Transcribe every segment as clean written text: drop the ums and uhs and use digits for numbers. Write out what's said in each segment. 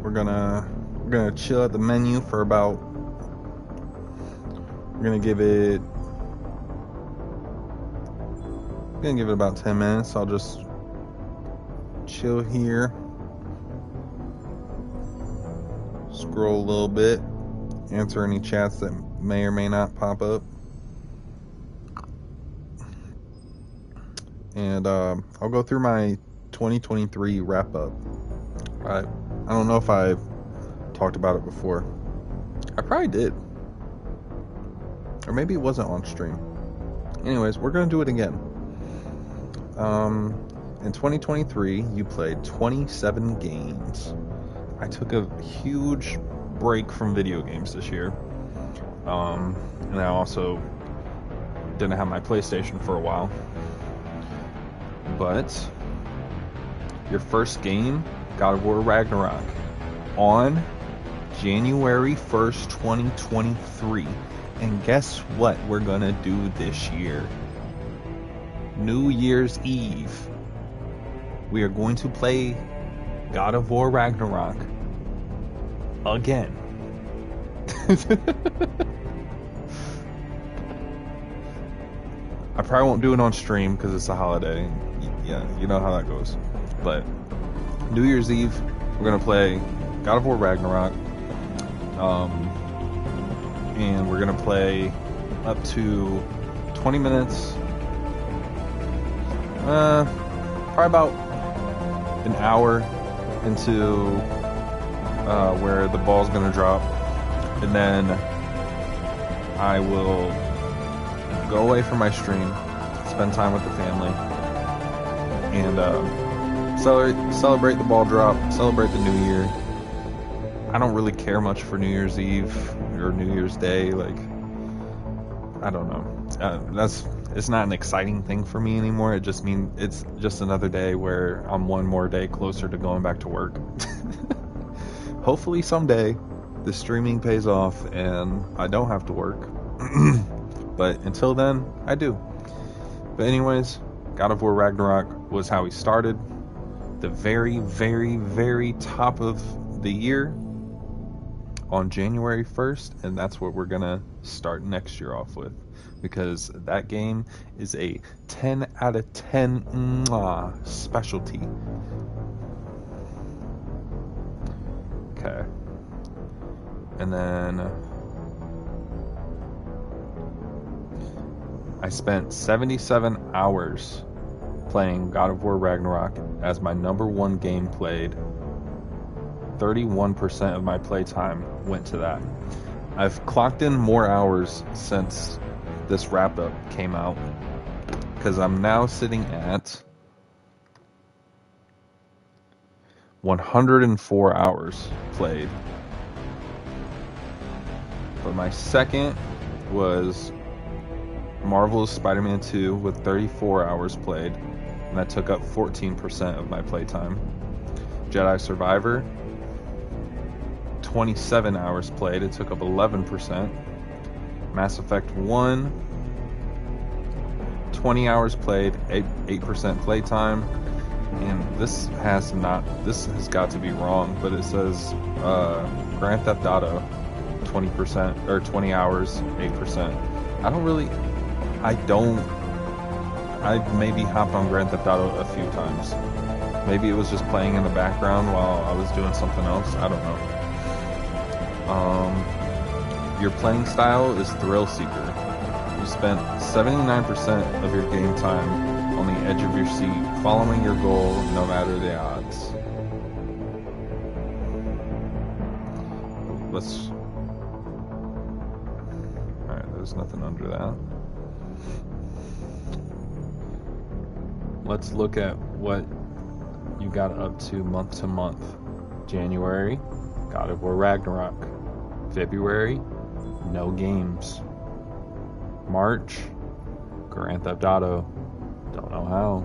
We're gonna chill at the menu for about. We're gonna give it about 10 minutes. I'll just chill here, scroll a little bit, answer any chats that may or may not pop up, and I'll go through my 2023 wrap up. I don't know if I've talked about it before. I probably did. Or maybe it wasn't on stream. Anyways, we're going to do it again. In 2023, you played 27 games. I took a huge break from video games this year. And I also didn't have my PlayStation for a while. But your first game, God of War Ragnarok, on January 1st, 2023. And guess what we're gonna do this year? New Year's Eve. We are going to play God of War Ragnarok again. I probably won't do it on stream because it's a holiday. Yeah, you know how that goes. But New Year's Eve, we're gonna play God of War Ragnarok, and we're gonna play up to 20 minutes, probably about an hour into where the ball's gonna drop, and then I will go away from my stream, spend time with the family, and celebrate the ball drop, celebrate the new year. I don't really care much for New Year's Eve or New Year's Day. Like, I don't know. It's not an exciting thing for me anymore. It just means it's just another day where I'm one more day closer to going back to work. Hopefully someday the streaming pays off and I don't have to work. But until then, I do. But anyways, God of War Ragnarok was how we started. The very, very, very top of the year on January 1st, and that's what we're gonna start next year off with, because that game is a 10 out of 10 specialty. Okay. And then I spent 77 hours playing God of War Ragnarok as my number one game played. 31% of my playtime went to that. I've clocked in more hours since this wrap-up came out, because I'm now sitting at 104 hours played. But my Marvel's Spider-Man 2 with 34 hours played, and that took up 14% of my playtime. Jedi Survivor, 27 hours played, it took up 11%. Mass Effect 1, 20 hours played, 8% playtime. And this has got to be wrong, but it says Grand Theft Auto, 20% or 20 hours, 8%. I maybe hopped on Grand Theft Auto a few times. Maybe it was just playing in the background while I was doing something else. I don't know. Your playing style is Thrill Seeker. You spent 79% of your game time on the edge of your seat, following your goal no matter the odds. Alright, there's nothing under that. Let's look at what you got up to month. January, God of War Ragnarok. February, no games. March, Grand Theft Auto. Don't know how.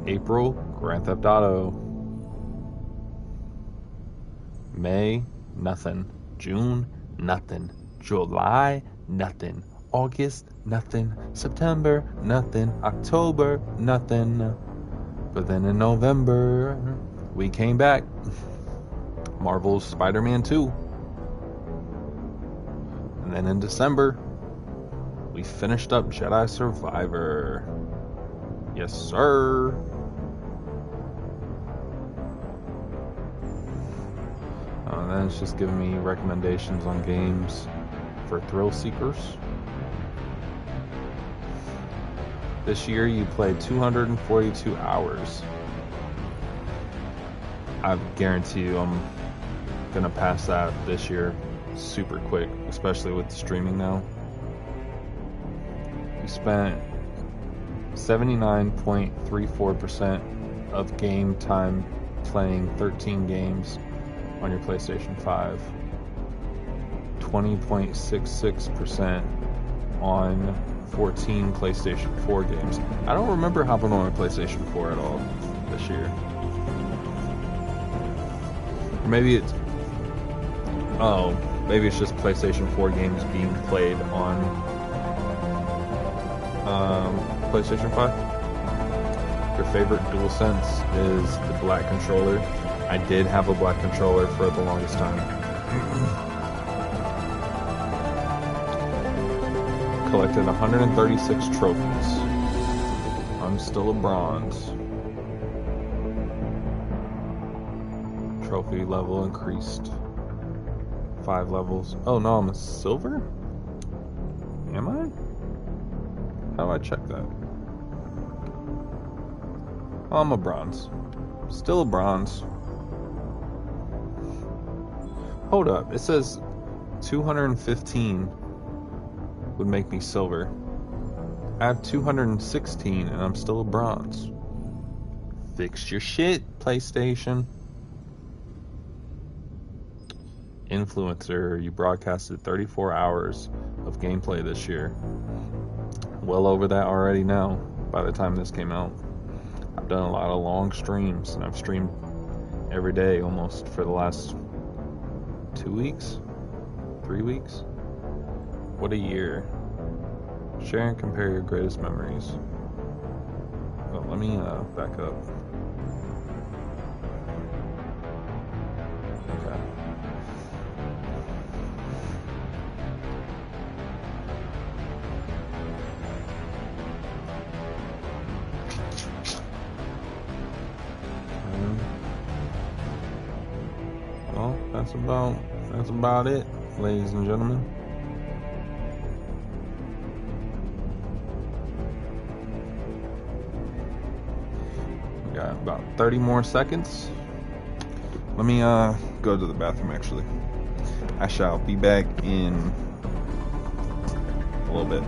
April, Grand Theft Auto. May, nothing. June, nothing. July, nothing. August, nothing. September, nothing. October, nothing. But then in November, we came back. Marvel's Spider-Man 2. And then in December, we finished up Jedi Survivor. Yes, sir. And then it's just giving me recommendations on games for thrill seekers. This year you played 242 hours. I guarantee you I'm gonna pass that this year super quick, especially with streaming now. You spent 79.34% of game time playing 13 games on your PlayStation 5, 20.66% on 14 PlayStation 4 games. I don't remember hopping on my PlayStation 4 at all this year. Or maybe it's just PlayStation 4 games being played on PlayStation 5. Your favorite DualSense is the black controller. I did have a black controller for the longest time. Collected 136 trophies. I'm still a bronze. Trophy level increased 5 levels. Oh no, I'm a silver? Am I? How do I check that? Oh, I'm a bronze. Still a bronze. Hold up, it says 215 would make me silver. I have 216 and I'm still a bronze. Fix your shit, PlayStation. Influencer, you broadcasted 34 hours of gameplay this year. Well over that already now, by the time this came out. I've done a lot of long streams, and I've streamed every day almost for the last 2 weeks? 3 weeks? What a year. Share and compare your greatest memories. Oh, let me back up. Okay. Well, that's about it, ladies and gentlemen. We got about 30 more seconds. Let me go to the bathroom actually. I shall be back in a little bit.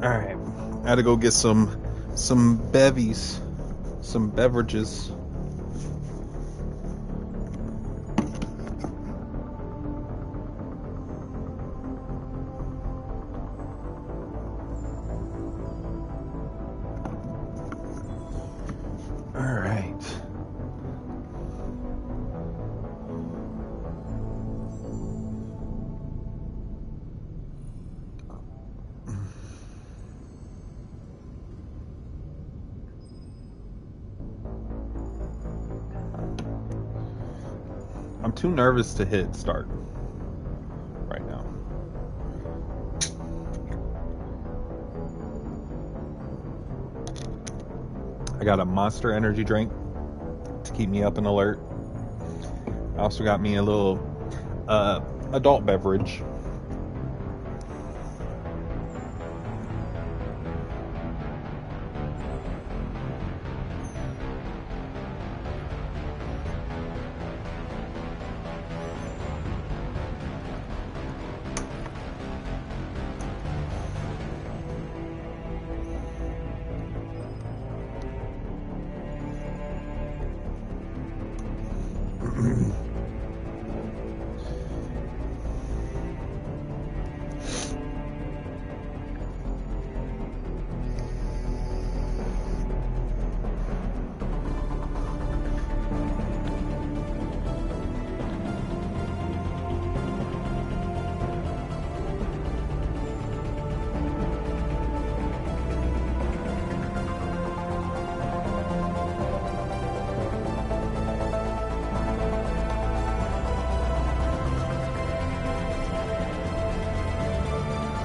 Alright. I had to go get some bevies. Some beverages. Alright. I'm too nervous to hit start right now. I got a Monster energy drink to keep me up and alert. I also got me a little adult beverage.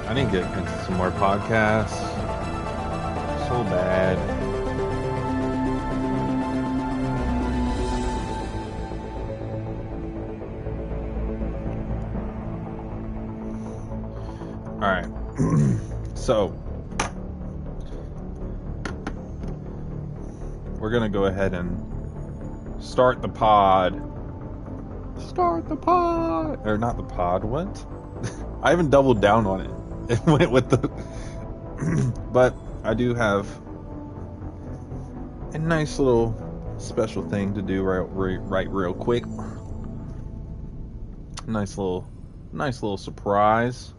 I need to get into some more podcasts. So bad. Alright. So, we're going to go ahead and start the pod. Start the pod! Or not the pod, what? I haven't doubled down on it. It went with the... But I do have a nice little special thing to do right real quick. Nice little surprise.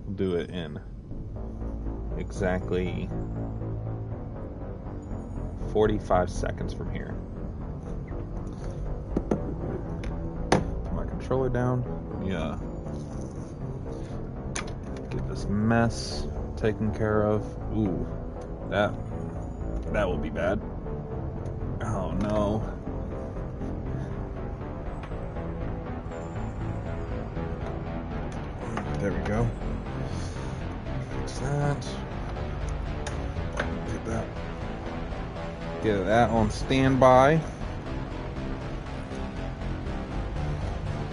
We'll do it in exactly 45 seconds from here. Put my controller down. Yeah. Get this mess taken care of. Ooh, that will be bad. Oh no. There we go. Fix that. Get that on standby.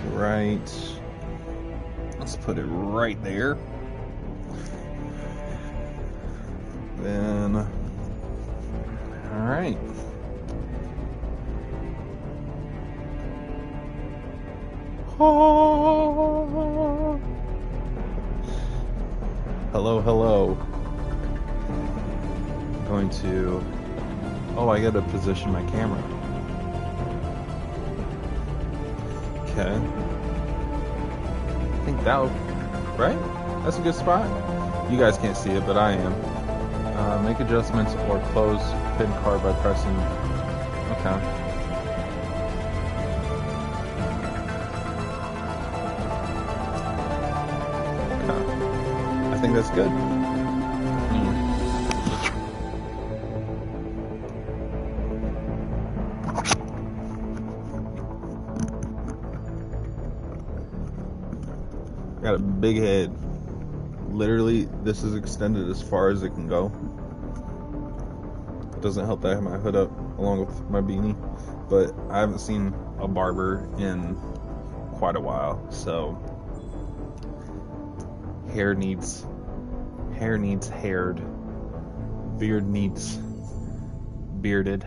Right. Let's put it right there. Then, all right. Oh. Hello, hello. I'm going to. Oh, I gotta position my camera. Okay. I think that'll. Right? That's a good spot. You guys can't see it, but I am. Make adjustments or close pin card by pressing. Okay. Okay. I think that's good. I got a big head. Literally, this is extended as far as it can go. It doesn't help that I have my hood up along with my beanie, but I haven't seen a barber in quite a while, so hair needs haired, beard needs bearded.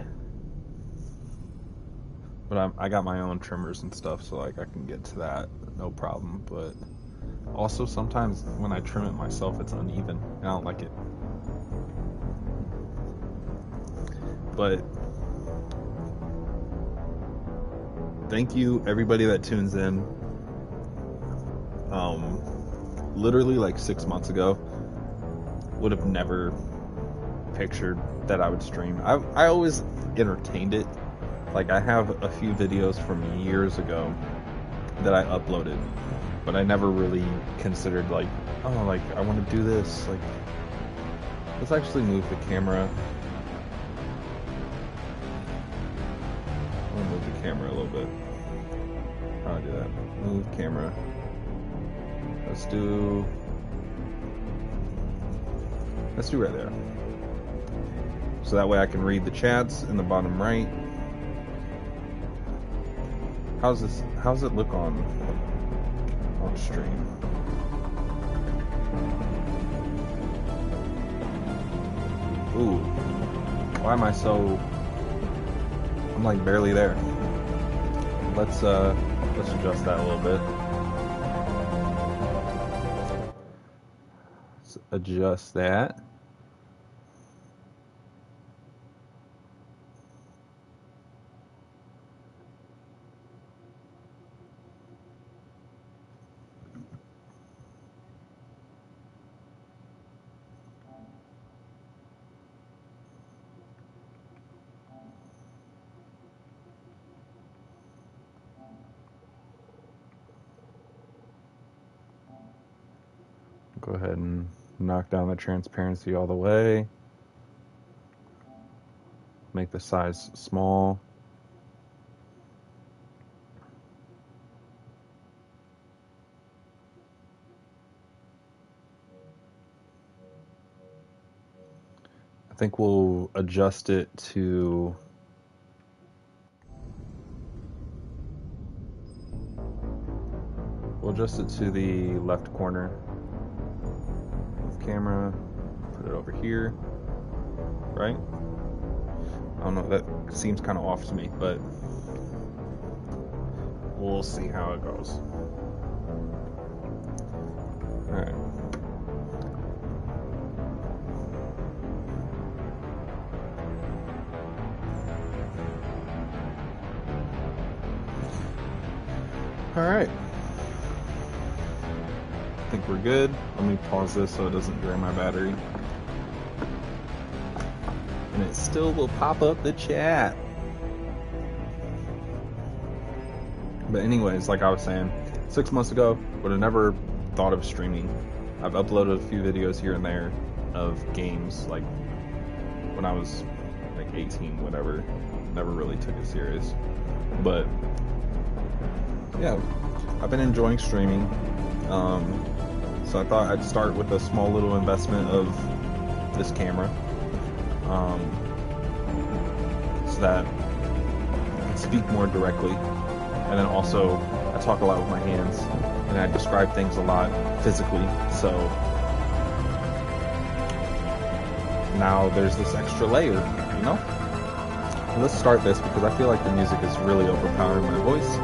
But I got my own trimmers and stuff, so like I can get to that no problem. But Also, sometimes when I trim it myself, it's uneven. I don't like it. But thank you, everybody that tunes in. Literally like 6 months ago, would have never pictured that I would stream. I always entertained it. Like, I have a few videos from years ago that I uploaded, but I never really considered like, oh, like I want to do this. Like, let's actually move the camera. I want to move the camera a little bit. How do I do that? Move camera. Let's do right there. So that way I can read the chats in the bottom right. How's it look on stream? Ooh. Why am I so... I'm like barely there. Let's adjust that a little bit. Let's adjust that. Go ahead and knock down the transparency all the way. Make the size small. I think we'll adjust it to... We'll adjust it to the left corner. Camera, put it over here, right? I don't know, that seems kind of off to me, but we'll see how it goes. Alright. Alright. I think we're good. Let me pause this so it doesn't drain my battery. And it still will pop up the chat. But anyways, like I was saying, 6 months ago, would have never thought of streaming. I've uploaded a few videos here and there of games, like when I was like 18, whatever. Never really took it serious. But yeah, I've been enjoying streaming. So I thought I'd start with a small little investment of this camera, so that I can speak more directly. And then also, I talk a lot with my hands, and I describe things a lot physically, so now there's this extra layer, you know? Let's start this, because I feel like the music is really overpowering my voice.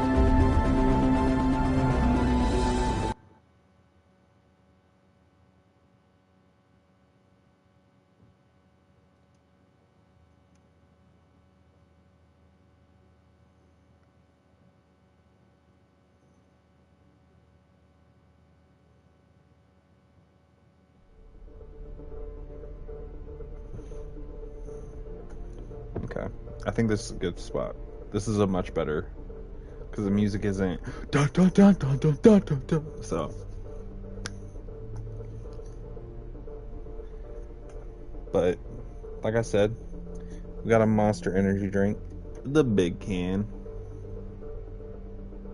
Okay, I think this is a good spot. This is a much better, because the music isn't dun dun dun dun dun dun dun dun. So, but like I said, we got a Monster Energy drink, the big can,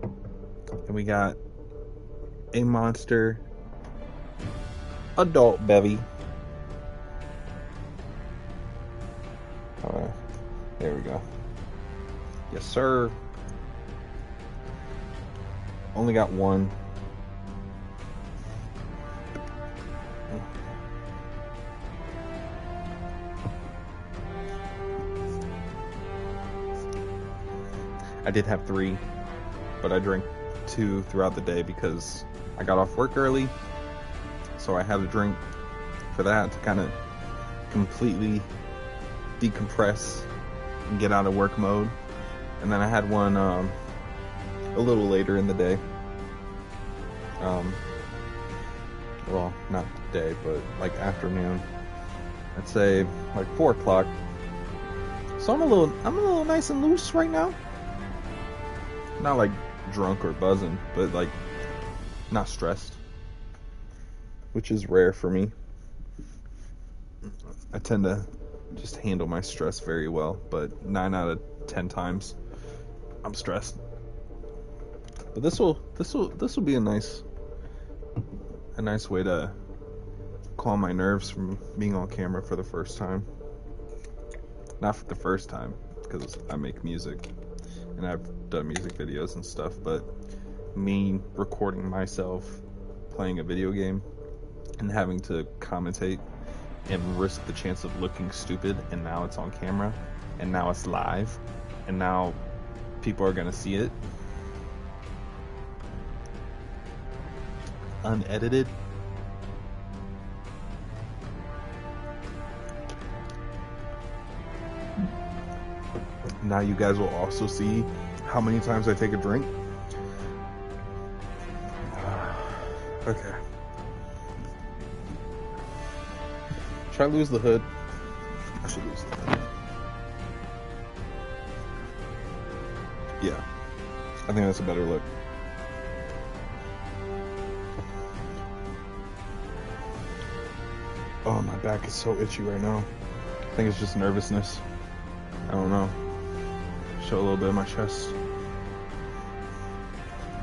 and we got a Monster Adult Bevy. There we go. Yes, sir. Only got one. I did have 3, but I drank to throughout the day because I got off work early, so I had a drink for that to kind of completely decompress and get out of work mode. And then I had one a little later in the day. Well, not day, but like afternoon. I'd say like 4 o'clock. So I'm a little nice and loose right now. Not like drunk or buzzing, but like not stressed, which is rare for me. I tend to just handle my stress very well, but 9 out of 10 times I'm stressed. But this will be a nice way to calm my nerves from being on camera for the first time. Not for the first time, because I make music and I've done music videos and stuff, but me recording myself playing a video game and having to commentate and risk the chance of looking stupid, and now it's on camera, and now it's live, and now people are gonna see it unedited. Now you guys will also see how many times I take a drink. Okay. Should I lose the hood? I should lose the hood. Yeah. I think that's a better look. Oh, my back is so itchy right now. I think it's just nervousness. I don't know. Show a little bit of my chest.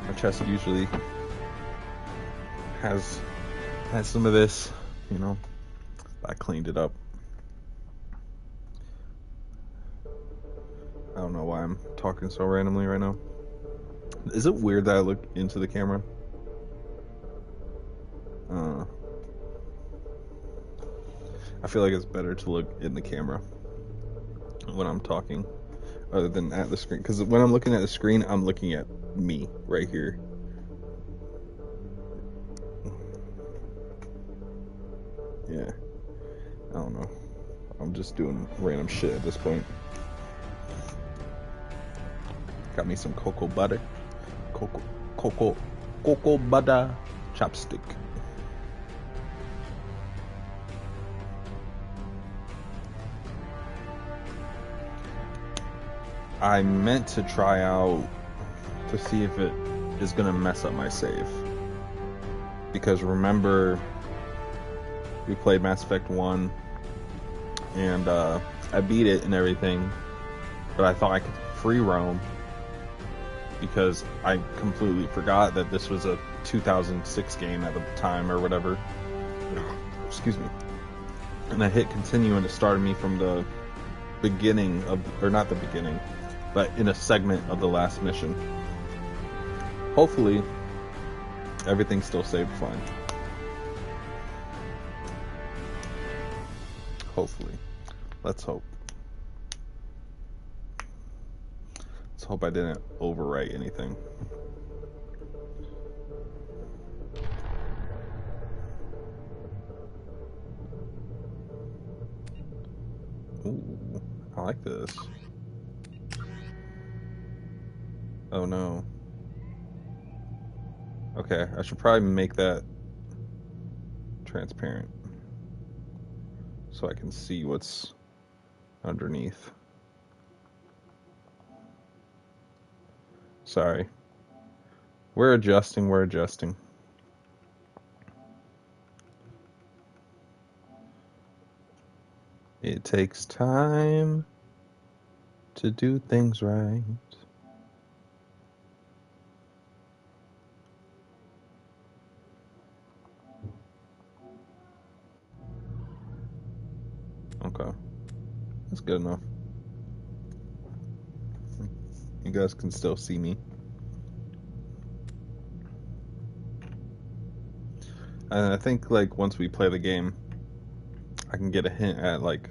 My chest usually has some of this, you know. I cleaned it up. I don't know why I'm talking so randomly right now. Is it weird that I look into the camera? I feel like it's better to look in the camera when I'm talking other than at the screen, because when I'm looking at the screen, I'm looking at me right here. Yeah, I don't know. I'm just doing random shit at this point. Got me some cocoa butter. Cocoa butter chopstick. I meant to try out to see if it is gonna mess up my save, because remember we played Mass Effect 1 and I beat it and everything, but I thought I could free roam because I completely forgot that this was a 2006 game at the time or whatever. Excuse me. And I hit continue and it started me from the beginning of, or not the beginning, but in a segment of the last mission. Hopefully everything's still saved fine. Hopefully. Let's hope. Let's hope I didn't overwrite anything. Ooh, I like this. Oh no. Okay, I should probably make that transparent so I can see what's underneath. Sorry. We're adjusting. It takes time to do things right. Okay. That's good enough. You guys can still see me. And I think like once we play the game, I can get a hint at like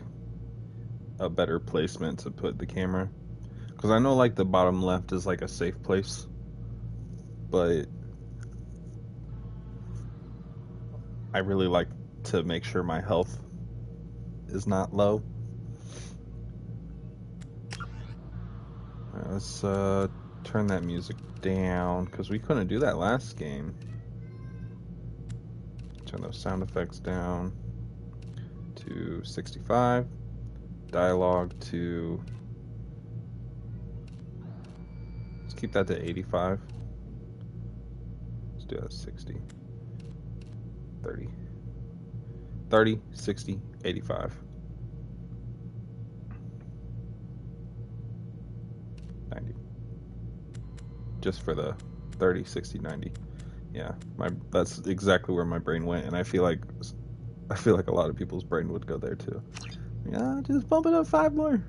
a better placement to put the camera, because I know like the bottom left is like a safe place. but I really like to make sure my health is not low. Alright, let's turn that music down because we couldn't do that last game. Turn those sound effects down to 65. Dialogue to... let's keep that to 85. Let's do that 60. 30. 30, 60, 85. 90. Just for the 30, 60, 90. Yeah, that's exactly where my brain went, and I feel like a lot of people's brain would go there too. Yeah, just bump it up 5 more.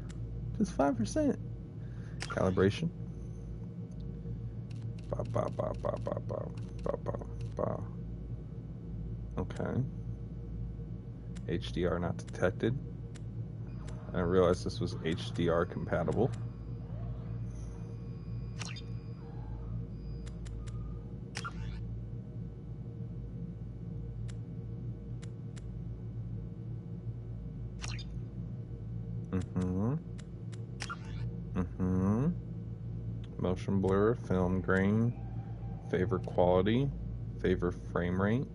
Just 5%. Calibration. Ba, ba, ba, ba, ba, ba, ba, ba, ba. Okay. HDR not detected. I didn't realize this was HDR compatible. Motion blur, film grain, favor quality, favor frame rate.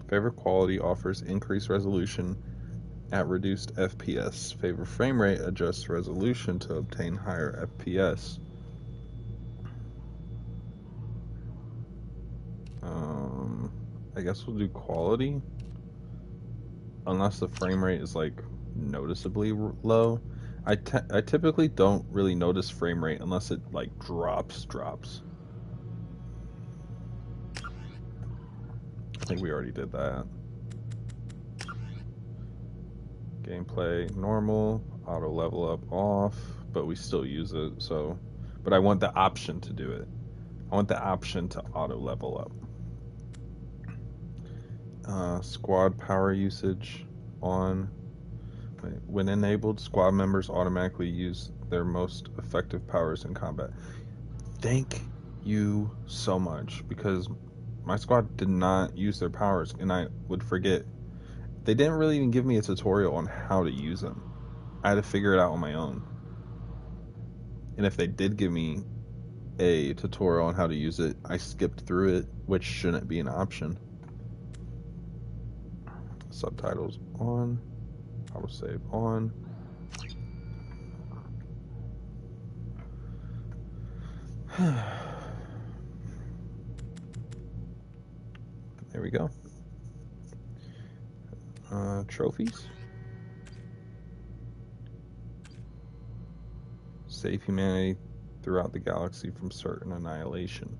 Favor quality offers increased resolution at reduced FPS. Favor frame rate adjusts resolution to obtain higher FPS. I guess we'll do quality. Unless the frame rate is like noticeably low. I typically don't really notice frame rate unless it like drops. I think we already did that. Gameplay normal, auto level up off, but we still use it, so. But I want the option to do it. I want the option to auto level up. Squad power usage on. When enabled, squad members automatically use their most effective powers in combat. Thank you so much, because my squad did not use their powers, and I would forget. They didn't really even give me a tutorial on how to use them. I had to figure it out on my own. And if they did give me a tutorial on how to use it, I skipped through it, which shouldn't be an option. Subtitles on. Autosave on. There we go. Trophies. Save humanity throughout the galaxy from certain annihilation.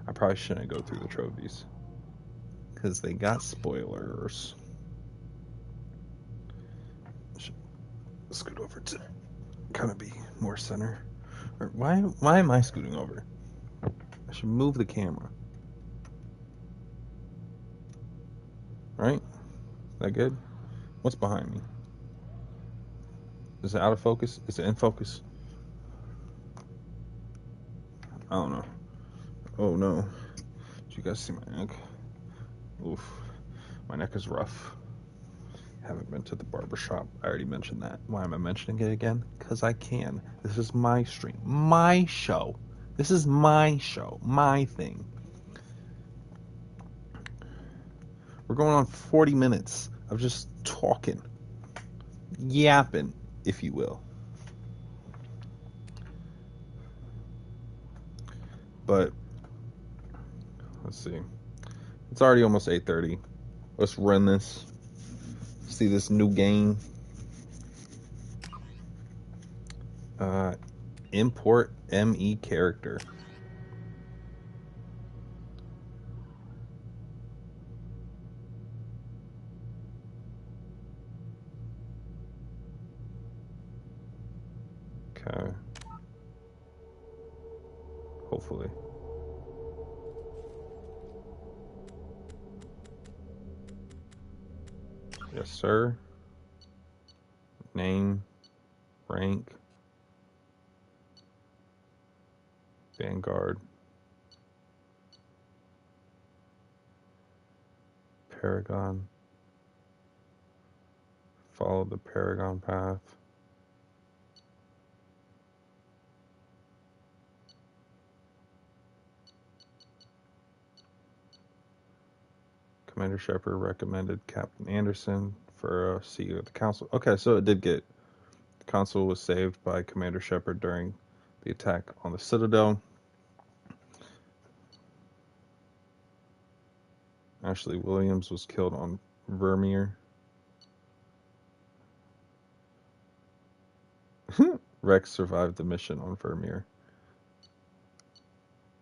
I probably shouldn't go through the trophies, because they got spoilers. Should scoot over to kind of be more center. Or why am I scooting over? I should move the camera. Right? Is that good? What's behind me? Is it out of focus? Is it in focus? I don't know. Oh no. Did you guys see my neck? Oof. My neck is rough. Haven't been to the barber shop. I already mentioned that. Why am I mentioning it again? Because I can. This is my stream. My show. This is my show. My thing. We're going on 40 minutes of just talking. Yapping, if you will. But let's see. It's already almost 8:30. Let's run this. See this new game. Import ME character. Okay. Hopefully. Yes, sir. Name. Rank. Vanguard. Paragon. Follow the Paragon path. Commander Sheppy recommended Captain Anderson for a seat at the council. Okay, so it did get... The council was saved by Commander Sheppy during the attack on the Citadel. Ashley Williams was killed on Vermeer. Rex survived the mission on Vermeer.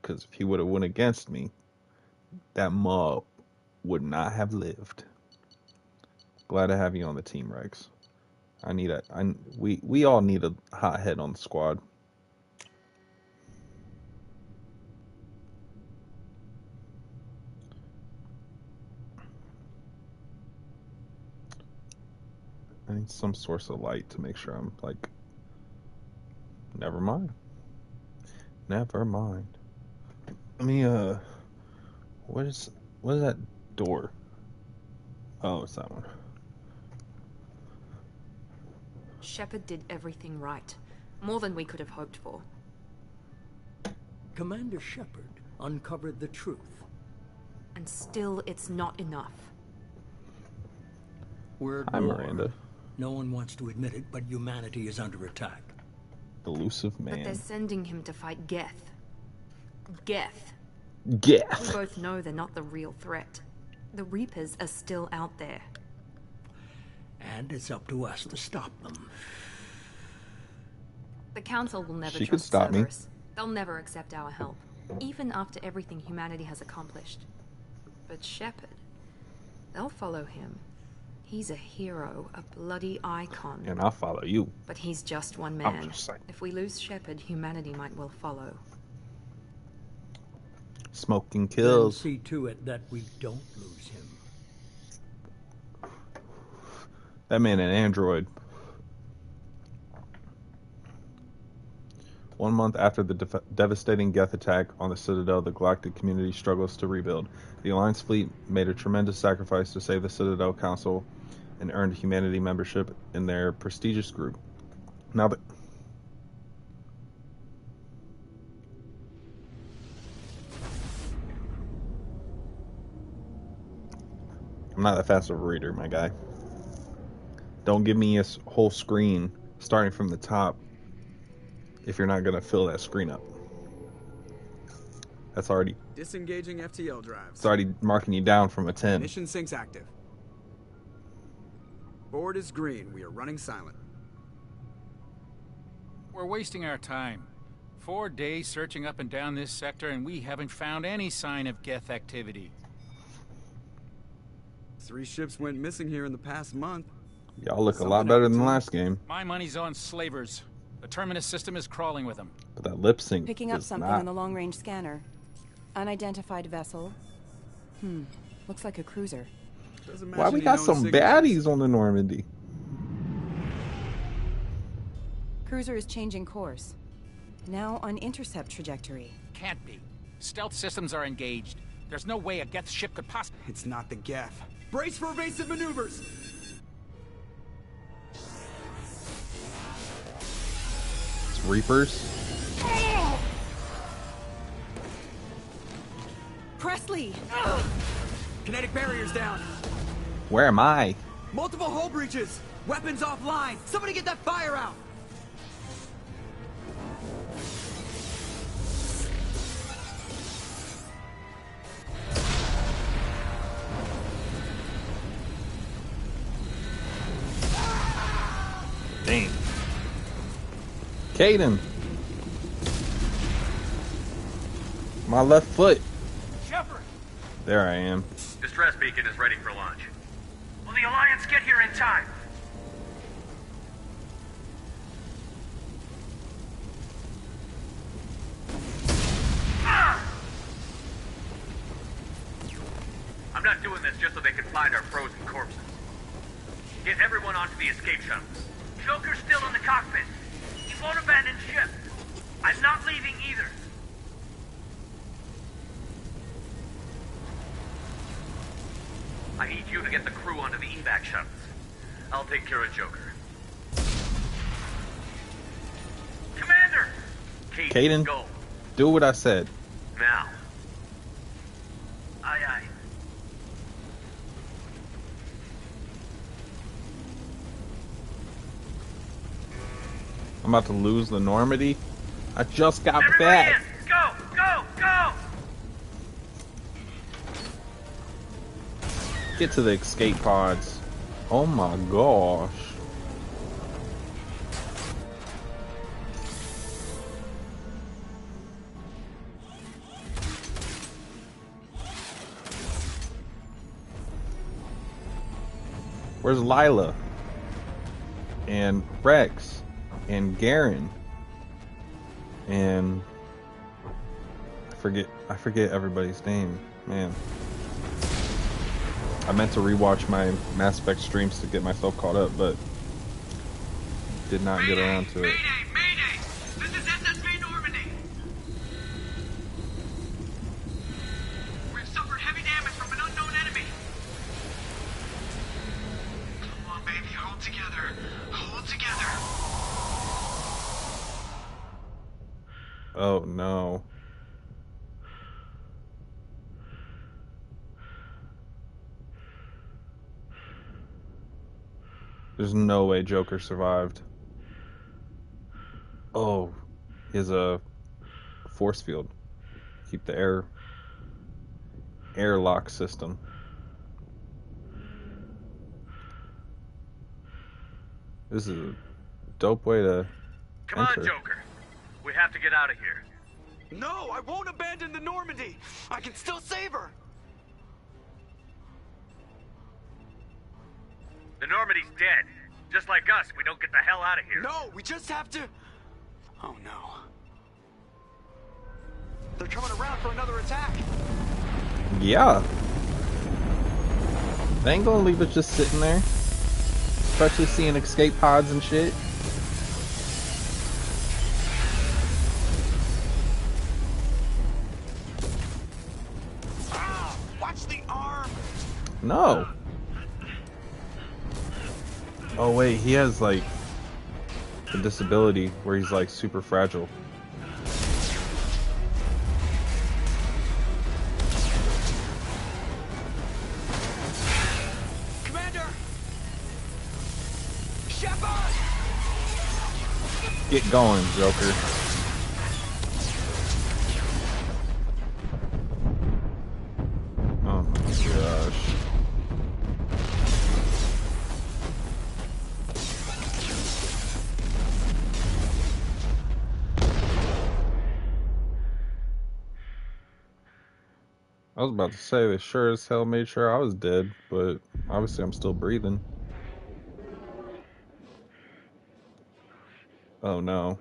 Because if he would have went against me, that mob would not have lived. Glad to have you on the team, Rex. We all need a hothead on the squad. I need some source of light to make sure I'm like... Never mind. Never mind. Let me, what is that door? Oh, it's that one. Sheppard did everything right. More than we could have hoped for. Commander Sheppard uncovered the truth. And still, it's not enough. Hi, Miranda. No one wants to admit it, but humanity is under attack. Elusive man. But they're sending him to fight Geth. Geth. Geth. We both know they're not the real threat. The Reapers are still out there. And it's up to us to stop them. The Council will never She could trust stop me. Cerberus. They'll never accept our help, even after everything humanity has accomplished. But Sheppard, they'll follow him. He's a hero, a bloody icon. And I'll follow you. But he's just one I'm man. just saying. If we lose Sheppard, humanity might well follow. Smoking Then kills. see to it that we don't lose him. That man an android. 1 month after the devastating Geth attack on the Citadel, the galactic community struggles to rebuild. The Alliance fleet made a tremendous sacrifice to save the Citadel Council and earned humanity membership in their prestigious group. Now that... I'm not that fast of a reader, my guy. Don't give me a whole screen starting from the top if you're not going to fill that screen up. That's already... Disengaging FTL drives. It's already marking you down from a 10. Mission syncs active. Board is green. We are running silent. We're wasting our time. 4 days searching up and down this sector, and we haven't found any sign of Geth activity. 3 ships went missing here in the past month. Y'all look a lot better than last game. My money's on slavers. The Terminus system is crawling with them. But that lip sync Picking up is something not. on the long-range scanner. Unidentified vessel. Looks like a cruiser. Why we got some baddies on the Normandy? Cruiser is changing course. Now on intercept trajectory. Can't be. Stealth systems are engaged. There's no way a Geth ship could possibly... It's not the Geth. Brace for evasive maneuvers! It's Reapers. Presley! Kinetic barriers down. Where am I? Multiple hull breaches. Weapons offline. Somebody get that fire out. Dang. Caden. My left foot. Sheppard! There I am. Distress beacon is ready for launch. Will the Alliance get here in time? I'm not doing this just so they can find our frozen corpses. Get everyone onto the escape shuttle. Joker's still in the cockpit. He won't abandon ship. I'm not leaving either. take care of Joker. Commander! Caden, go. do what I said. Now. Aye, aye. I'm about to lose the Normandy. I just got Everybody back. in! Go! Go! Go! Get to the escape pods. Oh my gosh. Where's Lila? And Rex? And Garen? And I forget everybody's name, man. I meant to rewatch my Mass Effect streams to get myself caught up, but did not get around to it. Mayday! This is SSV Normandy! We've suffered heavy damage from an unknown enemy. Come on, baby, hold together. Hold together. Oh no. There's no way Joker survived. Oh, he has a force field. Keep the airlock system. This is a dope way to Come enter. on, Joker. We have to get out of here. No, I won't abandon the Normandy. I can still save her. The Normandy's dead. Just like us, we don't get the hell out of here. No, we just have to... Oh no. They're coming around for another attack. Yeah. They ain't gonna leave us just sitting there. Especially seeing escape pods and shit. Ah, watch the arm. No. Oh wait, he has like a disability where he's like super fragile. Commander! Sheppy! Get going, Joker. Oh my gosh. I was about to say they sure as hell made sure I was dead, but obviously I'm still breathing. Oh no.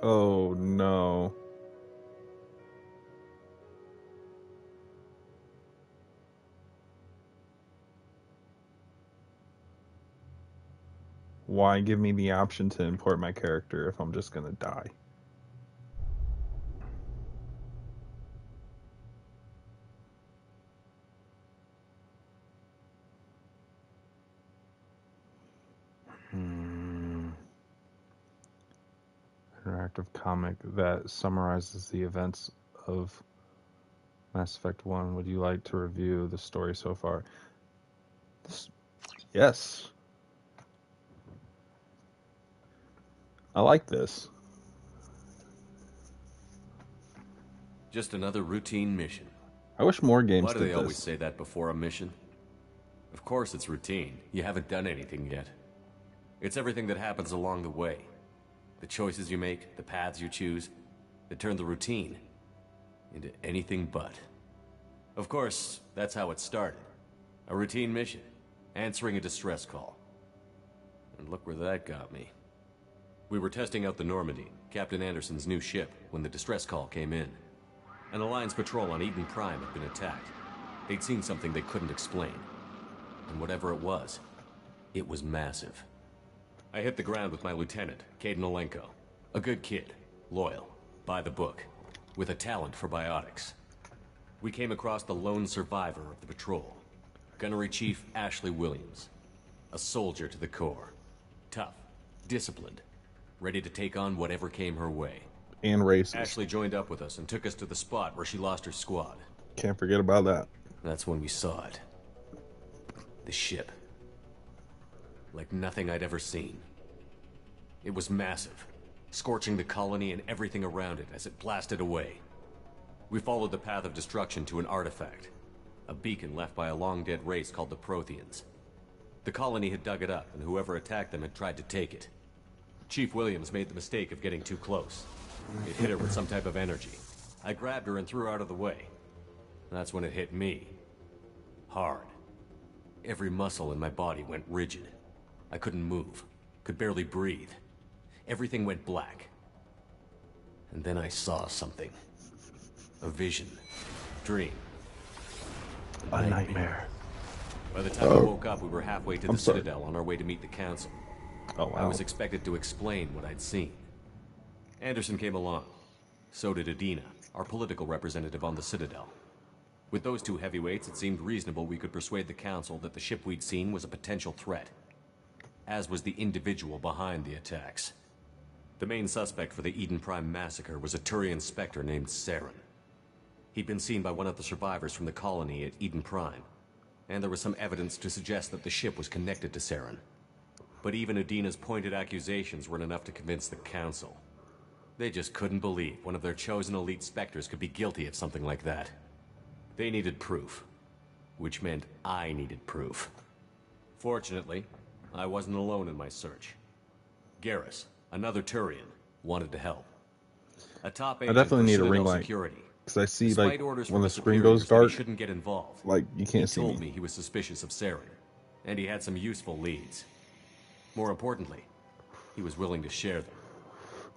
Oh no. Why give me the option to import my character if I'm just gonna die? Interactive comic that summarizes the events of Mass Effect 1. Would you like to review the story so far? Yes. I like this. Just another routine mission. I wish more games Why do did they always this. say that before a mission? Of course it's routine. You haven't done anything yet. It's everything that happens along the way. The choices you make, the paths you choose, that turn the routine into anything but. Of course, that's how it started. A routine mission, answering a distress call. And look where that got me. We were testing out the Normandy, Captain Anderson's new ship, when the distress call came in. An Alliance patrol on Eden Prime had been attacked. They'd seen something they couldn't explain. And whatever it was massive. I hit the ground with my lieutenant, Caden Olenko. A good kid, loyal, by the book, with a talent for biotics. We came across the lone survivor of the patrol, Gunnery Chief Ashley Williams. A soldier to the core. Tough, disciplined, ready to take on whatever came her way. And racist. Ashley joined up with us and took us to the spot where she lost her squad. Can't forget about that. That's when we saw it. The ship. Like nothing I'd ever seen. It was massive, scorching the colony and everything around it as it blasted away. We followed the path of destruction to an artifact, a beacon left by a long-dead race called the Protheans. The colony had dug it up, and whoever attacked them had tried to take it. Chief Williams made the mistake of getting too close. It hit her with some type of energy. I grabbed her and threw her out of the way. That's when it hit me. Hard. Every muscle in my body went rigid. I couldn't move, could barely breathe. Everything went black. And then I saw something. A vision. Dream. A nightmare. By the time I woke up, we were halfway to the Citadel on our way to meet the Council. Oh, wow. I was expected to explain what I'd seen. Anderson came along. So did Adina, our political representative on the Citadel. With those two heavyweights, it seemed reasonable we could persuade the Council that the ship we'd seen was a potential threat, as was the individual behind the attacks. The main suspect for the Eden Prime massacre was a Turian Spectre named Saren. He'd been seen by one of the survivors from the colony at Eden Prime, and there was some evidence to suggest that the ship was connected to Saren. But even Adina's pointed accusations weren't enough to convince the Council. They just couldn't believe one of their chosen elite Spectres could be guilty of something like that. They needed proof, which meant I needed proof. Fortunately, I wasn't alone in my search. Garrus, another Turian, wanted to help. A top agent definitely need a for ring Citadel light. Security. Because I see, Despite like, orders when from the screen superiors goes that he dark, shouldn't get involved. like, you can't see He told me. me he was suspicious of Saren, and he had some useful leads. More importantly, he was willing to share them.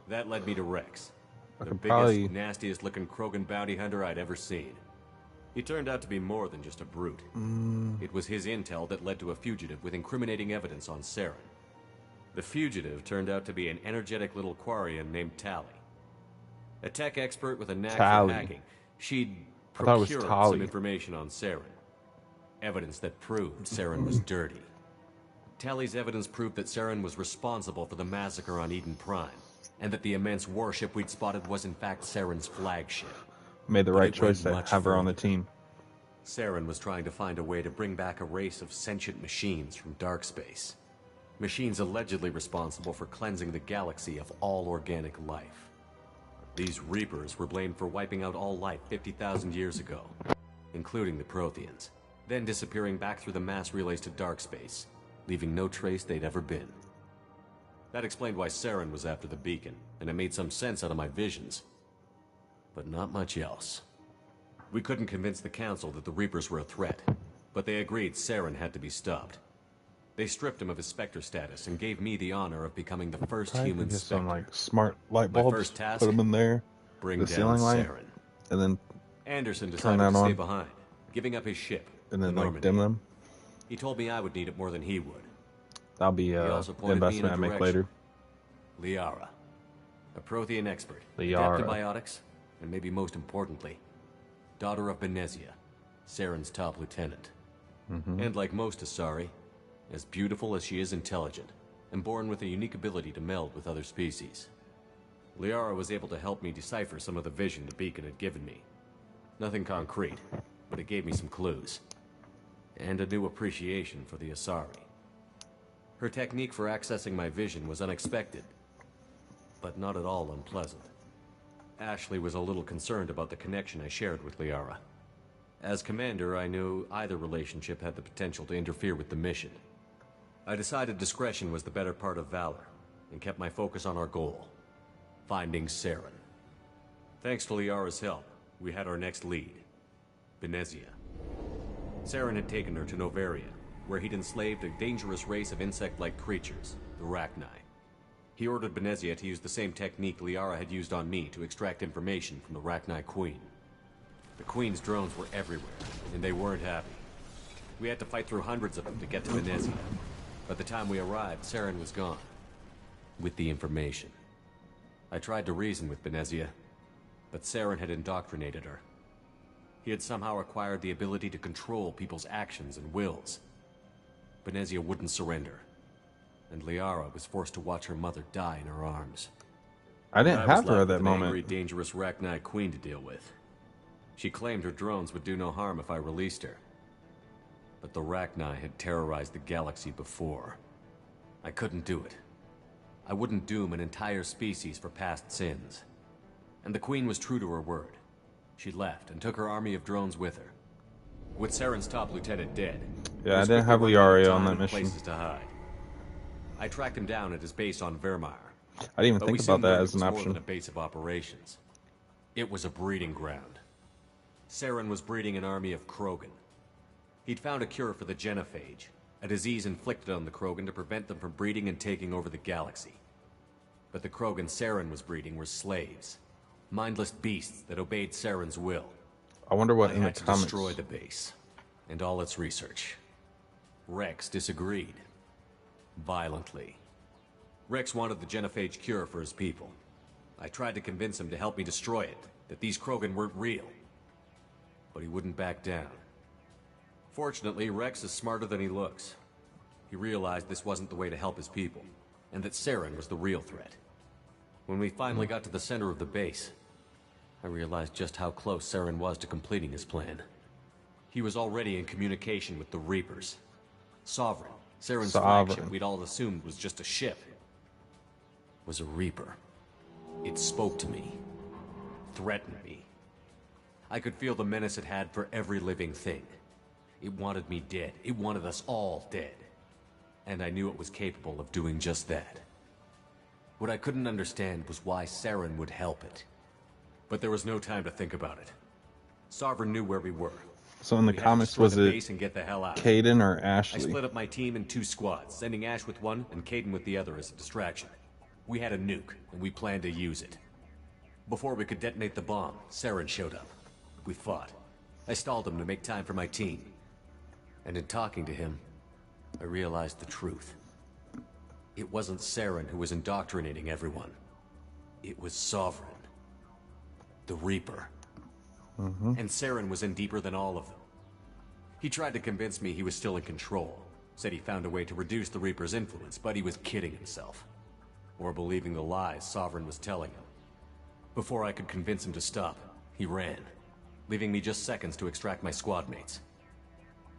That led me to Rex, the could biggest, probably- nastiest-looking Krogan bounty hunter I'd ever seen. He turned out to be more than just a brute. It was his intel that led to a fugitive with incriminating evidence on Saren. The fugitive turned out to be an energetic little Quarian named Tally. A tech expert with a knack Tally. for hacking. She'd I thought it was procured Tally. some information on Saren. Evidence that proved Saren was dirty. Tally's evidence proved that Saren was responsible for the massacre on Eden Prime, and that the immense warship we'd spotted was in fact Saren's flagship. Made the But right it choice went to much have her on the further. team. Saren was trying to find a way to bring back a race of sentient machines from dark space. Machines allegedly responsible for cleansing the galaxy of all organic life. These Reapers were blamed for wiping out all life 50,000 years ago, including the Protheans, then disappearing back through the mass relays to dark space, leaving no trace they'd ever been. That explained why Saren was after the beacon, and it made some sense out of my visions. But not much else. We couldn't convince the Council that the Reapers were a threat, but they agreed Saren had to be stopped. They stripped him of his Spectre status and gave me the honor of becoming the first Probably human get Spectre. some like smart light My bulbs, first task, put them in there, Bring the down ceiling light, Saren. and then Anderson Turn decided that to stay on. behind, giving up his ship, and then the like Normandy. dim them. He told me I would need it more than he would. That'll be also the pointed me in investment a I make direction. later. Liara, a Prothean expert, Liara. adept in biotics, and maybe most importantly, daughter of Benezia, Saren's top lieutenant. And like most Asari, as beautiful as she is intelligent, and born with a unique ability to meld with other species. Liara was able to help me decipher some of the vision the beacon had given me. Nothing concrete, but it gave me some clues. And a new appreciation for the Asari. Her technique for accessing my vision was unexpected, but not at all unpleasant. Ashley was a little concerned about the connection I shared with Liara. As commander, I knew either relationship had the potential to interfere with the mission. I decided discretion was the better part of valor, and kept my focus on our goal, finding Saren. Thanks to Liara's help, we had our next lead, Benezia. Saren had taken her to Novaria, where he'd enslaved a dangerous race of insect-like creatures, the Rachni. He ordered Benezia to use the same technique Liara had used on me to extract information from the Rachni Queen. The Queen's drones were everywhere, and they weren't happy. We had to fight through hundreds of them to get to Benezia. By the time we arrived, Saren was gone, with the information. I tried to reason with Benezia, but Saren had indoctrinated her. He had somehow acquired the ability to control people's actions and wills. Benezia wouldn't surrender, and Liara was forced to watch her mother die in her arms. I didn't have her at that An moment. angry, dangerous Rachni queen to deal with. She claimed her drones would do no harm if I released her. But the Rachni had terrorized the galaxy before. I couldn't do it. I wouldn't doom an entire species for past sins. And the queen was true to her word. She left and took her army of drones with her. With Saren's top lieutenant dead, Yeah, I didn't have Liaria on that mission. Places to hide. I tracked him down at his base on Vermeer. I didn't even think about that as an More option. than a base of operations. It was a breeding ground. Saren was breeding an army of Krogan. He'd found a cure for the genophage, a disease inflicted on the Krogan to prevent them from breeding and taking over the galaxy. But the Krogan Saren was breeding were slaves, mindless beasts that obeyed Saren's will. I wonder what I in the had to comics. destroy the base and all its research. Rex disagreed. Violently. Rex wanted the genophage cure for his people. I tried to convince him to help me destroy it, that these Krogan weren't real. But he wouldn't back down. Fortunately, Rex is smarter than he looks. He realized this wasn't the way to help his people, and that Saren was the real threat. When we finally got to the center of the base, I realized just how close Saren was to completing his plan. He was already in communication with the Reapers. Sovereign, Saren's flagship we'd all assumed was just a ship, was a Reaper. It spoke to me, threatened me. I could feel the menace it had for every living thing. It wanted me dead. It wanted us all dead. And I knew it was capable of doing just that. What I couldn't understand was why Saren would help it. But there was no time to think about it. Sovereign knew where we were. So in the comics, was it Caden or I Ashley? split up my team in 2 squads, sending Ash with one and Caden with the other as a distraction. We had a nuke, and we planned to use it. Before we could detonate the bomb, Saren showed up. We fought. I stalled him to make time for my team. And in talking to him, I realized the truth. It wasn't Saren who was indoctrinating everyone. It was Sovereign. The Reaper. And Saren was in deeper than all of them. He tried to convince me he was still in control. Said he found a way to reduce the Reaper's influence, but he was kidding himself. Or believing the lies Sovereign was telling him. Before I could convince him to stop, he ran, leaving me just seconds to extract my squad mates.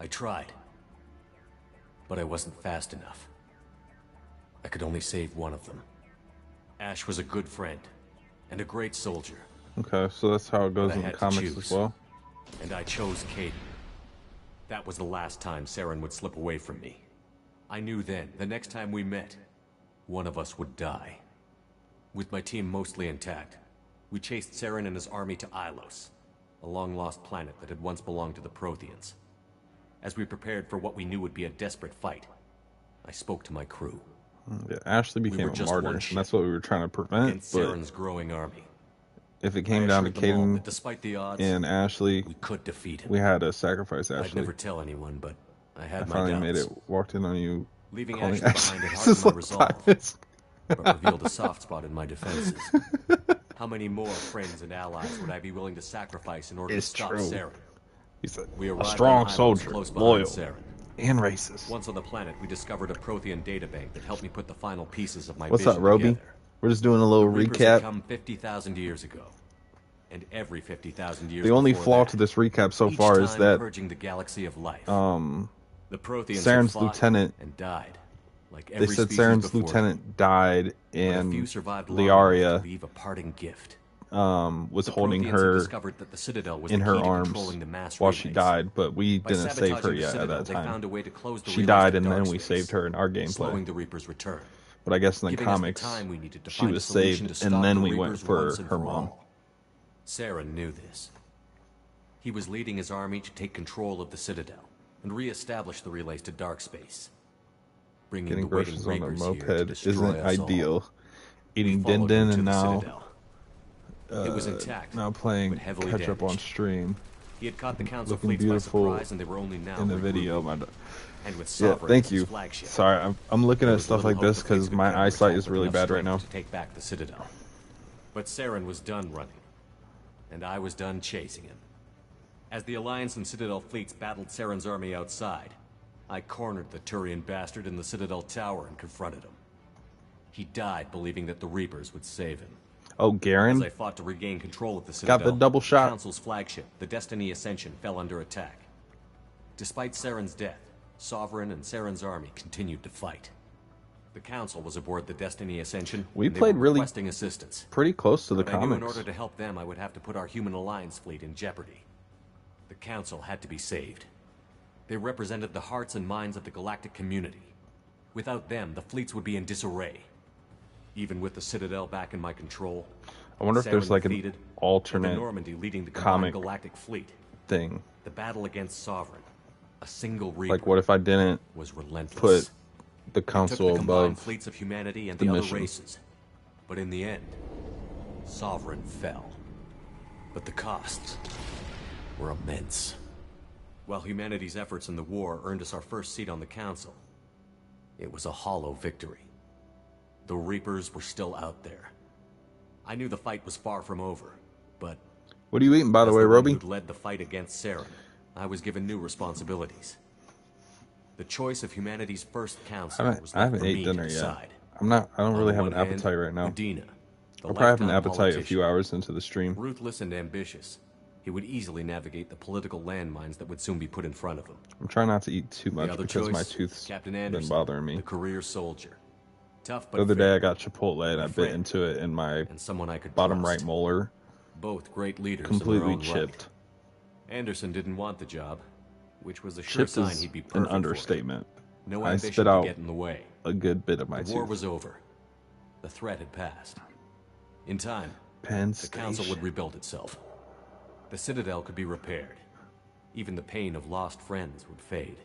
I tried, but I wasn't fast enough. I could only save one of them. Ash was a good friend, and a great soldier. Okay, so that's how it goes But I in the had to comics choose. as well. And I chose Caden. That was the last time Saren would slip away from me. I knew then, the next time we met, one of us would die. With my team mostly intact, we chased Saren and his army to Ilos, a long-lost planet that had once belonged to the Protheans. As we prepared for what we knew would be a desperate fight, I spoke to my crew. Yeah, Ashley became a just martyr, one and ship that's what we were trying to prevent. Against But Saren's growing army. if it I came down to assured them all Caden that despite the odds, and Ashley, we could defeat him. we had to sacrifice I'd Ashley. never tell anyone, but I had I my finally doubts. made it. Walked in on you, Leaving calling Ashley behind Ashley had hardened my like resolve, 5 minutes. but revealed a soft spot in my defenses. How many more friends and allies would I be willing to sacrifice in order It's to stop true. Saren? He's We a arrived strong on Hylos, soldier, close behind loyal, Saren. and racist. Once on the planet, we discovered a Prothean databank that helped me put the final pieces of my What's vision up, Roby? together. We're just doing a little The Reapers had recap. come 50,000 years ago, and every 50,000 years The only before flaw that, to this recap so each far is time that purging the galaxy of life. The Protheans Saren's had fought lieutenant, and died, like they every said species Saren's before lieutenant died, them. But a and few survived long enough Liaria to leave a parting gift. was The holding Protheans had her discovered that the Citadel was in the her key to arms controlling the mass while she relays. died, but we By didn't save her sabotaging the yet at Citadel, that they time. found a way to close the She relays died, to and then dark we space, saved her in our slowing gameplay. the Reaper's return. But I guess in the Giving us the comics, time we needed to she find a was solution saved, to and stop then the we went Reapers for once and her for mom. all. Saren knew this. He was leading his army to take control of the Citadel and re-establish the relays to dark space. Bringing Getting the waiting groceries on a Reapers here to moped destroy isn't us all. ideal. Eating We followed din him din to and the now Citadel. It was intact, now playing but heavily catch up on damaged. stream. He had caught the council Looking fleets by beautiful surprise, and they were only now in the regrouping. video. And with Yeah, Sovereign thank as his you. flagship, Sorry, I'm looking there at was stuff little like hope this the fleets because could my generate eyesight is with really enough bad right strength now. to take back the Citadel. But Saren was done running, and I was done chasing him. As the Alliance and Citadel fleets battled Saren's army outside, I cornered the Turian bastard in the Citadel tower and confronted him. He died believing that the Reapers would save him. Oh, As Garen I fought to regain control of the Citadel, got the double shot. Council's flagship, the Destiny Ascension, fell under attack. Despite Saren's death, Sovereign and Saren's army continued to fight. The Council was aboard the Destiny Ascension. We and they played were really requesting assistance. Pretty close to the But I knew in comics. order to help them, I would have to put our Human Alliance fleet in jeopardy. The Council had to be saved. They represented the hearts and minds of the galactic community. Without them, the fleets would be in disarray. Even with the Citadel back in my control, I wonder if there's Saren like an defeated, and the alternate Normandy leading the comic combined galactic fleet. thing. The battle against Sovereign, a single Reaper, Like, what if I didn't was relentless. put the It took council the combined above? fleets of humanity and the the other mission. races. But in the end, Sovereign fell. But the costs were immense. While humanity's efforts in the war earned us our first seat on the Council, it was a hollow victory. The Reapers were still out there. I knew the fight was far from over, but What are you eating, by the as way, one Roby? who'd led the fight against Saren, I was given new responsibilities. The choice of humanity's first council was I left haven't for ate me dinner to yet. decide. I don't On really the have an one hand, appetite right now. Udina, the I'll probably have an lifetime appetite a politician. few hours into the stream. Ruthless and ambitious, he would easily navigate the political landmines that would soon be put in front of him. I'm trying not to eat too The much other because choice, my tooth's Captain been Anderson, bothering me. the career soldier. Tough but The other fair, day I got Chipotle and I bit friend, into it and my and someone I could bottom trust. right molar Both great leaders completely in their own chipped. Right. Anderson didn't want the job, which was a sure Chipped sign is he'd be an perfect for it. understatement. No I ambition spit to out get in the way. a good bit of my The war tooth. was over. The threat had passed. In time, Penn the council would Station. rebuild itself. The Citadel could be repaired. Even the pain of lost friends would fade.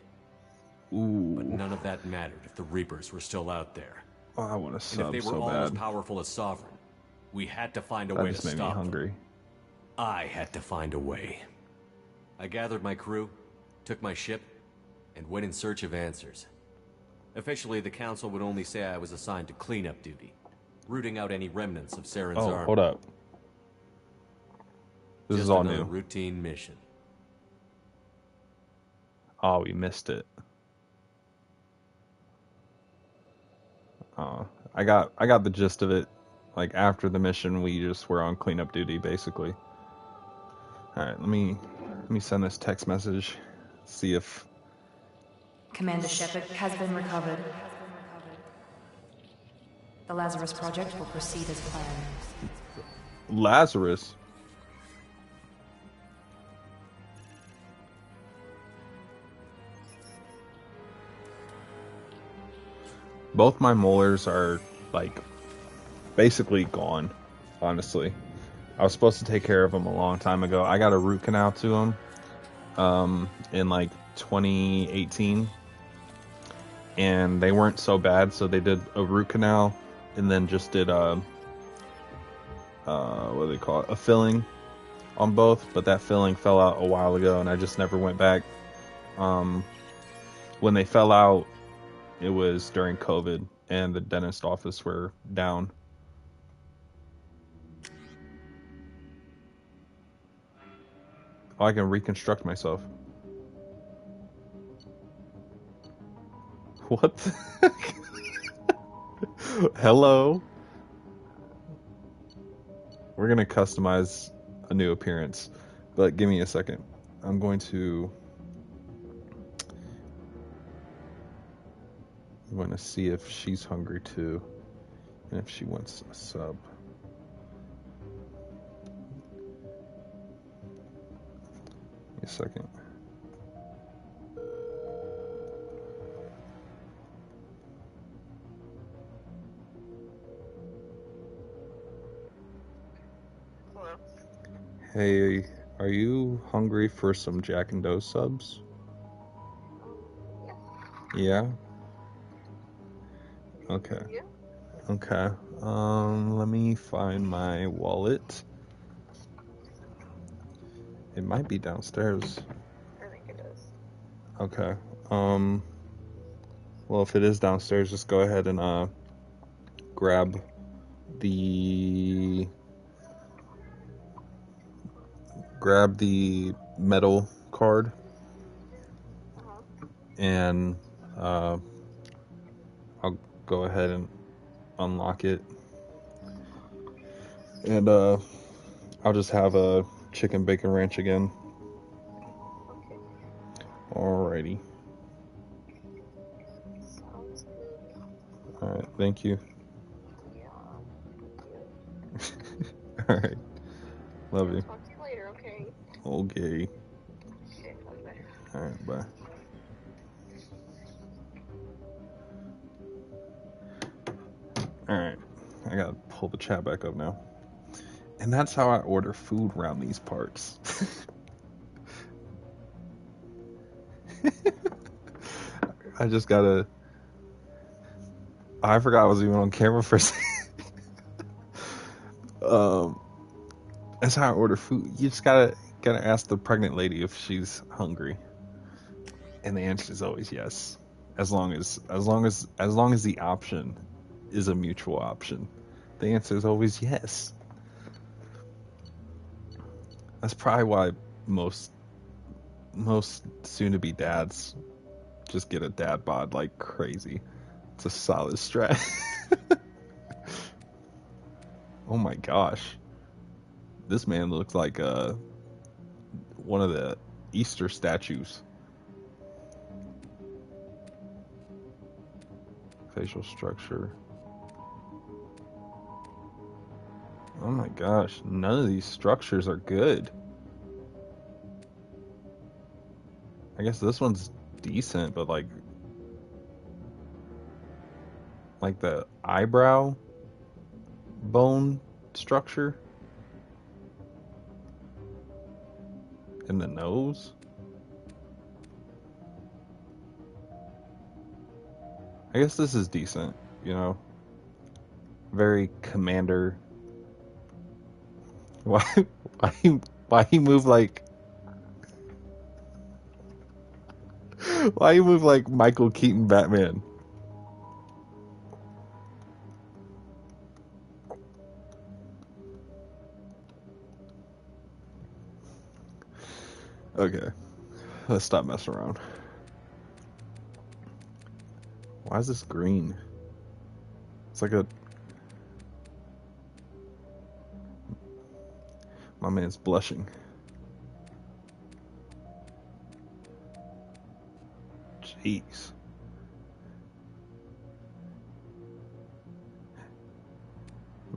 But Ooh, none of that mattered if the Reapers were still out there. oh, I want to And if sub they were so all as bad. powerful as Sovereign, we had to find a That way just to made me stop them. hungry. I had to find a way. I gathered my crew, took my ship, and went in search of answers. Officially, the council would only say I was assigned to cleanup duty, rooting out any remnants of Saren's Oh, army. hold up. This Just is all another new. routine mission. Oh, we missed it. I got the gist of it. Like after the mission, we just were on cleanup duty, basically. All right, let me send this text message. See if Commander Sheppard has been recovered. The Lazarus Project will proceed as planned. Lazarus. Both my molars are like basically gone. Honestly, I was supposed to take care of them a long time ago. I got a root canal to them in like 2018, and they weren't so bad. So they did a root canal, and then just did a what do they call it? A filling on both. But that filling fell out a while ago, and I just never went back. When they fell out, it was during COVID, and the dentist office were down. Oh, I can reconstruct myself. What the heck? Hello? We're gonna customize a new appearance, but give me a second. I'm going to see if she's hungry too, and if she wants a sub. Give me a second. Hey, are you hungry for some Jack and Doe subs? Yeah? Okay. Okay. Let me find my wallet. It might be downstairs. I think it is. Okay. Well, if it is downstairs, just go ahead and grab the metal card and I'll go ahead and unlock it. And I'll just have a chicken bacon ranch again. Okay. Alrighty. Sounds good. Alright, thank you. Yeah. Alright. Love you. Talk to you later, okay? Okay. Okay, bye. Alright, bye. Alright. I gotta pull the chat back up now. And that's how I order food around these parts. I just gotta... I forgot I was even on camera for a second. That's how I order food. You just gotta ask the pregnant lady if she's hungry. And the answer is always yes. As long as the option is a mutual option. The answer is always yes. That's probably why most soon-to-be dads just get a dad bod like crazy. It's a solid strat. Oh my gosh. This man looks like one of the Easter statues. Facial structure. Oh my gosh, none of these structures are good. I guess this one's decent, but like the eyebrow bone structure and the nose. I guess this is decent, you know. Very commander. Why he move like why you move like Michael Keaton Batman? Okay. Let's stop messing around. Why is this green? It's like a... My man's blushing. Jeez.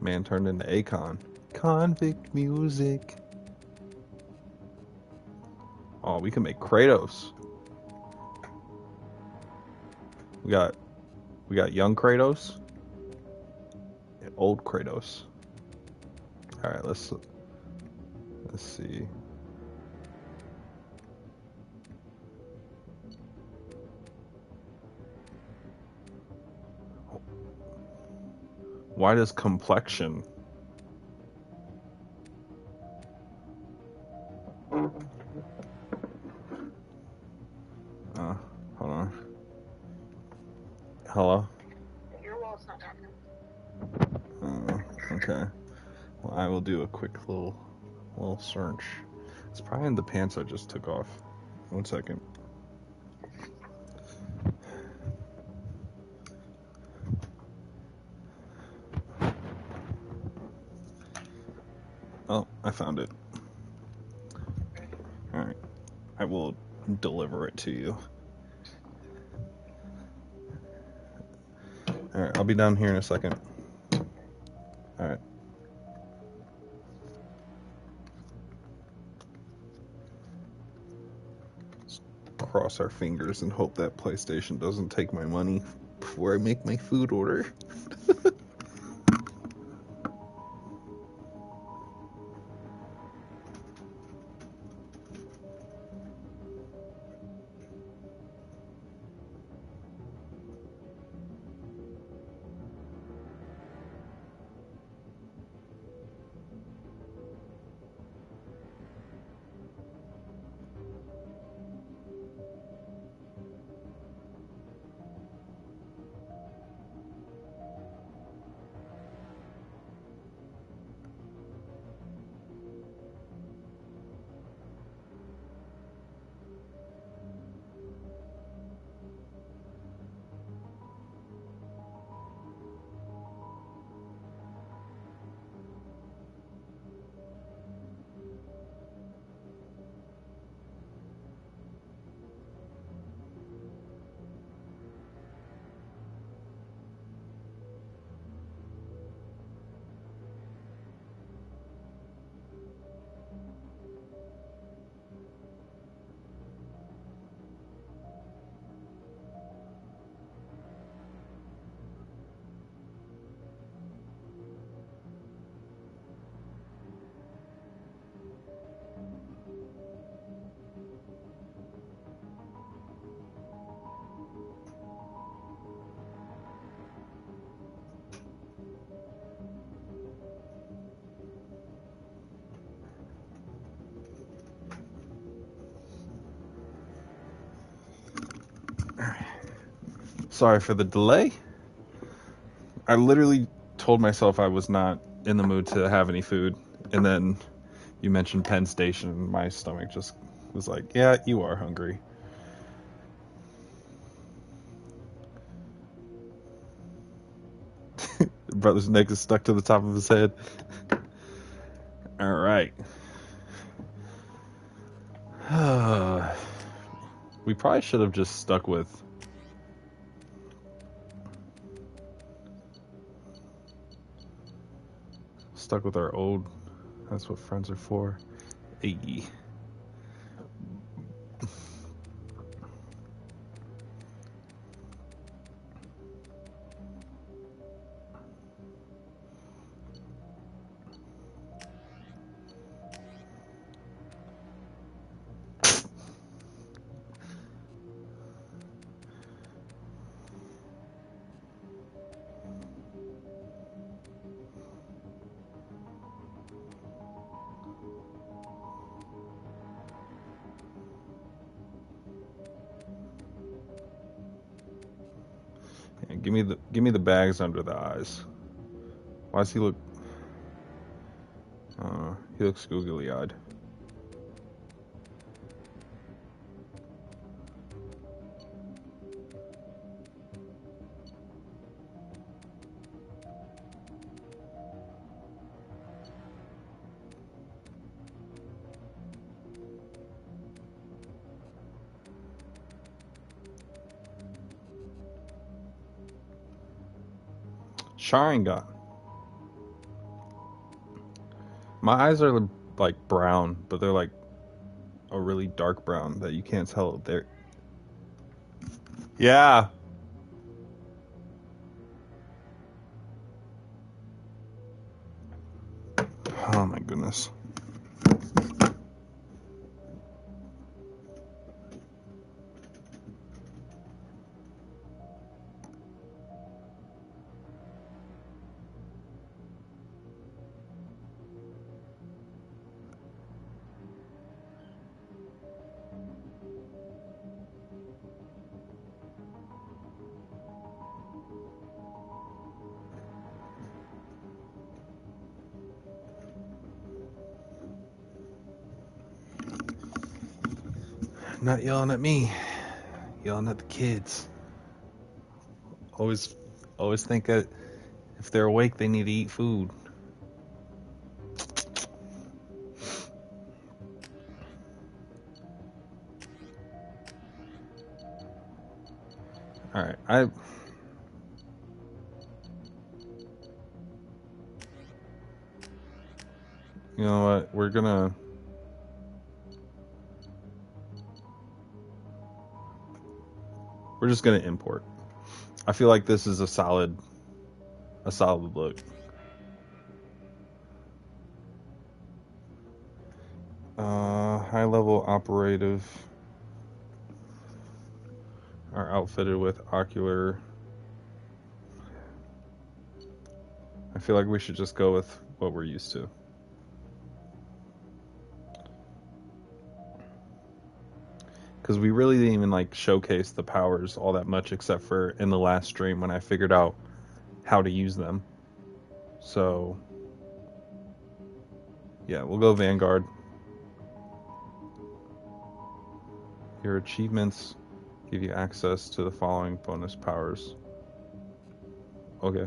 Man turned into Akon. Convict music. Oh, we can make Kratos. We got young Kratos. And old Kratos. All right, let's see. Why does complexion? Hold on. Hello? Your wall's not talking. Okay. Well, I will do a quick little search. It's probably in the pants I just took off. 1 second. Oh, I found it. Alright. I will deliver it to you. Alright, I'll be down here in a second. Alright. Cross our fingers and hope that PlayStation doesn't take my money before I make my food order. sorry for the delay. I literally told myself I was not in the mood to have any food, and then you mentioned Penn Station, and my stomach just was like, yeah, you are hungry. Brother's neck is stuck to the top of his head. All right. We probably should have just stuck with our old. That's what friends are for. Hey. Give me the bags under the eyes. Why does he look? He looks googly-eyed. Sharingan. My eyes are like brown, but they're like a really dark brown that you can't tell. They're. Yeah. Oh my goodness. Not yelling at me, yelling at the kids. Always think that if they're awake, they need to eat food. All right, you know what? We're just gonna import. I feel like this is a solid look. High level operative are outfitted with ocular. I feel like we should just go with what we're used to. Because we really didn't even like showcase the powers all that much, except for in the last stream when I figured out how to use them. So yeah, we'll go Vanguard. Your achievements give you access to the following bonus powers. Okay.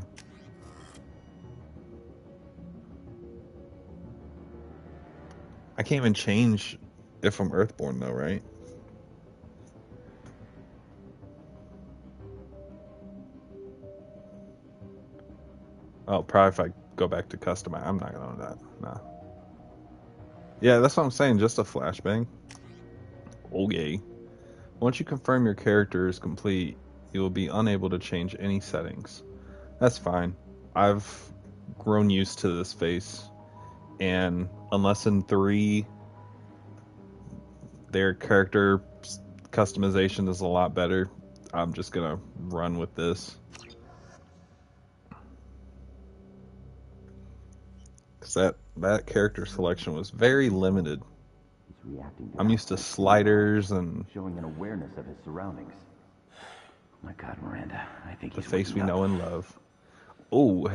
I can't even change if I'm Earthborn though, right? Oh, probably if I go back to customize. I'm not gonna do that. Nah. Yeah, that's what I'm saying. Just a flashbang. Okay. Once you confirm your character is complete, you will be unable to change any settings. That's fine. I've grown used to this face, and unless in 3, their character customization is a lot better, I'm just gonna run with this. Because that character selection was very limited. He's reacting to I'm used to sliders and showing an awareness of his surroundings. My God, Miranda, I think The he's face we waking know up. and love. Oh,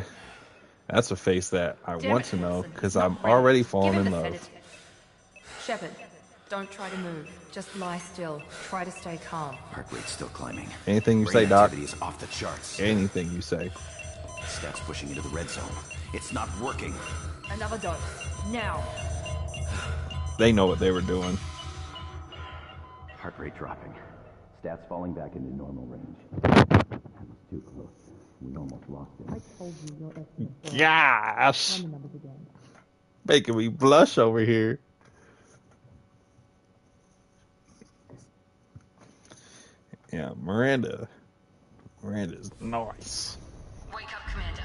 that's a face that I Damn want it, to know Wilson, because he's not I'm ready. already Give falling him in the love. sedative. Shepherd, don't try to move. Just lie still. Try to stay calm. Heart rate's still climbing. Anything you Brain say, Doc. activity is off the charts. Anything you say. Stats pushing into the red zone. It's not working. Another dose. Now. They know what they were doing. Heart rate dropping. Stats falling back into normal range. That was too close. We almost lost him. I told you your estimate. Gosh. Run the numbers again. Making me blush over here. Yeah, Miranda's nice. Wake up, Commander.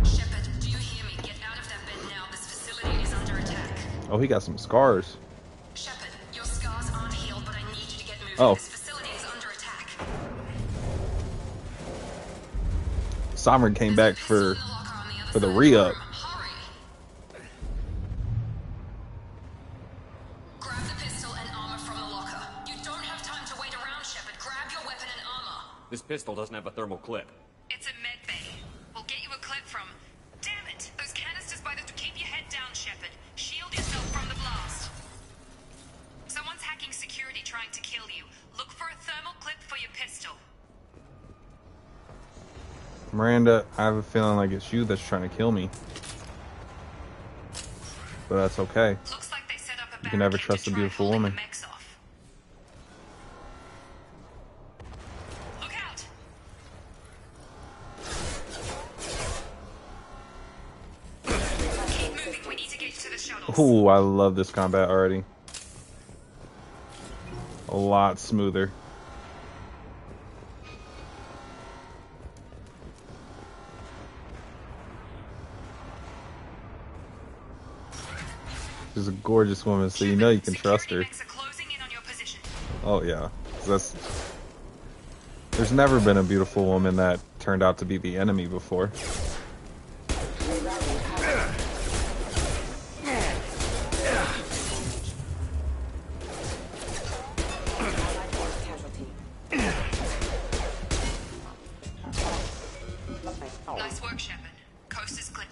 Shepherd, do you hear me? Get out of that bed now. This facility is under attack. Oh, he got some scars. Shepherd, your scars aren't healed, but I need you to get moving. Oh. This facility is under attack. Sovereign came back There's a for pistol in the locker on the other the side of re-up. room. Hurry. Grab the pistol and armor from the locker. You don't have time to wait around, Shepherd. Grab your weapon and armor. This pistol doesn't have a thermal clip. It's a med bay. We'll get you a clip from... Damn it! Those canisters by the... Keep your head down, Shepherd. Shield yourself from the blast. Someone's hacking security trying to kill you. Look for a thermal clip for your pistol. Miranda, I have a feeling like it's you that's trying to kill me. But that's okay. Looks like they set up a You can never barricade trust to a try beautiful holding woman. the mechs off. Look out! Keep moving. We need to get to the shuttles. Ooh, I love this combat already. A lot smoother. She's a gorgeous woman, so you know you can trust her. Mechs are closing in on your position. Oh yeah, there's never been a beautiful woman that turned out to be the enemy before. Nice work, Shepherd. Coast is clear.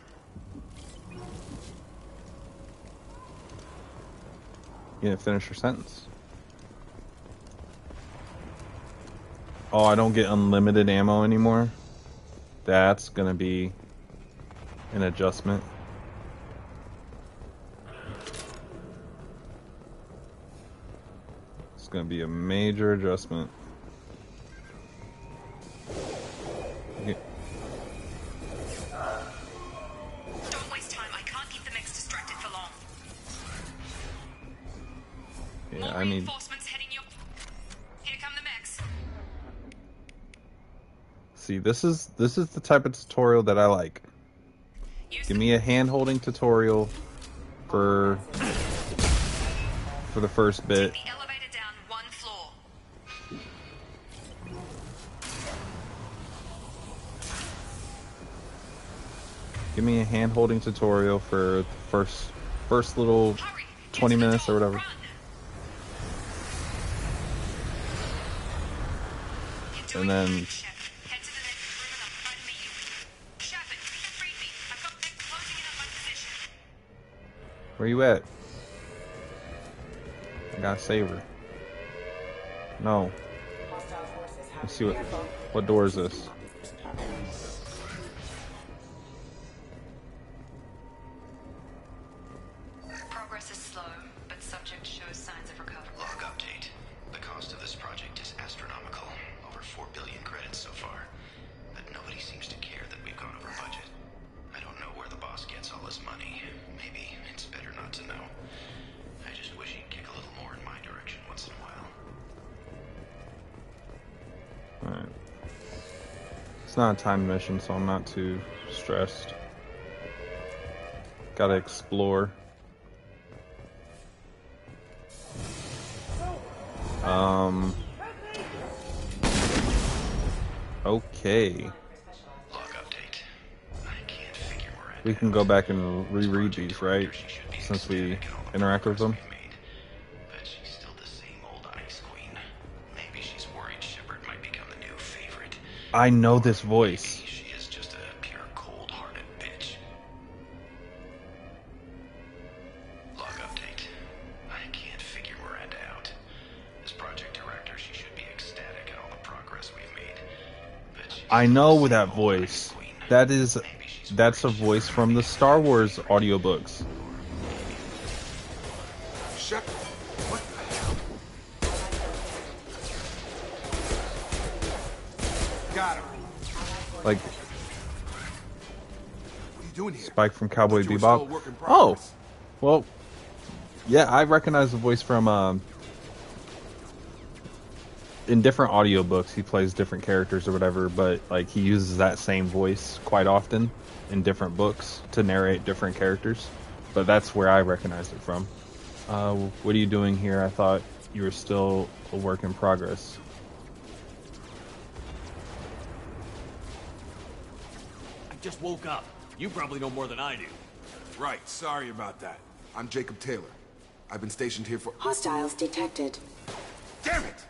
You didn't finish your sentence. Oh, I don't get unlimited ammo anymore. That's gonna be an adjustment. It's gonna be a major adjustment. Don't waste time. I can't keep the mechs distracted for long. Yeah, More I need. reinforcements heading your... Here come the mechs. See, this is the type of tutorial that I like. Give me a hand-holding tutorial for the first bit. The elevator down one floor. Give me a hand-holding tutorial for the first little Hurry. 20 minutes or whatever. Run. You're And doing then great, Shepherd. Head to the next room and I'll try to meet you. Shepherd, read me. I've got mechs closing in on my position. where you at? I gotta save her. No. Let's see what door is this? Progress is slow, but subject shows signs of recovery. Log update. The cost of this project is astronomical. Over 4 billion credits so far. But nobody seems to care that we've gone over budget. I don't know where the boss gets all this money. Maybe it's better not to know. I just wish he'd kick a little more in my direction once in a while. Alright. It's not a timed mission, so I'm not too stressed. Gotta explore. Okay. Log update. I can't figure where I We can go back and reread these, right? Since we interact with them. but she's still the same I know this voice. Maybe she is just a pure cold-hearted bitch. Log update. I can't figure Miranda out. As project director, she should be ecstatic at all the progress we've made. But she's I still know the that same old voice. queen. That's a voice from the Star Wars audiobooks. Sheppy, what the hell? Got him. Like What are you doing here? Spike from Cowboy Thought you were still a Bebop. work in Oh, progress. well, yeah, I recognize the voice from in different audiobooks. He plays different characters or whatever, but like he uses that same voice quite often in different books to narrate different characters. But that's where I recognize it from. What are you doing here? I thought you were still a work in progress. I just woke up. You probably know more than I do. Right, sorry about that. I'm Jacob Taylor. I've been stationed here for... Hostiles detected. Damn it!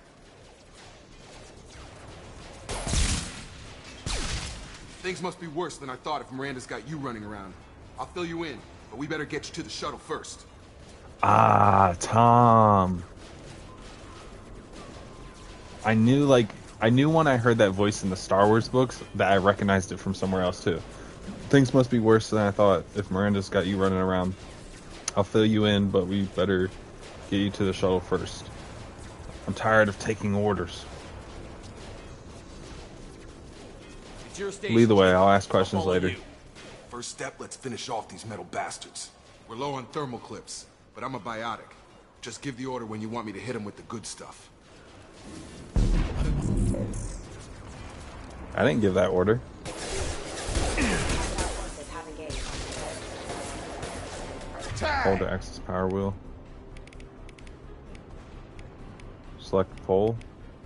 Things must be worse than I thought if Miranda's got you running around. I'll fill you in, but we better get you to the shuttle first. Ah, Tom. I knew when I heard that voice in the Star Wars books that I recognized it from somewhere else too. Things must be worse than I thought if Miranda's got you running around. I'll fill you in, but we better get you to the shuttle first. I'm tired of taking orders. It's your station. Lead the way, I'll ask questions later. You. First step, let's finish off these metal bastards. We're low on thermal clips, but I'm a biotic. Just give the order when you want me to hit them with the good stuff. I didn't give that order. Hold to access power wheel. Select pole.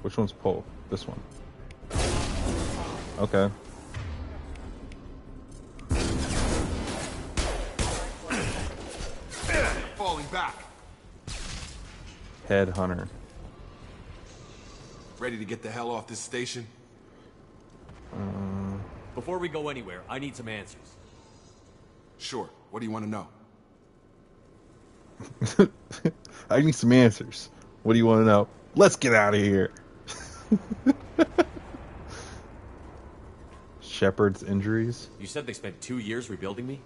Which one's pole? This one. Okay. Falling back. Headhunter. Ready to get the hell off this station? Before we go anywhere, I need some answers. Sure. What do you want to know? I need some answers. What do you want to know? Let's get out of here. Shepard's injuries? You said they spent 2 years rebuilding me?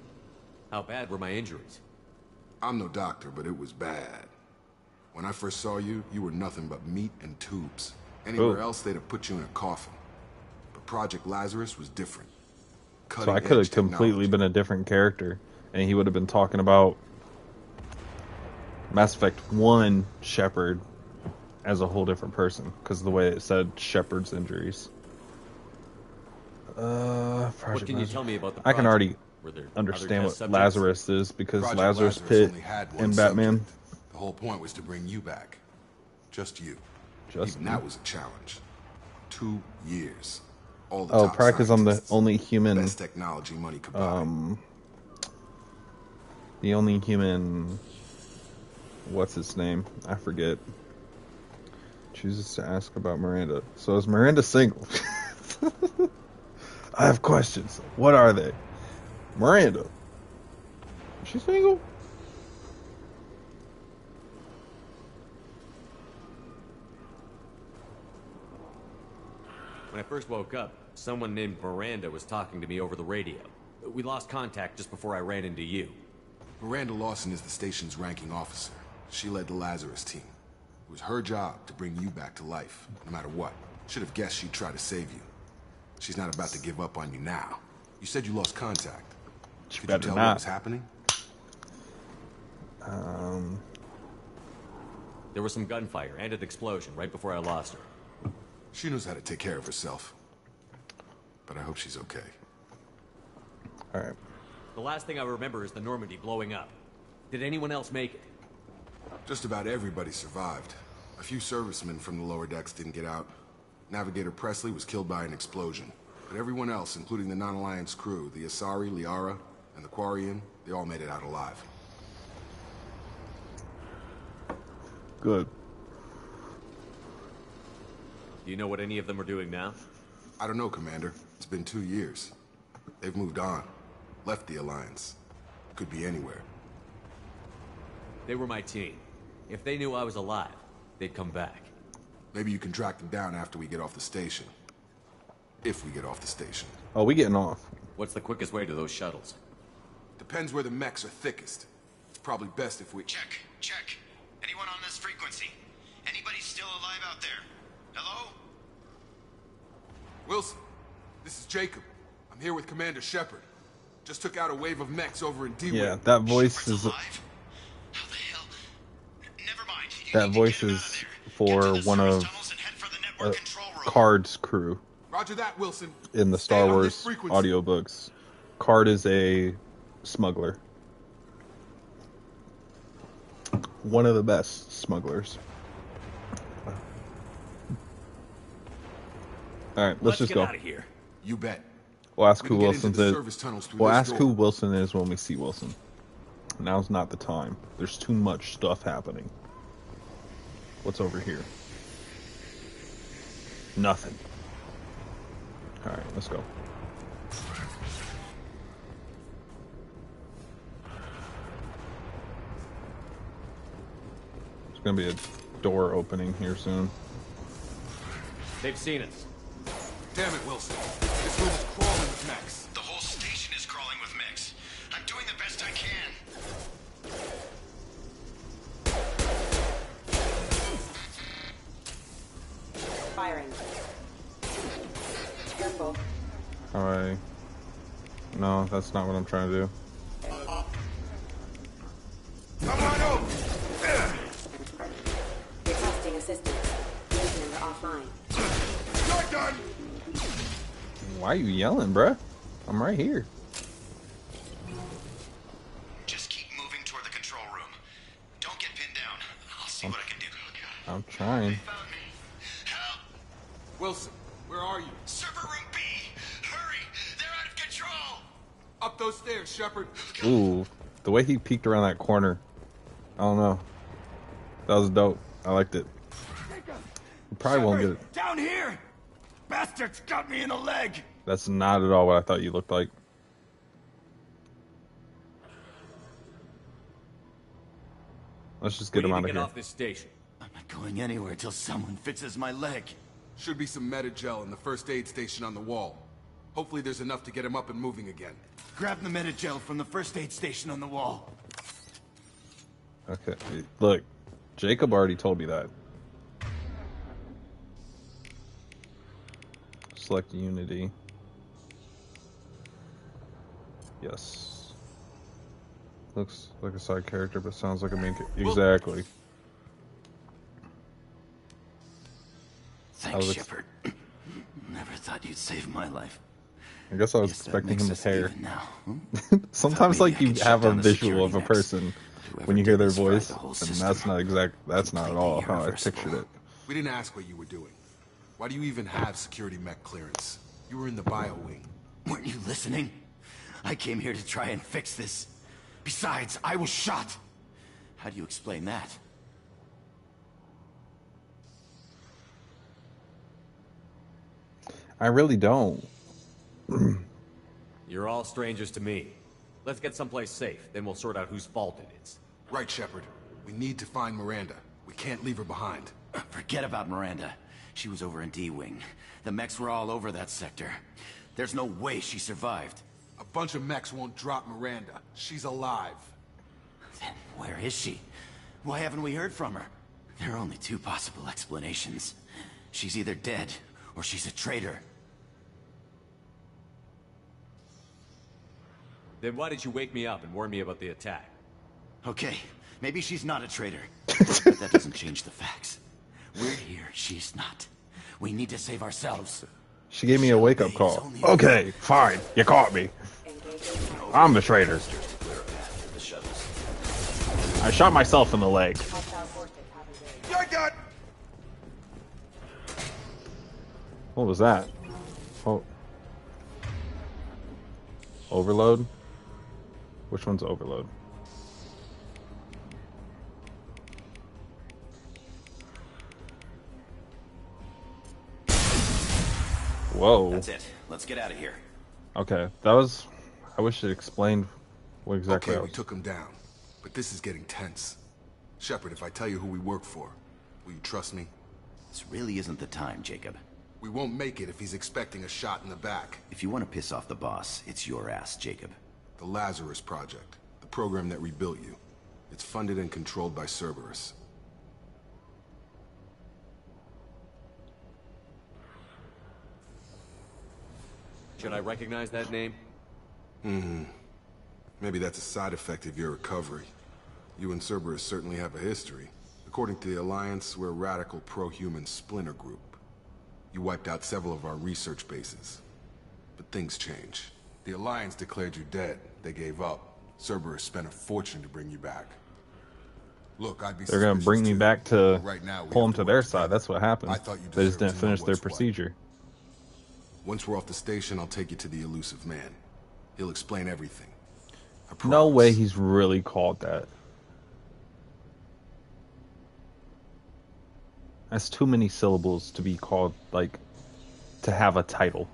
How bad were my injuries? I'm no doctor, but it was bad. When I first saw you, you were nothing but meat and tubes. Anywhere else, they'd have put you in a coffin. But Project Lazarus was different. So I could have completely been a different character, and he would have been talking about Mass Effect 1 Shepard as a whole different person, because of the way it said Shepard's injuries. What can you tell me about the project? I can already Were there understand other what test subjects? Lazarus is, because Project Lazarus Lazarus Pit only had one in Batman. subject. The whole point was to bring you back. Just you. Just Even me. that was a challenge. 2 years. All the Oh, top probably because I'm the scientists. only human. Best technology money could buy. The only human. What's his name? I forget. Chooses to ask about Miranda. So is Miranda single? I have questions. What are they? Miranda. Is she single? When I first woke up, someone named Miranda was talking to me over the radio. We lost contact just before I ran into you. Miranda Lawson is the station's ranking officer. She led the Lazarus team. It was her job to bring you back to life, no matter what. Should have guessed she'd try to save you. She's not about to give up on you now. You said you lost contact. Could you better tell not. what was happening? There was some gunfire and an explosion right before I lost her. She knows how to take care of herself. But I hope she's okay. Alright. The last thing I remember is the Normandy blowing up. Did anyone else make it? Just about everybody survived. A few servicemen from the lower decks didn't get out. Navigator Presley was killed by an explosion. But everyone else, including the non-Alliance crew, the Asari, Liara, and the Quarian, they all made it out alive. Good. Do you know what any of them are doing now? I don't know, Commander. It's been 2 years. They've moved on. Left the Alliance. Could be anywhere. They were my team. If they knew I was alive, they'd come back. Maybe you can track them down after we get off the station. If we get off the station. Oh, we getting off. What's the quickest way to those shuttles? Depends where the mechs are thickest. It's probably best if we... Check. Anyone on this frequency? Anybody still alive out there? Hello? Wilson, this is Jacob. I'm here with Commander Sheppard. Just took out a wave of mechs over in D-Wing. Yeah, that voice is... That voice is for one of Card's crew. Roger that, Wilson. In the Star Wars audiobooks. Card is a smuggler. One of the best smugglers. Alright, let's just go. Out of here. You bet. We'll ask who Wilson is. We'll ask door. who Wilson is when we see Wilson. Now's not the time. There's too much stuff happening. What's over here? Nothing. Alright, let's go. There's gonna be a door opening here soon. They've seen us. Damn it, Wilson. This room is crawling with mechs. The whole station is crawling with mechs. I'm doing the best I can. Firing. Careful. Alright. No, that's not what I'm trying to do. Come on over! Requesting assistance. Listener offline. You're done! Why are you yelling, bruh? I'm right here. Just keep moving toward the control room. Don't get pinned down. I'll see what I can do. I'm trying. Help! Wilson, where are you? Server room B! Hurry! They're out of control! Up those stairs, Sheppard. Ooh, the way he peeked around that corner. I don't know. That was dope. I liked it. You probably won't get it. Down here! Bastards got me in the leg! That's not at all what I thought you looked like. Let's just get him out of here. Off this station. I'm not going anywhere till someone fixes my leg. Should be some Medi-gel in the first aid station on the wall. Hopefully there's enough to get him up and moving again. Grab the Medi-gel from the first aid station on the wall. Okay, look, Jacob already told me that. Select Unity. Yes. Looks like a side character, but sounds like a main character. Exactly. Thanks, Sheppard. Never thought you'd save my life. I guess I was expecting him to tear. Now, Sometimes, like, you have a visual of a person when you hear their voice, and that's not at all how I pictured it. We didn't ask what you were doing. Why do you even have security mech clearance? You were in the bio wing. Weren't you listening? I came here to try and fix this. Besides, I was shot. How do you explain that? I really don't. You're all strangers to me. Let's get someplace safe, then we'll sort out whose fault it is. Right, Sheppard. We need to find Miranda. We can't leave her behind. Forget about Miranda. She was over in D-Wing. The mechs were all over that sector. There's no way she survived. A bunch of mechs won't drop Miranda. She's alive. Then where is she? Why haven't we heard from her? There are only two possible explanations. She's either dead, or she's a traitor. Then why did you wake me up and warn me about the attack? Okay, maybe she's not a traitor. But that doesn't change the facts. We're here, she's not. We need to save ourselves. She gave me a wake-up call. Okay, fine. You caught me. I'm the traitor. I shot myself in the leg. What was that? Oh. Overload? Which one's overload? Whoa. That's it. Let's get out of here. Okay, that was... I wish it explained what exactly Okay, I we was... took him down. But this is getting tense. Shepard, if I tell you who we work for, will you trust me? This really isn't the time, Jacob. We won't make it if he's expecting a shot in the back. If you want to piss off the boss, it's your ass, Jacob. The Lazarus Project. The program that rebuilt you. It's funded and controlled by Cerberus. Should I recognize that name? Maybe that's a side effect of your recovery. You and Cerberus certainly have a history. According to the Alliance, we're a radical pro-human splinter group. You wiped out several of our research bases. But things change. The Alliance declared you dead. They gave up. Cerberus spent a fortune to bring you back. Look, I'd be They're gonna bring me suspicious back too. to Right now, we pull them have to to their work side. together. That's what happened. I thought you They just deserved didn't to know finish their what's what. procedure. Once we're off the station, I'll take you to the elusive man. He'll explain everything. I promise. No way he's really called that. That's too many syllables to be called, like, to have a title.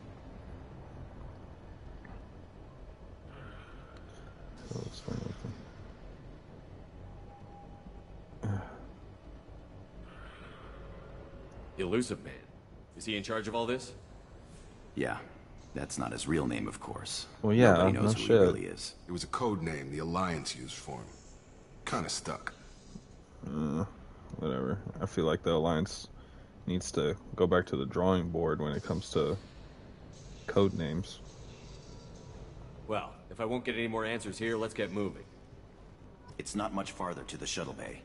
Elusive Man. Is he in charge of all this? Yeah. That's not his real name, of course. Well, yeah, Nobody knows no who shit. he really is. It was a code name the Alliance used for him. Kinda stuck. Whatever. I feel like the Alliance needs to go back to the drawing board when it comes to code names. Well, if I won't get any more answers here, let's get moving. It's not much farther to the shuttle bay.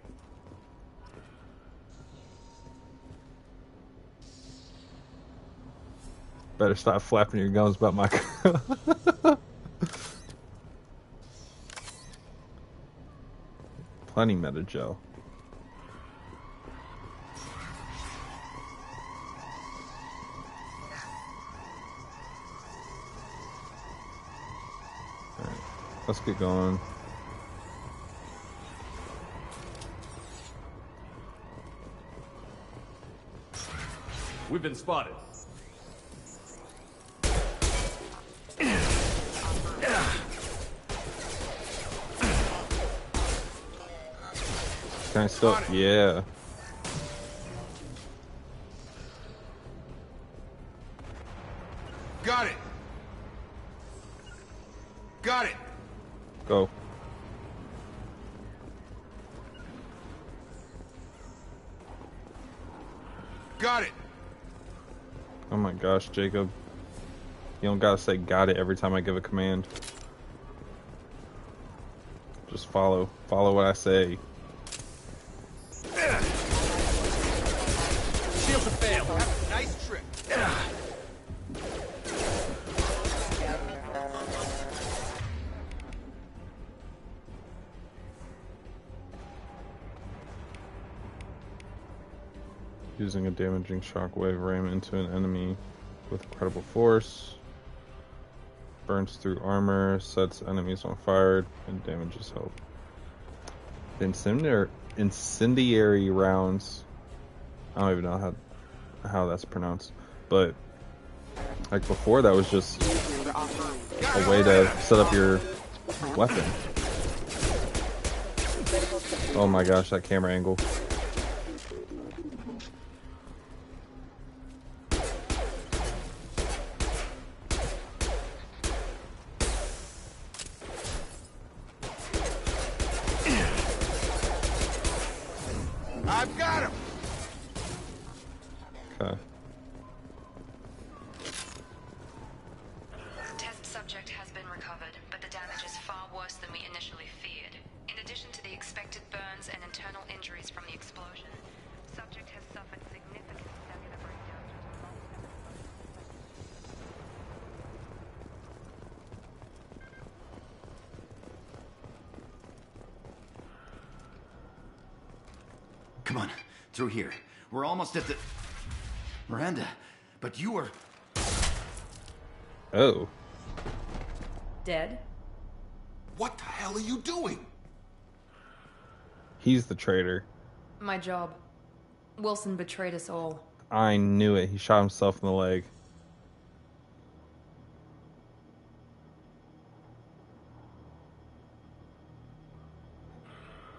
Better stop flapping your gums about my... Plenty Medi-Gel. Alright, let's get going. We've been spotted. Can I still? Yeah. Got it! Got it! Go. Got it! Oh my gosh, Jacob. You don't gotta say got it every time I give a command. Just follow. Follow what I say. Shield to fail. Have a nice trip. Using a damaging shockwave, ram into an enemy with incredible force. Burns through armor, sets enemies on fire, and damages health. The incendiary rounds. I don't even know how that's pronounced, but like before, that was just a way to set up your weapon. Oh my gosh, that camera angle. I've got him! Okay. Test subject has been recovered, but the damage is far worse than we initially feared. In addition to the expected burns and internal injuries from the explosion, subject has suffered significant cellular breakdown due to Come on, through here. We're almost at the... Miranda, but you were... Oh. Dead? What the hell are you doing? He's the traitor. My job. Wilson betrayed us all. I knew it. He shot himself in the leg.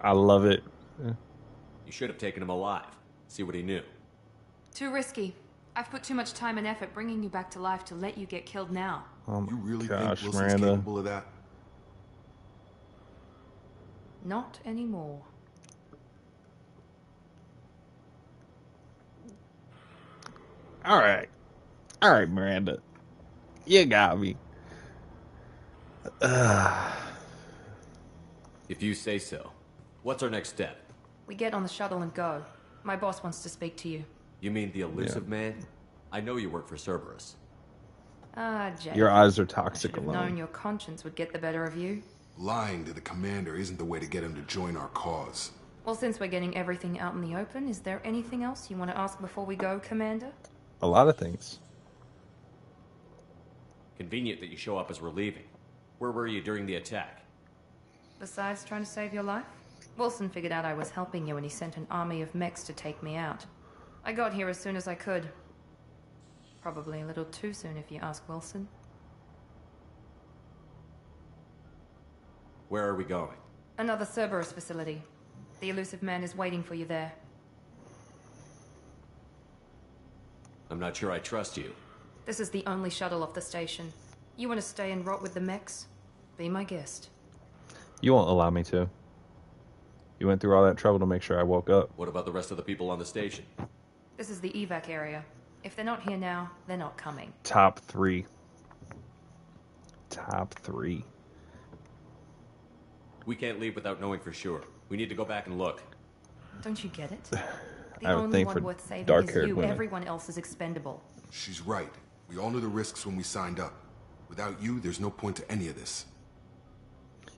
I love it. You should have taken him alive. See what he knew. Too risky. I've put too much time and effort bringing you back to life to let you get killed now. Oh You really gosh, think Wilson's Miranda. capable of that? Not anymore. All right, Miranda. You got me. If you say so. What's our next step? We get on the shuttle and go. My boss wants to speak to you. You mean the elusive man? I know you work for Cerberus. Ah, Jake. Your eyes are toxic I should have alone. known your conscience would get the better of you. Lying to the commander isn't the way to get him to join our cause. Well, since we're getting everything out in the open, is there anything else you want to ask before we go, Commander? A lot of things. Convenient that you show up as we're leaving. Where were you during the attack? Besides trying to save your life? Wilson figured out I was helping you and he sent an army of mechs to take me out. I got here as soon as I could. Probably a little too soon if you ask Wilson. Where are we going? Another Cerberus facility. The elusive man is waiting for you there. I'm not sure I trust you. This is the only shuttle off the station. You want to stay and rot with the mechs? Be my guest. You won't allow me to. You went through all that trouble to make sure I woke up. What about the rest of the people on the station? This is the evac area. If they're not here now, they're not coming. Top 3. Top 3. We can't leave without knowing for sure. We need to go back and look. Don't you get it? I The have a only thing one for worth saving is dark-haired you. women. Everyone else is expendable. She's right. We all knew the risks when we signed up. Without you, there's no point to any of this.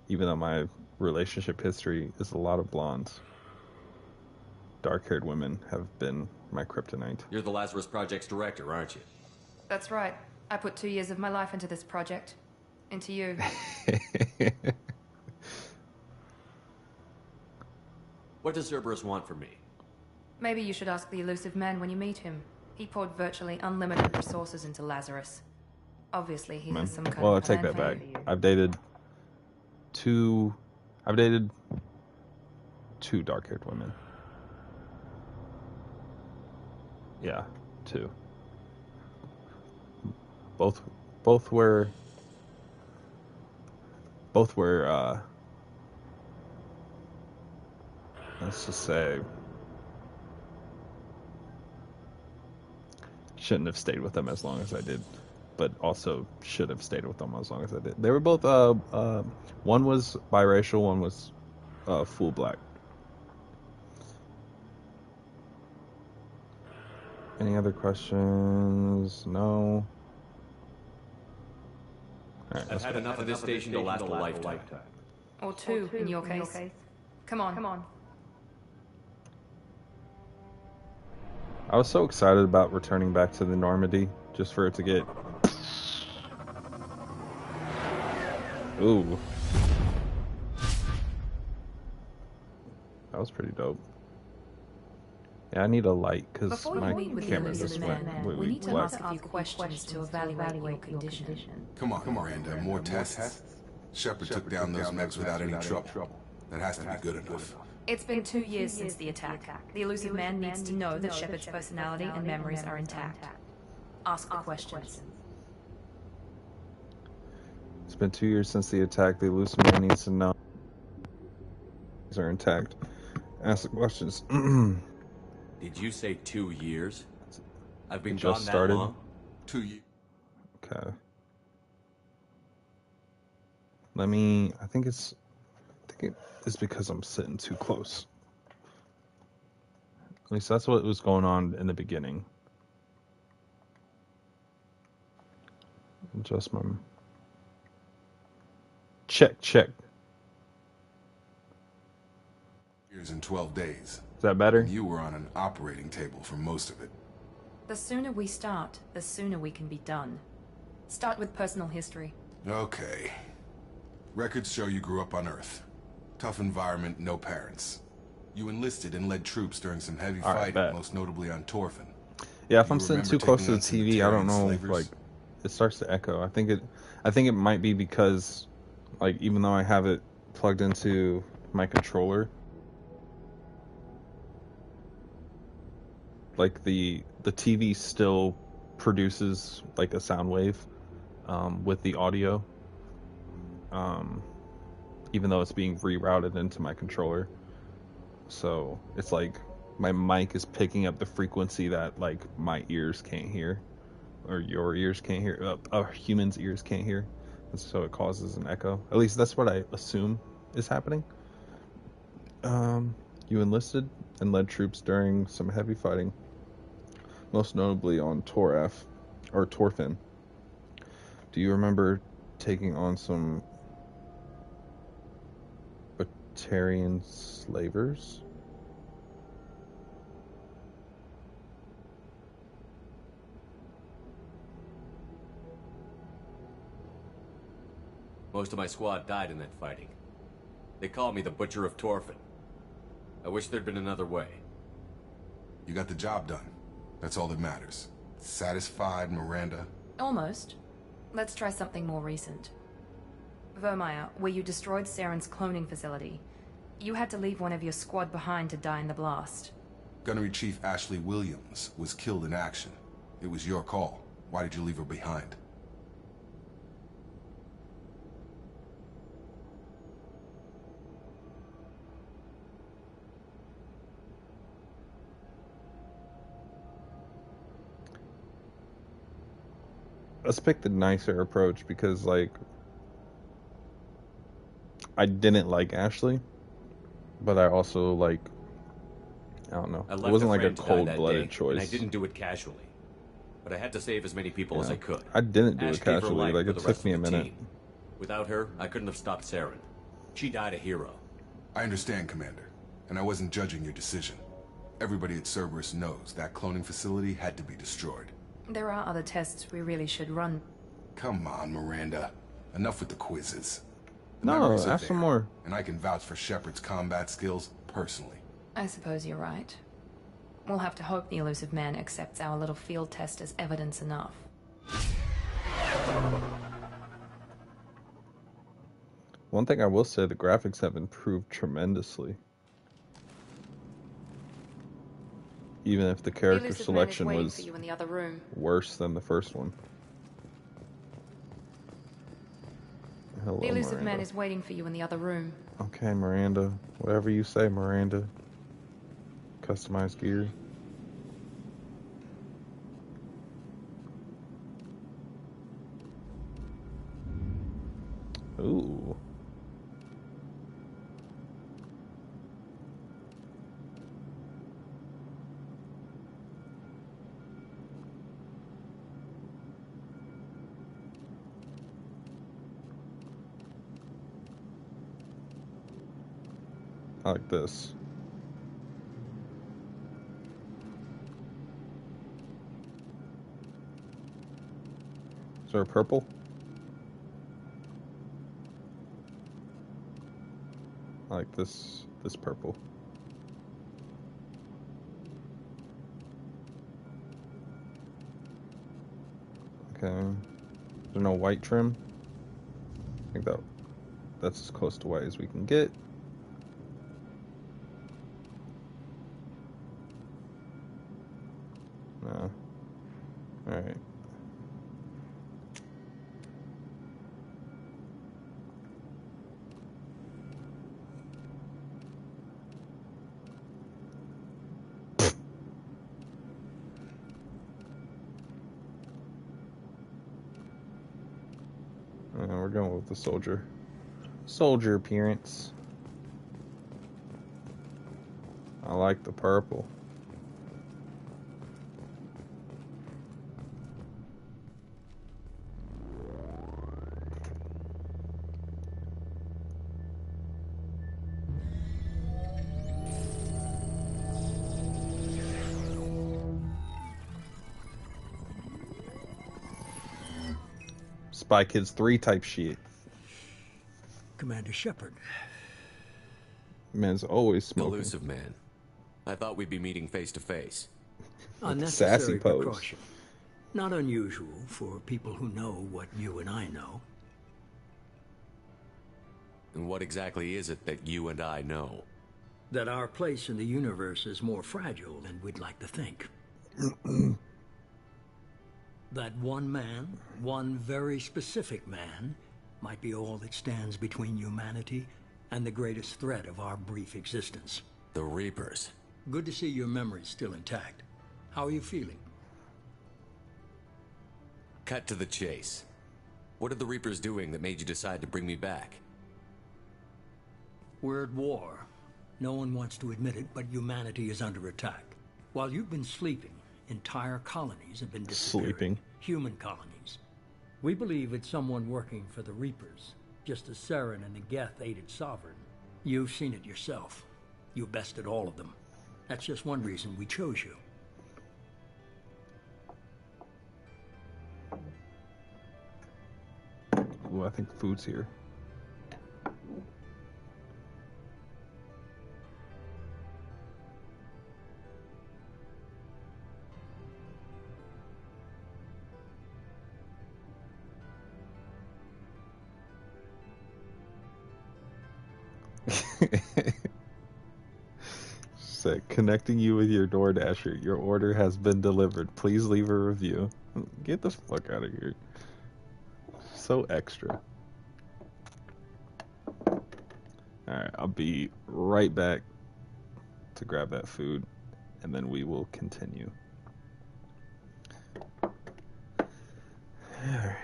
Even though my relationship history is a lot of blondes. Dark-haired women have been my kryptonite. You're the Lazarus Project's director, aren't you? That's right. I put 2 years of my life into this project. Into you. What does Cerberus want from me? Maybe you should ask the elusive man when you meet him. He poured virtually unlimited resources into Lazarus. Obviously, he has some kind Well, I of take plan that for back. you. I've dated two dark-haired women. Yeah, 2. Both were let's just say shouldn't have stayed with them as long as I did, but also should have stayed with them as long as I did. They were both one was biracial, one was full black. Any other questions? No. All right, I've had enough of this station to last a lifetime. Or 2, in your case. Come on. I was so excited about returning back to the Normandy, just for it to get... Ooh. That was pretty dope. Yeah, I need a light, because Before my you meet with the camera elusive just man, went... we need to ask a few questions to evaluate your condition. Come on, Miranda, more tests? Shepard took down those mechs without any trouble. That has to be good enough. It's been 2 years since the attack. The elusive man needs to know that Shepard's personality and memories are intact. Ask the questions. It's been 2 years since the attack. The elusive man needs to know these are intact. Ask the questions. Did you say 2 years? I've been It gone just that started. long? 2 years. Okay. I think it's because I'm sitting too close. At least that's what was going on in the beginning. Adjust my... Check. Years and 12 days. Is that better? You were on an operating table for most of it. The sooner we start, the sooner we can be done. Start with personal history. Okay. Records show you grew up on Earth. Tough environment, no parents. You enlisted and led troops during some heavy All right, fighting, bet. most notably on Torfin. Yeah, if You I'm sitting remember too close to the taking on TV, I don't know, Cemetery like, enslavers? it starts to echo. I think it might be because, like, even though I have it plugged into my controller, like the TV still produces like a sound wave with the audio, even though it's being rerouted into my controller. So it's like my mic is picking up the frequency that like my ears can't hear, or your ears can't hear, a human's ears can't hear, and so it causes an echo. At least that's what I assume is happening. You enlisted and led troops during some heavy fighting, most notably on Toraf, or Torfin. Do you remember taking on some Batarian slavers? Most of my squad died in that fighting. They called me the Butcher of Torfin. I wish there'd been another way. You got the job done. That's all that matters. Satisfied, Miranda? Almost. Let's try something more recent. Vermeer, where you destroyed Saren's cloning facility. You had to leave one of your squad behind to die in the blast. Gunnery Chief Ashley Williams was killed in action. It was your call. Why did you leave her behind? Let's pick the nicer approach, because like I didn't like Ashley, but I also like, I don't know. It wasn't like a cold-blooded choice. And I didn't do it casually. But I had to save as many people as I could. I didn't do Ash it gave her casually. life Like for it the took rest me a of the minute. team. Without her, I couldn't have stopped Saren. She died a hero. I understand, Commander. And I wasn't judging your decision. Everybody at Cerberus knows that cloning facility had to be destroyed. There are other tests we really should run. Come on, Miranda. Enough with the quizzes. The No, memories are ask some there, more. And I can vouch for Shepard's combat skills personally. I suppose you're right. We'll have to hope the elusive man accepts our little field test as evidence enough. One thing I will say, the graphics have improved tremendously. Even if the character elusive selection man is waiting was for you in the other room. worse than the first one. Hello, The elusive Miranda. man is waiting for you in the other room. Okay, Miranda. Whatever you say, Miranda. Customized gear. Ooh. I like this. Is there a purple? I like this purple. Okay. Is there no white trim? I think that's as close to white as we can get. No. Alright. We're going with the soldier appearance. I like the purple. Spy Kids 3 type shit. Commander Shepard. Man's always smoking. Elusive man. I thought we'd be meeting face to face. Unnecessary Sassy pose. precaution. Not unusual for people who know what you and I know. And what exactly is it that you and I know? That our place in the universe is more fragile than we'd like to think. That one man, one very specific man, might be all that stands between humanity and the greatest threat of our brief existence. The Reapers. Good to see your memory's still intact. How are you feeling? Cut to the chase. What are the Reapers doing that made you decide to bring me back? We're at war. No one wants to admit it, but humanity is under attack. While you've been sleeping, entire colonies have been disappearing. Sleeping. Human colonies. We believe it's someone working for the Reapers, just as Saren and the Geth aided Sovereign. You've seen it yourself. You bested all of them. That's just one reason we chose you. Ooh, I think food's here. Said, connecting you with your DoorDasher. Your order has been delivered. Please leave a review. Get the fuck out of here. So extra. Alright, I'll be right back to grab that food, and then we will continue. Alright.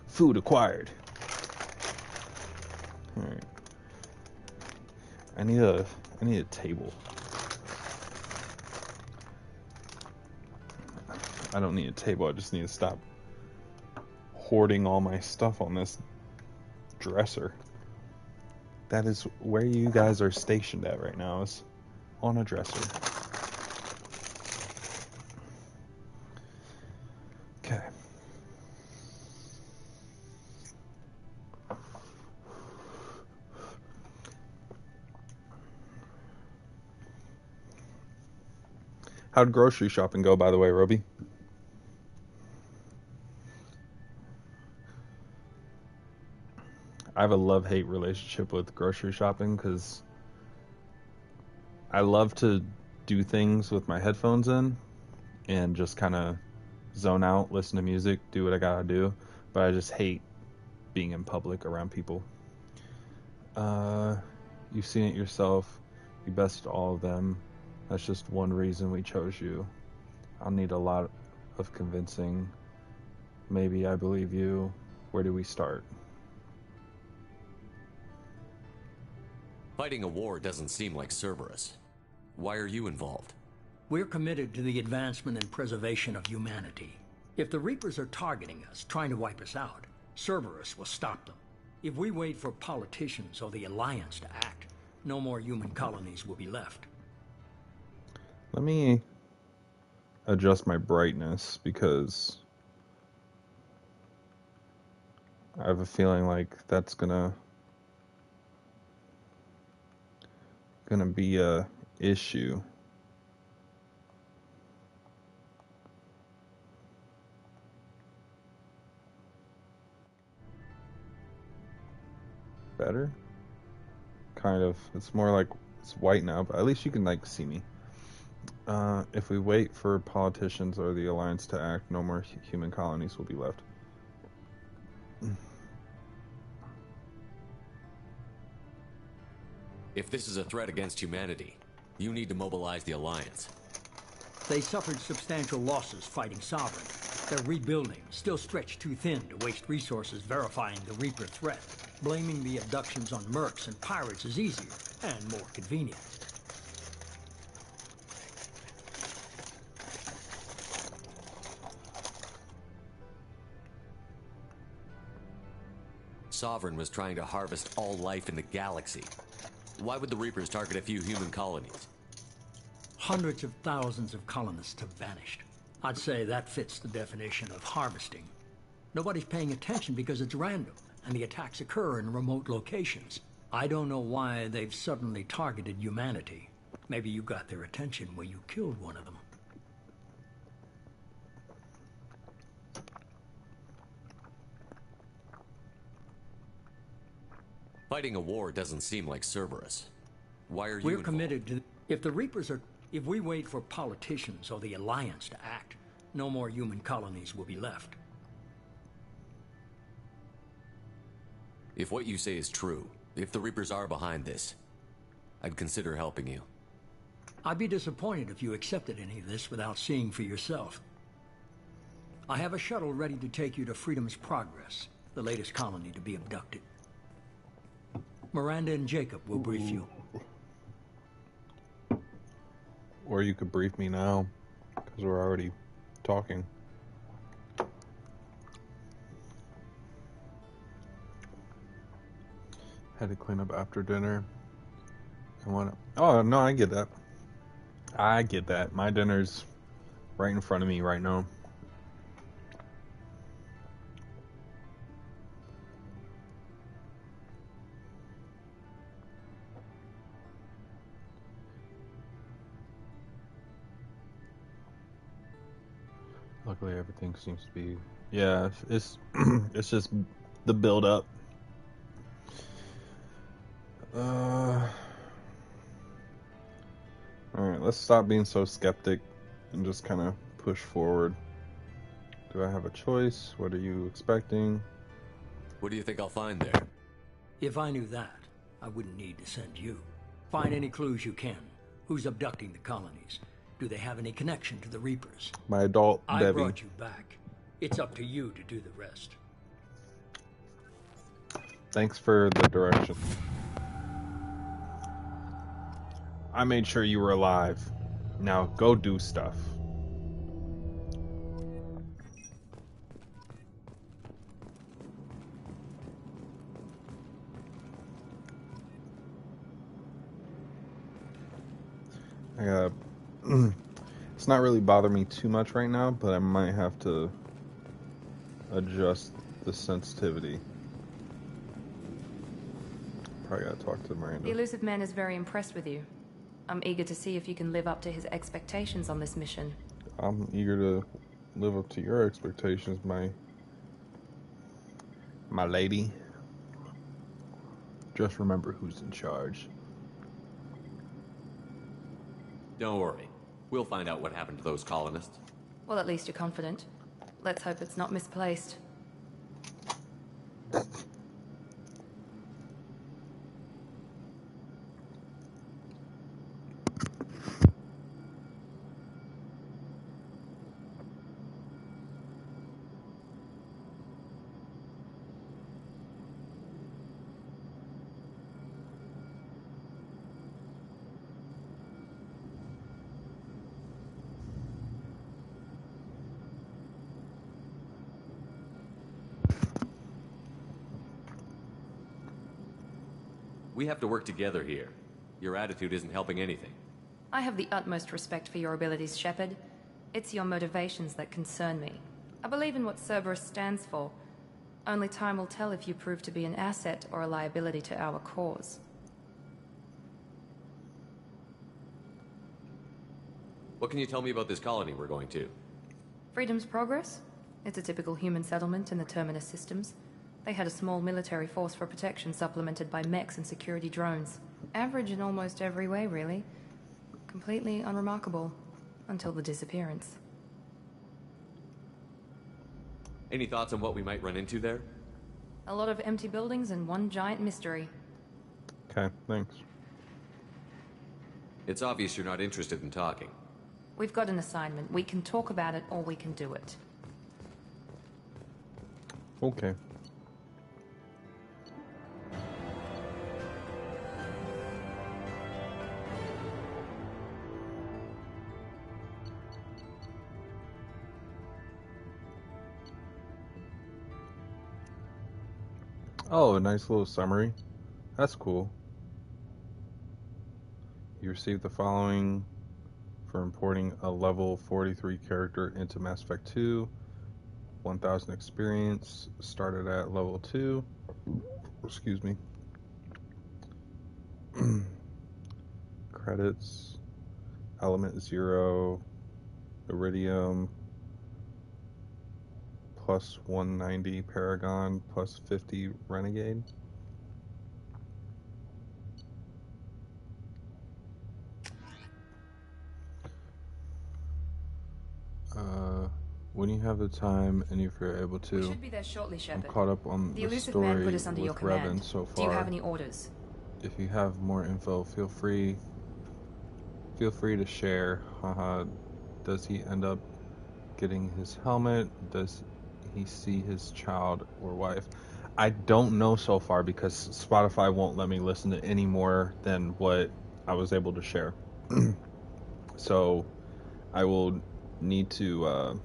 Food acquired. All right. I need a table. I don't need a table. I just need to stop hoarding all my stuff on this dresser. That is where you guys are stationed at right now, is on a dresser. Okay. How'd grocery shopping go, by the way, Roby? I have a love-hate relationship with grocery shopping because I love to do things with my headphones in and just kind of zone out, listen to music, do what I gotta do, but I just hate being in public around people. You've seen it yourself. You bested all of them. That's just one reason we chose you. I'll need a lot of convincing. Maybe I believe you. Where do we start? Fighting a war doesn't seem like Cerberus. Why are you involved? We're committed to the advancement and preservation of humanity. If the Reapers are targeting us, trying to wipe us out, Cerberus will stop them. If we wait for politicians or the Alliance to act, no more human colonies will be left. Let me adjust my brightness because I have a feeling like that's gonna be a issue. better. Kind of. It's more like it's white now, but at least you can like see me. If we wait for politicians or the Alliance to act, no more human colonies will be left. If this is a threat against humanity, you need to mobilize the Alliance. They suffered substantial losses fighting Sovereign. They're rebuilding, still stretched too thin to waste resources verifying the Reaper threat. Blaming the abductions on mercs and pirates is easier and more convenient. Sovereign was trying to harvest all life in the galaxy. Why would the Reapers target a few human colonies? Hundreds of thousands of colonists have vanished. I'd say that fits the definition of harvesting. Nobody's paying attention because it's random, and the attacks occur in remote locations. I don't know why they've suddenly targeted humanity. Maybe you got their attention when you killed one of them. Fighting a war doesn't seem like Cerberus. Why are you We're involved? committed to... If we wait for politicians or the Alliance to act, no more human colonies will be left. If what you say is true, if the Reapers are behind this, I'd consider helping you. I'd be disappointed if you accepted any of this without seeing for yourself. I have a shuttle ready to take you to Freedom's Progress, the latest colony to be abducted. Miranda and Jacob will brief you. Or you could brief me now, because we're already talking. Had to clean up after dinner. Oh, no, I get that. I get that. My dinner's right in front of me right now. Luckily, everything seems to be... Yeah, it's it's just the build-up. Alright, let's stop being so skeptic and just kind of push forward. Do I have a choice? What are you expecting? What do you think I'll find there? If I knew that, I wouldn't need to send you. Find any clues you can. Who's abducting the colonies? Do they have any connection to the Reapers? My adult I Debbie. brought you back. It's up to you to do the rest. Thanks for the direction. I made sure you were alive. Now go do stuff. I got it's not really bothering me too much right now, but I might have to adjust the sensitivity. Probably gotta talk to Miranda. The elusive man is very impressed with you. I'm eager to see if you can live up to his expectations on this mission. I'm eager to live up to your expectations, my lady. Just remember who's in charge. Don't worry. We'll find out what happened to those colonists. Well, at least you're confident. Let's hope it's not misplaced. We have to work together here. Your attitude isn't helping anything. I have the utmost respect for your abilities, Shepherd. It's your motivations that concern me. I believe in what Cerberus stands for. Only time will tell if you prove to be an asset or a liability to our cause. What can you tell me about this colony we're going to? Freedom's Progress? It's a typical human settlement in the Terminus systems. They had a small military force for protection supplemented by mechs and security drones. Average in almost every way, really. Completely unremarkable. Until the disappearance. Any thoughts on what we might run into there? A lot of empty buildings and one giant mystery. Okay, thanks. It's obvious you're not interested in talking. We've got an assignment. We can talk about it or we can do it. Okay. Oh, a nice little summary. That's cool. You received the following for importing a level 43 character into Mass Effect 2. 1000 experience. Started at level 2. Excuse me. Credits. Element 0. Iridium. Plus 190 Paragon. Plus 50 Renegade. When you have the time and if you're able to, We should be there shortly, Sheppy. I'm caught up on the elusive story man put us under your with command. Revan so far. Do you have any orders? If you have more info, feel free to share. Haha. Does he end up getting his helmet? Does he see his child or wife? I don't know so far because Spotify won't let me listen to any more than what I was able to share. So I will need to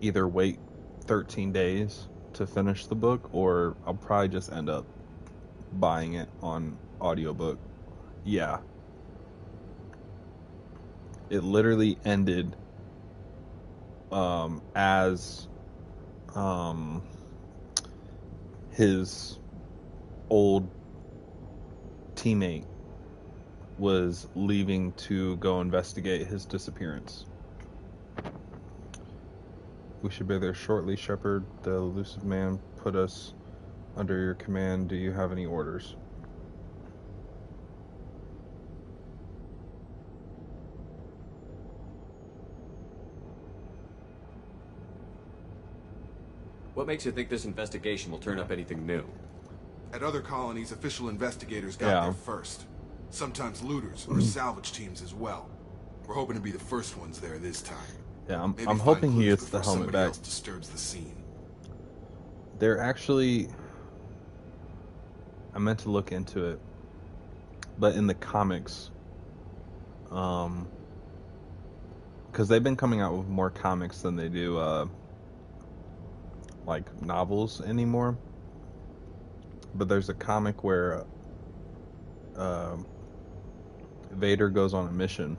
either wait 13 days to finish the book, or I'll probably just end up buying it on audiobook. Yeah. It literally ended as his old teammate was leaving to go investigate his disappearance. We should be there shortly, Shepard. The elusive man put us under your command. Do you have any orders? What makes you think this investigation will turn up anything new? At other colonies, official investigators got there first. Sometimes looters or salvage teams as well. We're hoping to be the first ones there this time. Yeah, I'm hoping he gets the helmet back. Else disturbs the scene. They're actually... I meant to look into it. But in the comics... because they've been coming out with more comics than they do, like, novels anymore. But there's a comic where... Vader goes on a mission.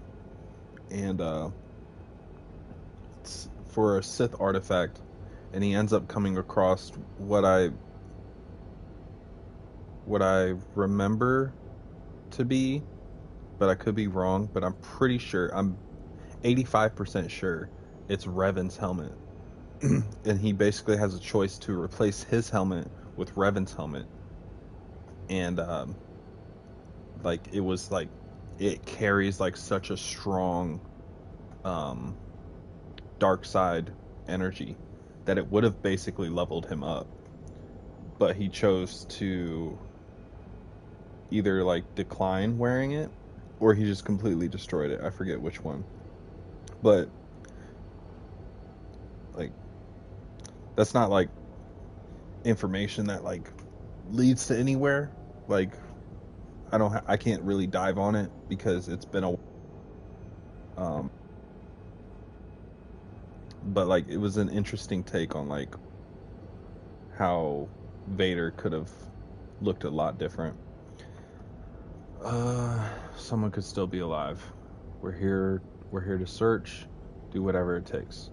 And, it's for a Sith artifact, and he ends up coming across what I remember to be, but I could be wrong, but I'm pretty sure, I'm 85% sure it's Revan's helmet. And he basically has a choice to replace his helmet with Revan's helmet. And like it carries like such a strong dark side energy that it would have basically leveled him up, but he chose to either like decline wearing it, or he just completely destroyed it. I forget which one, but like that's not like information that like leads to anywhere. Like I can't really dive on it because it's been a but like it was an interesting take on like how Vader could have looked a lot different. Someone could still be alive. We're here to search, do whatever it takes.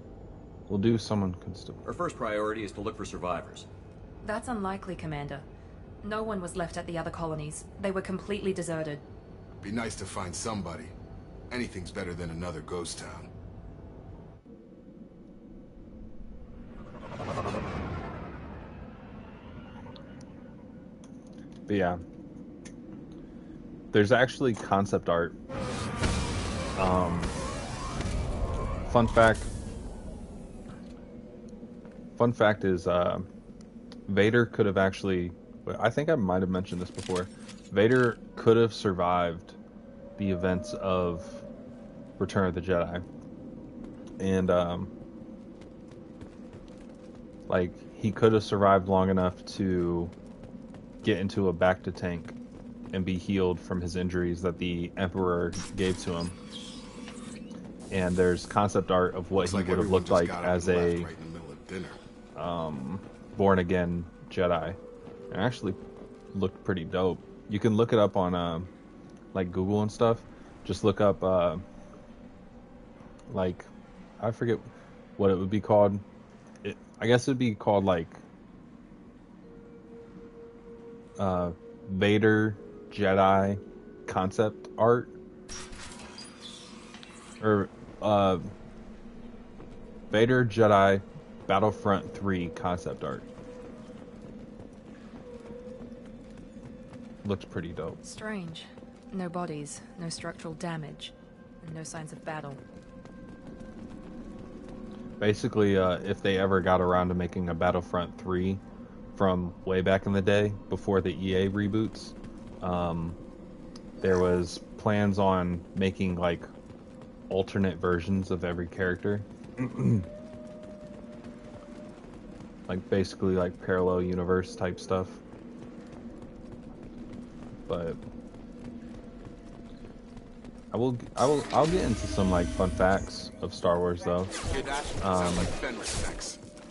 We'll do. Someone can still... Our first priority is to look for survivors. That's unlikely, Commander. No one was left at the other colonies. They were completely deserted. Be nice to find somebody. Anything's better than another ghost town. But yeah, there's actually concept art. Fun fact is Vader could have actually, I think I might have mentioned this before, Vader could have survived the events of Return of the Jedi. And like, he could have survived long enough to get into a bacta tank and be healed from his injuries that the Emperor gave to him. And there's concept art of what he would have looked like as a born again Jedi. It actually looked pretty dope. You can look it up on like Google and stuff. Just look up like, I forget what it would be called. I guess it'd be called like Vader Jedi concept art, or Vader Jedi Battlefront 3 concept art. Looks pretty dope. Strange. No bodies, no structural damage, and no signs of battle. Basically, if they ever got around to making a Battlefront 3 from way back in the day, before the EA reboots, there was plans on making like alternate versions of every character. Like basically like parallel universe type stuff. But I'll get into some like fun facts of Star Wars though.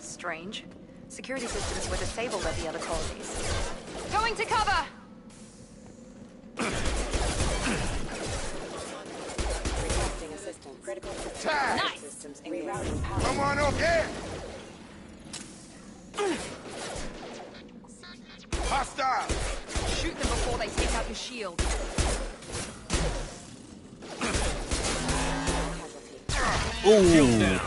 Strange. Security systems were disabled at the other colonies. Going to cover! Requesting assistance. Critical Nice! systems rerouting power. Come on up here! Hostile! Shoot them before they take out your shield. Ooh.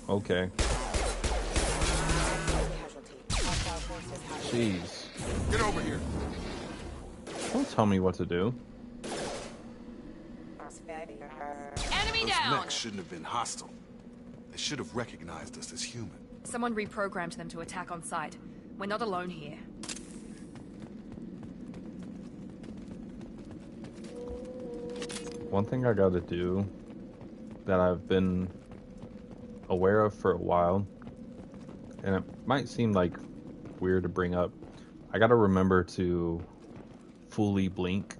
Okay. Jeez. Get over here. Don't tell me what to do. Enemy Those down! mechs shouldn't have been hostile. They should have recognized us as human. Someone reprogrammed them to attack on sight. We're not alone here. One thing I gotta do that I've been aware of for a while, and it might seem like weird to bring up, I gotta remember to fully blink,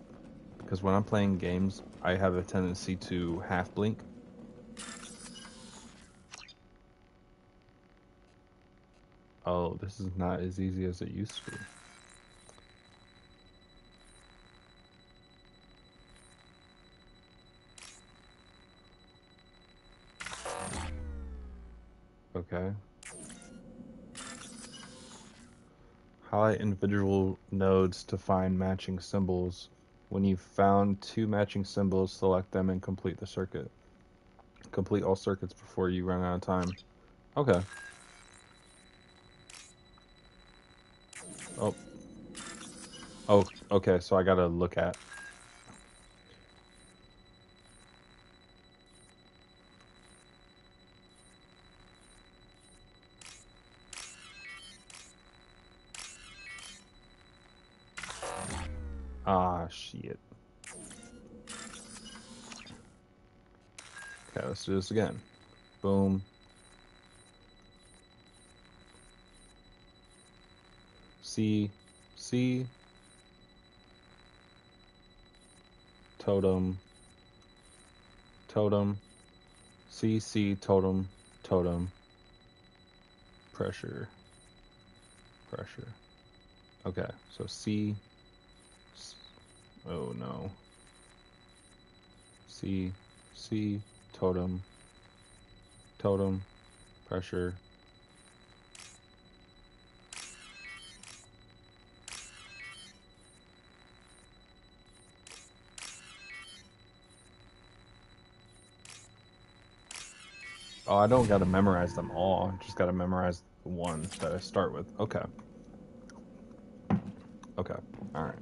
because when I'm playing games, I have a tendency to half blink. Oh, this is not as easy as it used to be. Okay. Highlight individual nodes to find matching symbols. When you've found two matching symbols, select them and complete the circuit. Complete all circuits before you run out of time. Okay. Oh. Oh, okay, so I gotta look at. Ah, shit. Okay, let's do this again. Boom. C. Totem. C, totem. Pressure. Okay, so C. Oh no. C, totem, pressure. Oh, I don't gotta memorize them all. I just gotta memorize the one that I start with. Okay. Okay. All right.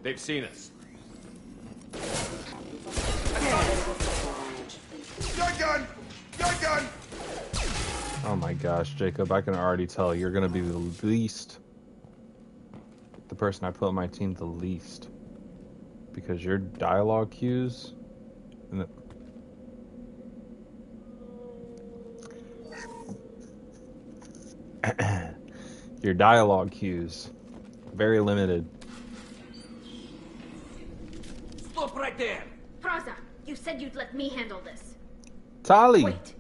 They've seen us. Your gun! Your gun! Oh my gosh, Jacob, I can already tell you're gonna be the least, the person I put on my team the least, because your dialogue cues, and your dialogue cues, very limited. Stop right there! Praza, you said you'd let me handle this. Tali! Wait.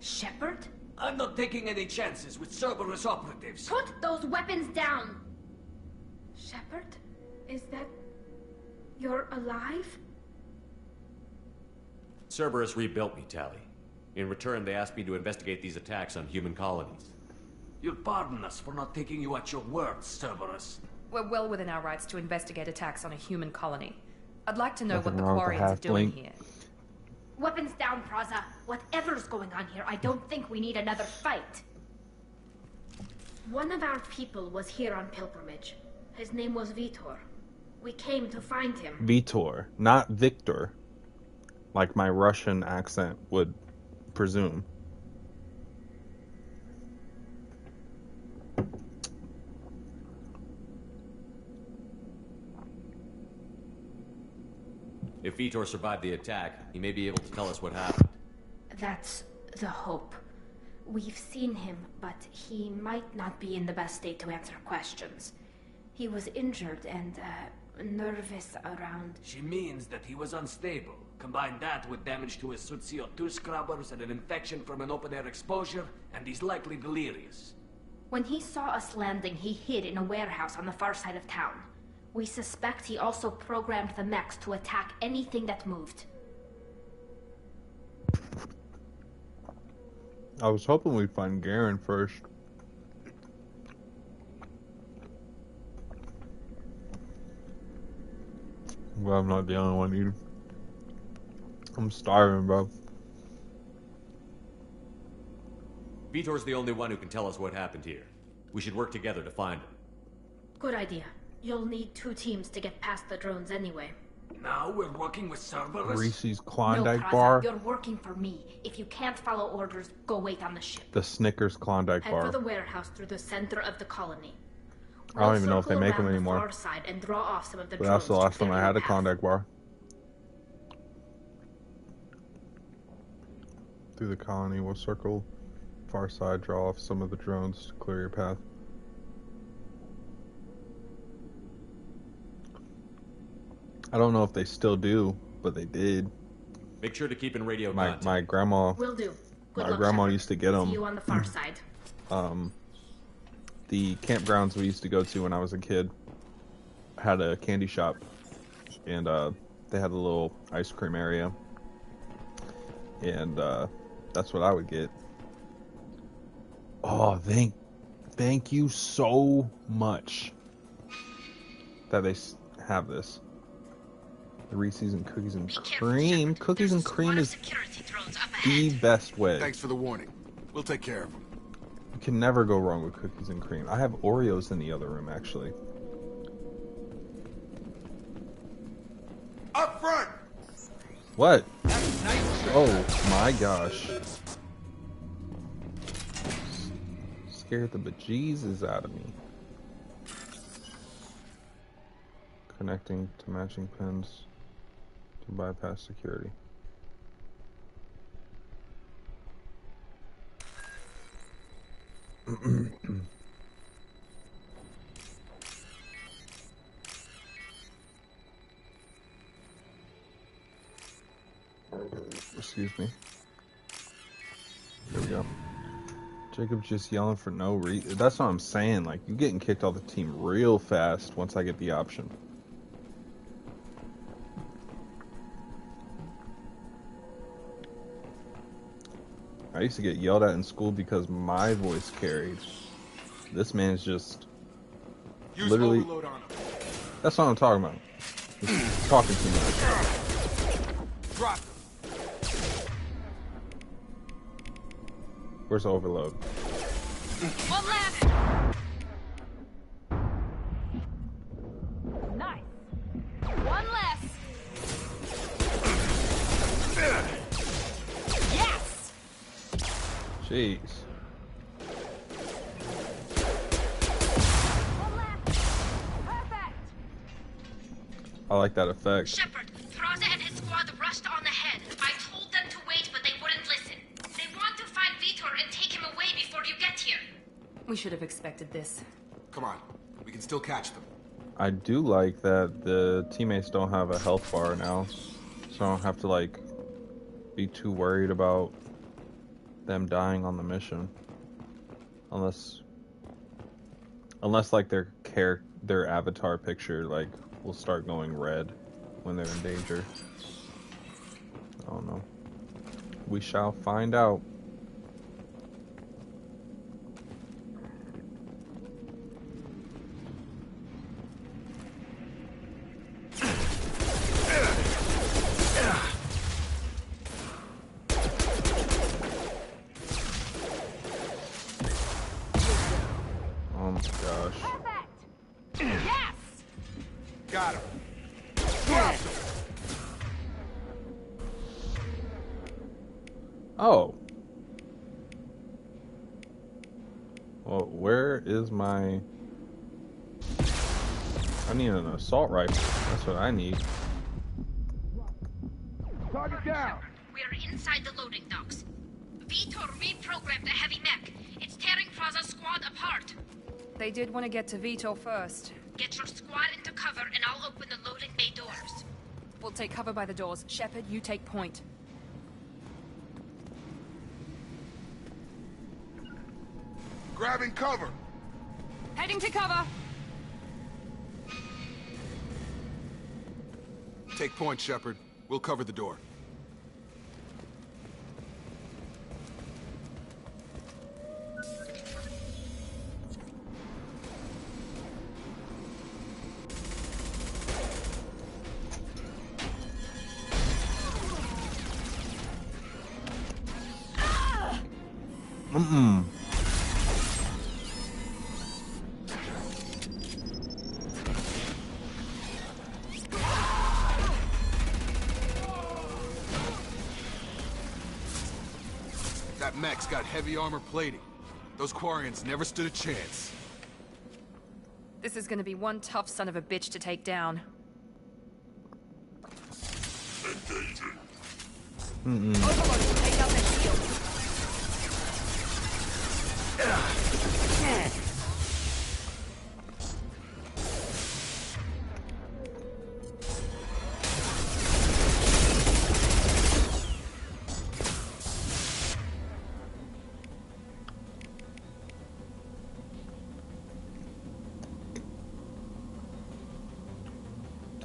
Shepherd? I'm not taking any chances with Cerberus operatives. Put those weapons down! Shepherd? Is that... You're alive? Cerberus rebuilt me, Tali. In return, they asked me to investigate these attacks on human colonies. You'll pardon us for not taking you at your word, Cerberus. We're well within our rights to investigate attacks on a human colony. I'd like to know Nothing what the wrong with the Quarians are doing halfling. here. Weapons down, Praza. Whatever's going on here, I don't think we need another fight. One of our people was here on pilgrimage. His name was Vitor. We came to find him. Vitor, not Victor, like my Russian accent would presume. If Vitor survived the attack, he may be able to tell us what happened. That's the hope. We've seen him, but he might not be in the best state to answer questions. He was injured and, nervous around... She means that he was unstable. Combine that with damage to his suit CO2 scrubbers and an infection from an open-air exposure, and he's likely delirious. When he saw us landing, he hid in a warehouse on the far side of town. We suspect he also programmed the mechs to attack anything that moved. I was hoping we'd find Garen first. Well, I'm not the only one eating. I'm starving, bro. Vitor's the only one who can tell us what happened here. We should work together to find him. Good idea. You'll need 2 teams to get past the drones anyway. Now we're working with Cerberus? Reese's Klondike no, Praza, bar. You're working for me. If you can't follow orders, go wait on the ship. The Snickers Klondike Head bar. for the warehouse through the center of the colony. I don't even know if they make them The anymore. far side and draw off some of the But that's the drones to last time I clear had your a path. Klondike bar. Through the colony, we'll circle far side, draw off some of the drones to clear your path. I don't know if they still do, but they did. Make sure to keep in radio My contact. grandma. Will do. Good My luck, grandma Shepard. used to get them. See you on the far side. The campgrounds we used to go to when I was a kid had a candy shop, and they had a little ice cream area, and that's what I would get. Oh, thank you so much that they have this. The Reese's and cookies and cream. Cookies and cream is the best way. Thanks for the warning. We'll take care of them. You can never go wrong with cookies and cream. I have Oreos in the other room, actually. Up front! What? Oh my gosh. Scared the bejesus out of me. Connecting to matching pins to bypass security. Excuse me. There we go. Jacob's just yelling for no reason. That's what I'm saying. Like, you getting kicked off the team real fast once I get the option. I used to get yelled at in school because my voice carried. This man's just literally. That's what I'm talking about. He's talking too much. Drop. Where's the overload? One left. Jeez. I like that effect. Shepard, Thraza and his squad rushed on ahead. I told them to wait, but they wouldn't listen. They want to find Vitor and take him away before you get here. We should have expected this. Come on. We can still catch them. I do like that the teammates don't have a health bar now, so I don't have to like be too worried about them dying on the mission, unless like their avatar picture like will start going red when they're in danger. I don't know. We shall find out. Oh my gosh. Yes! Got him. Oh. Well, where is my... I need an assault rifle. That's what I need. Target down. We are inside the loading docks. Vitor reprogrammed the heavy mech. It's tearing Thraza's squad apart. They did want to get to Vitor first. Get your squad into cover and I'll open the loading bay doors. We'll take cover by the doors. Shepard, you take point. Grabbing cover. Heading to cover! Take point, Shepard. We'll cover the door. Mm-mm. That mech's got heavy armor plating. Those Quarians never stood a chance. This is gonna be one tough son of a bitch to take down. Mm-mm. Overlord will take out their shield.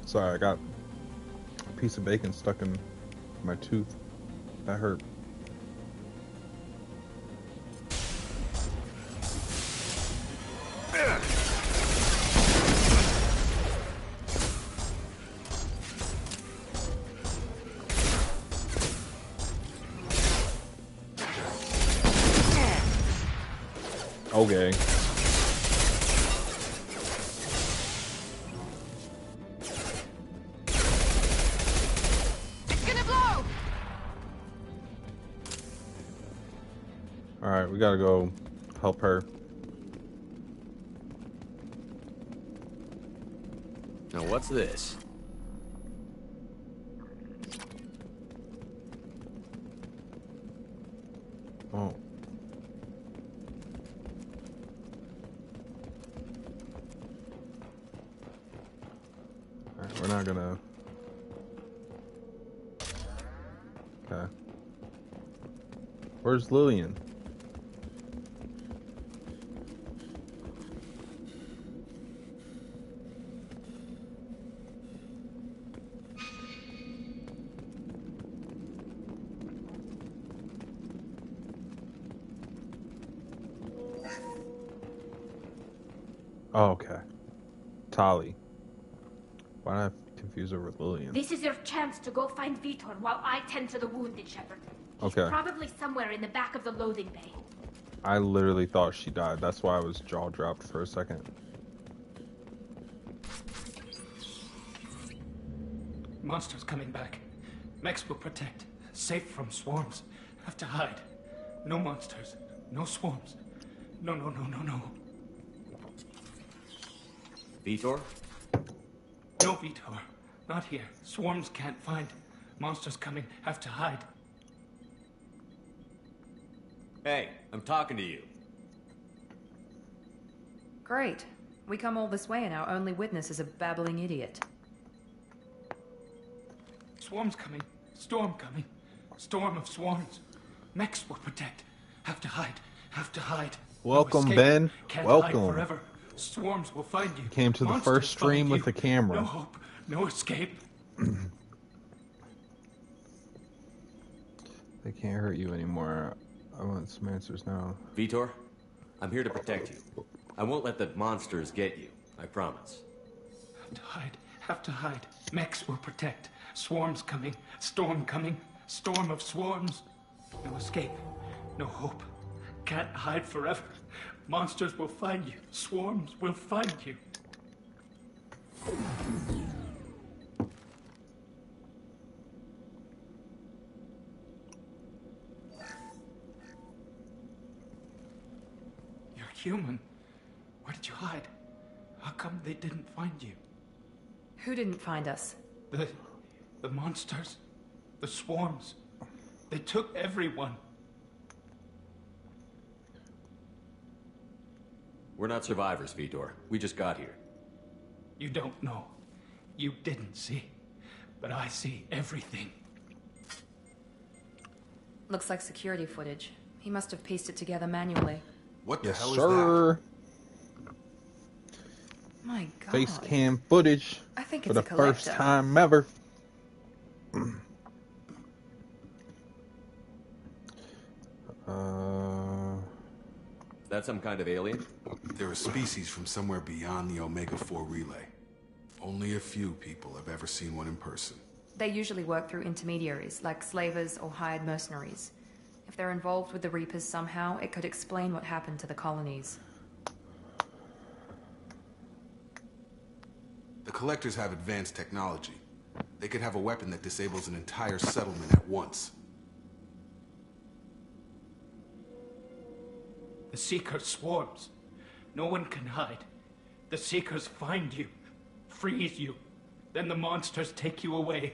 Sorry, I got a piece of bacon stuck in my tooth. That hurt. Okay. Alright, we gotta go help her. Now what's this? Oh. Alright, we're not gonna... Okay. Where's Lillian? Oh, okay. Tali. Why did I confuse her with Lillian? This is your chance to go find Vitor while I tend to the wounded, Shepard. He's Okay. probably somewhere in the back of the loading bay. I literally thought she died. That's why I was jaw dropped for a second. Monsters coming back. Mechs will protect. Safe from swarms. Have to hide. No monsters. No swarms. No. Vitor? No, Vitor. Not here. Swarms can't find. Monsters coming. Have to hide. Hey, I'm talking to you. Great. We come all this way and our only witness is a babbling idiot. Swarms coming. Storm coming. Storm of swarms. Mechs will protect. Have to hide. Have to hide. Welcome, No escape. Ben. Can't Welcome. hide forever. Swarms will find you. Came to the Monsters first stream find with you. the camera. No hope. No escape. They can't hurt you anymore. I want some answers now. Vitor, I'm here to protect you. I won't let the monsters get you. I promise. Have to hide. Have to hide. Mechs will protect. Swarms coming. Storm coming. Storm of swarms. No escape. No hope. Can't hide forever. Monsters will find you. Swarms will find you. You're human. Where did you hide? How come they didn't find you? Who didn't find us? The monsters. The swarms. They took everyone. We're not survivors, Vitor. We just got here. You don't know. You didn't see. But I see everything. Looks like security footage. He must have pieced it together manually. What the Yes, hell sir. is My God. Face cam footage I think for it's the a collector. first time ever. Is that some kind of alien? that? They're a species from somewhere beyond the Omega-4 relay. Only a few people have ever seen one in person. They usually work through intermediaries, like slavers or hired mercenaries. If they're involved with the Reapers somehow, it could explain what happened to the colonies. The Collectors have advanced technology. They could have a weapon that disables an entire settlement at once. The Seeker swarms. No one can hide. The Seekers find you, freeze you. Then the monsters take you away.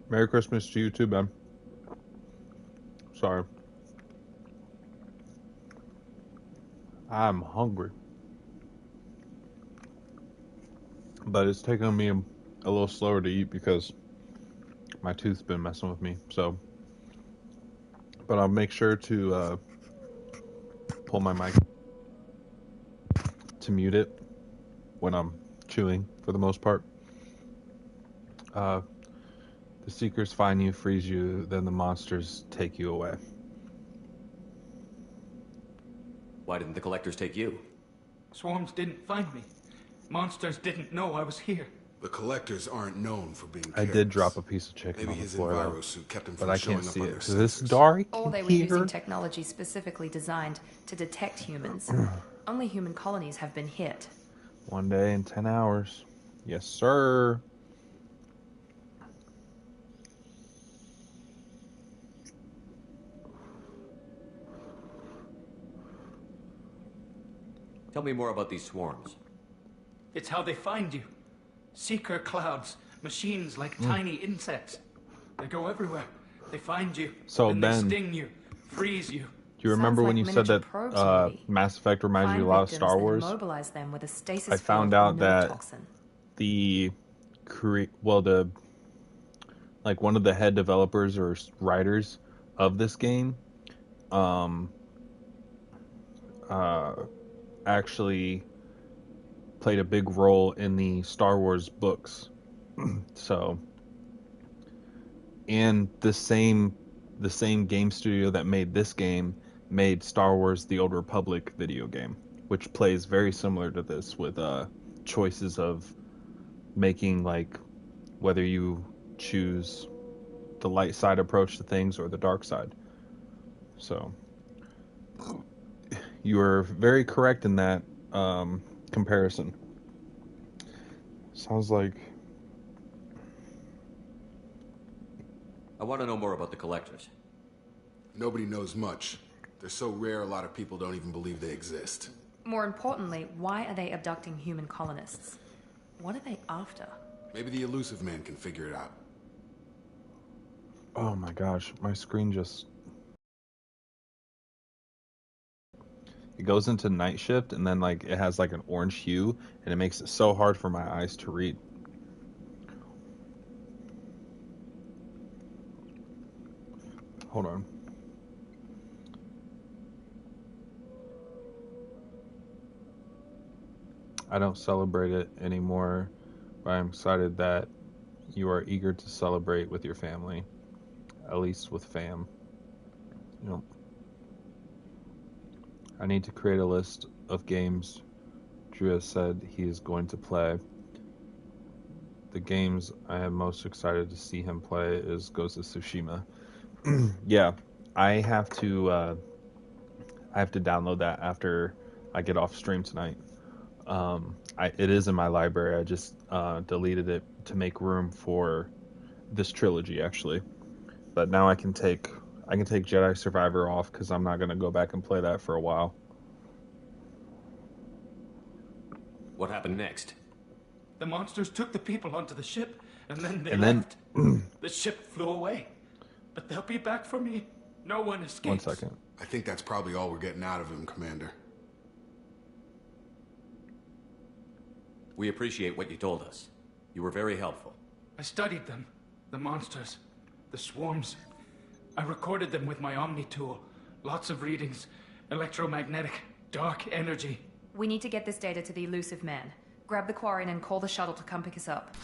Merry Christmas to you too, Ben. Sorry. I'm hungry. But it's taking me a little slower to eat because my tooth's been messing with me. So, but I'll make sure to pull my mic to mute it when I'm chewing for the most part. The Seekers find you, freeze you, then the monsters take you away. Why didn't the Collectors take you? Swarms didn't find me. Monsters didn't know I was here. The Collectors aren't known for being I did drop a piece of chicken Maybe on the his floor, though, enviro suit kept him but from I showing can't up see on it their because it's sensors. dark Or they in were using here. technology specifically designed to detect humans. Only human colonies have been hit. 1 day in 10 hours. Yes, sir. Tell me more about these swarms. It's how they find you. Seeker clouds, machines like tiny insects. They go everywhere. They find you. So, and Ben, they sting you, freeze you. do you remember Sounds when like you said miniature that probes already. Mass Effect reminds you Find a lot of victims, Star then Wars? immobilize them with a stasis I field found or out nerve that toxin. the like one of the head developers or writers of this game, um, actually played a big role in the Star Wars books. So, and the same game studio that made this game made Star Wars: The Old Republic video game, which plays very similar to this with choices of making, like, whether you choose the light side approach to things or the dark side. So you are very correct in that comparison. Sounds like... I want to know more about the collectors. Nobody knows much. They're so rare, a lot of people don't even believe they exist. More importantly, why are they abducting human colonists? What are they after? Maybe the elusive man can figure it out. Oh my gosh, my screen just... It goes into night shift, and then like it has like an orange hue, and it makes it so hard for my eyes to read. Hold on. I don't celebrate it anymore, but I'm excited that you are eager to celebrate with your family, at least with fam. You know, I need to create a list of games Drew has said he is going to play. The games I am most excited to see him play is Ghost of Tsushima. Yeah, I have to download that after I get off stream tonight. It is in my library. I just deleted it to make room for this trilogy, actually. But now I can take Jedi Survivor off because I'm not going to go back and play that for a while. What happened next? The monsters took the people onto the ship, and then they And left. then The ship flew away. But they'll be back for me. No one escapes. 1 second. I think that's probably all we're getting out of him, Commander. We appreciate what you told us. You were very helpful. I studied them. The monsters. The swarms. I recorded them with my Omni tool. Lots of readings. Electromagnetic. Dark energy. We need to get this data to the elusive man. Grab the Quarian and call the shuttle to come pick us up.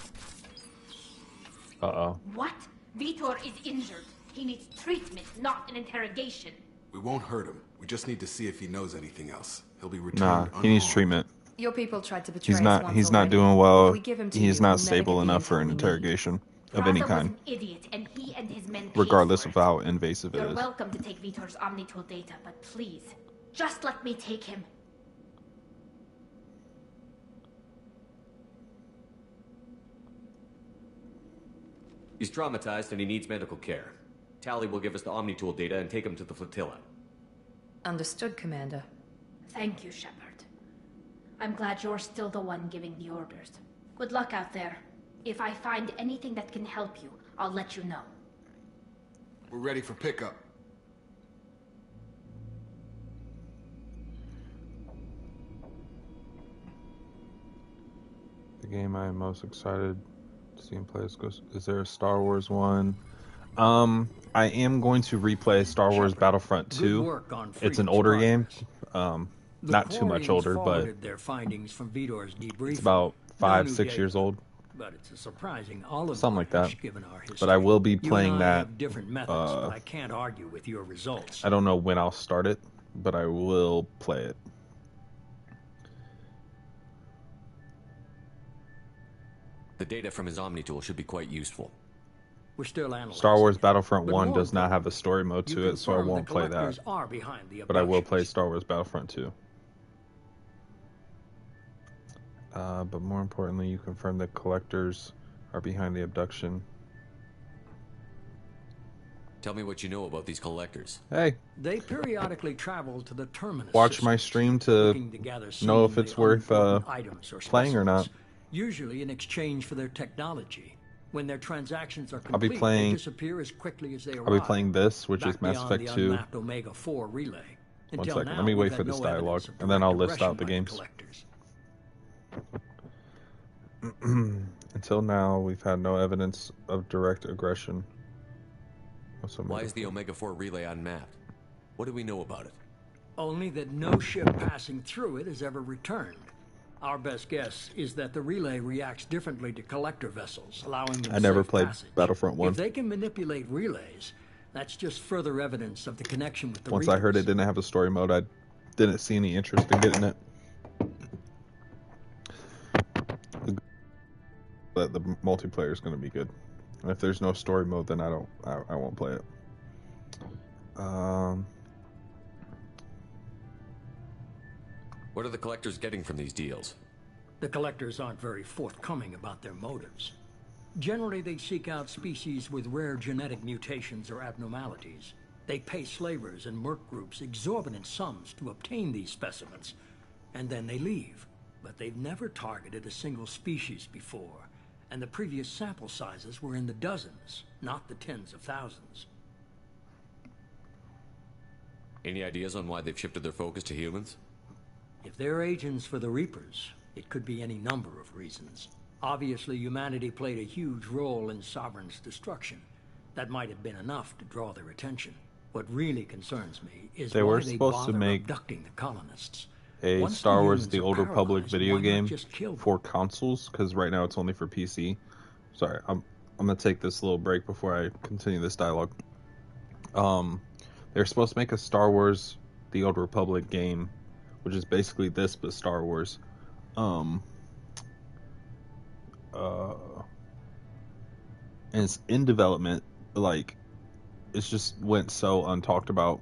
Uh-oh. What? Vitor is injured. He needs treatment, not an interrogation. We won't hurt him. We just need to see if he knows anything else. He'll be returned Nah, he needs unharmed. treatment. Your people tried to betray He's us not once he's not already. doing well. If we give him to He's you, not we'll never stable get the enough for intel an we need. interrogation of any Raza was kind, an idiot, and he and his men paid regardless for of it. how invasive it You're is. welcome to take Vitor's Omnitool data, but please, just let me take him. He's traumatized and he needs medical care. Tally will give us the Omnitool data and take him to the flotilla. Understood, Commander. Thank you, Shepard. I'm glad you're still the one giving the orders. Good luck out there. If I find anything that can help you, I'll let you know. We're ready for pickup. The game I am most excited to see him play is there a Star Wars one? I am going to replay Star Wars Battlefront 2. It's an older game. Not too much older, but their findings from Vitor's debriefing. it's about No 5-6 new years data, old. But it's a surprising olive Something like that. branch given our history. But I will be You playing and I that. have different methods, but I can't argue with your results. I don't know when I'll start it, but I will play it. The data from his Omnitool should be quite useful. We're still analyzing. Star Wars Battlefront But 1 more does not have a story mode you to it, so I confirm the won't play that. collectors are behind the But I will abductions. play Star Wars Battlefront 2. But more importantly, you confirm that collectors are behind the abduction. Tell me what you know about these collectors. Hey, They periodically travel to the terminus. watch my stream to looking to gather know if seemingly it's worth unimportant items or playing or not. specimens, usually in exchange for their technology. When their transactions are I'll be complete, playing- they disappear as quickly as they arrive. I'll be playing this, which back is Mass beyond Effect the 2. unmapped Omega 4 relay. One Until second, now, let me we've wait had for this no dialogue, evidence of and then I'll direct list out the aggression by games. collectors. Until now, we've had no evidence of direct aggression. Why is the Omega-4 relay unmapped? What do we know about it? Only that no ship passing through it has ever returned. Our best guess is that the relay reacts differently to collector vessels, allowing them I never safe played passage. Battlefront 1. If they can manipulate relays, that's just further evidence of the connection with the Once Reapers. I heard it didn't have a story mode, I didn't see any interest in getting it. But the multiplayer is going to be good. And if there's no story mode, then I won't play it. What are the collectors getting from these deals? The collectors aren't very forthcoming about their motives. Generally, they seek out species with rare genetic mutations or abnormalities. They pay slavers and merc groups exorbitant sums to obtain these specimens, and then they leave. But they've never targeted a single species before, and the previous sample sizes were in the dozens, not the tens of thousands. Any ideas on why they've shifted their focus to humans? If they're agents for the Reapers, it could be any number of reasons. Obviously, humanity played a huge role in Sovereign's destruction. That might have been enough to draw their attention. What really concerns me is They why were they supposed to bother make abducting the colonists. a Once Star Wars humans The are Old Republic paralyzed, video why not game just kill them? for consoles, because right now it's only for PC. Sorry, I'm gonna take this little break before I continue this dialogue. They're supposed to make a Star Wars The Old Republic game, which is basically this but Star Wars. And it's in development. Like, it's just went so untalked about,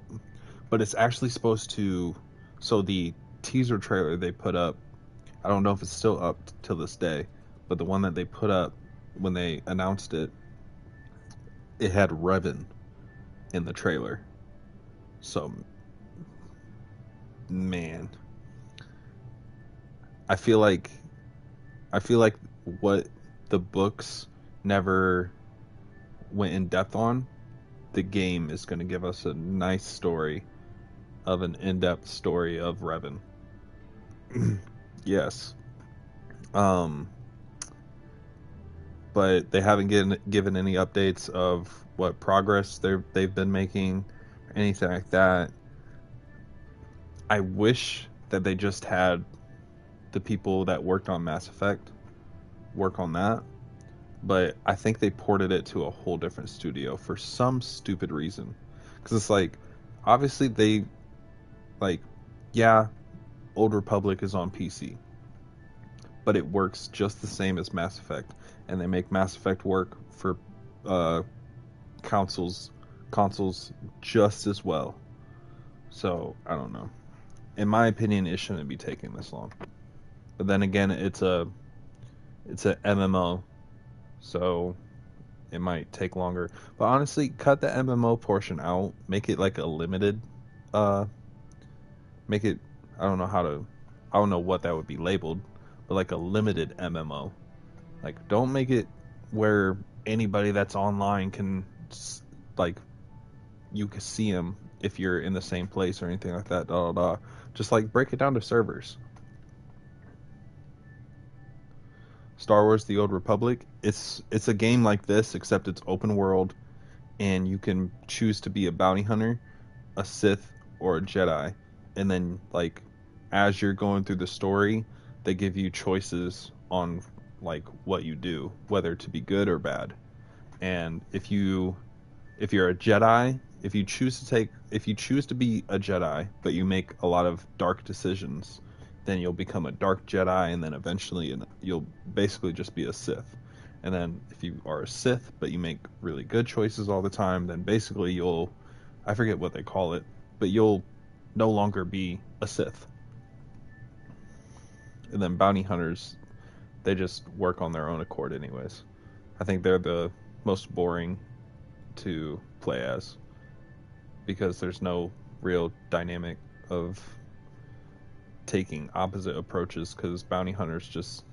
but it's actually supposed to. So the teaser trailer they put up, I don't know if it's still up till this day, but the one that they put up when they announced it, it had Revan in the trailer. So, man, I feel like what the books never went in depth on, the game is going to give us a nice story of an in-depth story of Revan. Yes. But they haven't given any updates of what progress they've been making, anything like that. I wish that they just had the people that worked on Mass Effect work on that, but I think they ported it to a whole different studio for some stupid reason. Because it's like, obviously they, like, yeah, Old Republic is on PC, but it works just the same as Mass Effect, and they make Mass Effect work for consoles just as well. So I don't know. In my opinion, it shouldn't be taking this long. But then again, it's a MMO, so it might take longer. But honestly, cut the MMO portion out. Make it like a limited. Make it. I don't know what that would be labeled, but like a limited MMO. Like, don't make it where anybody that's online can, like, you can see them if you're in the same place or anything like that. Just like break it down to servers. Star Wars The Old Republic, it's a game like this, except it's open world, and you can choose to be a bounty hunter, a Sith, or a Jedi. And then, like, as you're going through the story, they give you choices on, like, what you do, whether to be good or bad. And if you're a Jedi, if you choose to be a Jedi, but you make a lot of dark decisions, then you'll become a dark Jedi, and then eventually you'll basically just be a Sith. And then if you are a Sith, but you make really good choices all the time, then basically I forget what they call it, but you'll no longer be a Sith. And then bounty hunters, they just work on their own accord anyways. I think they're the most boring to play as, because there's no real dynamic of taking opposite approaches, because bounty hunters just,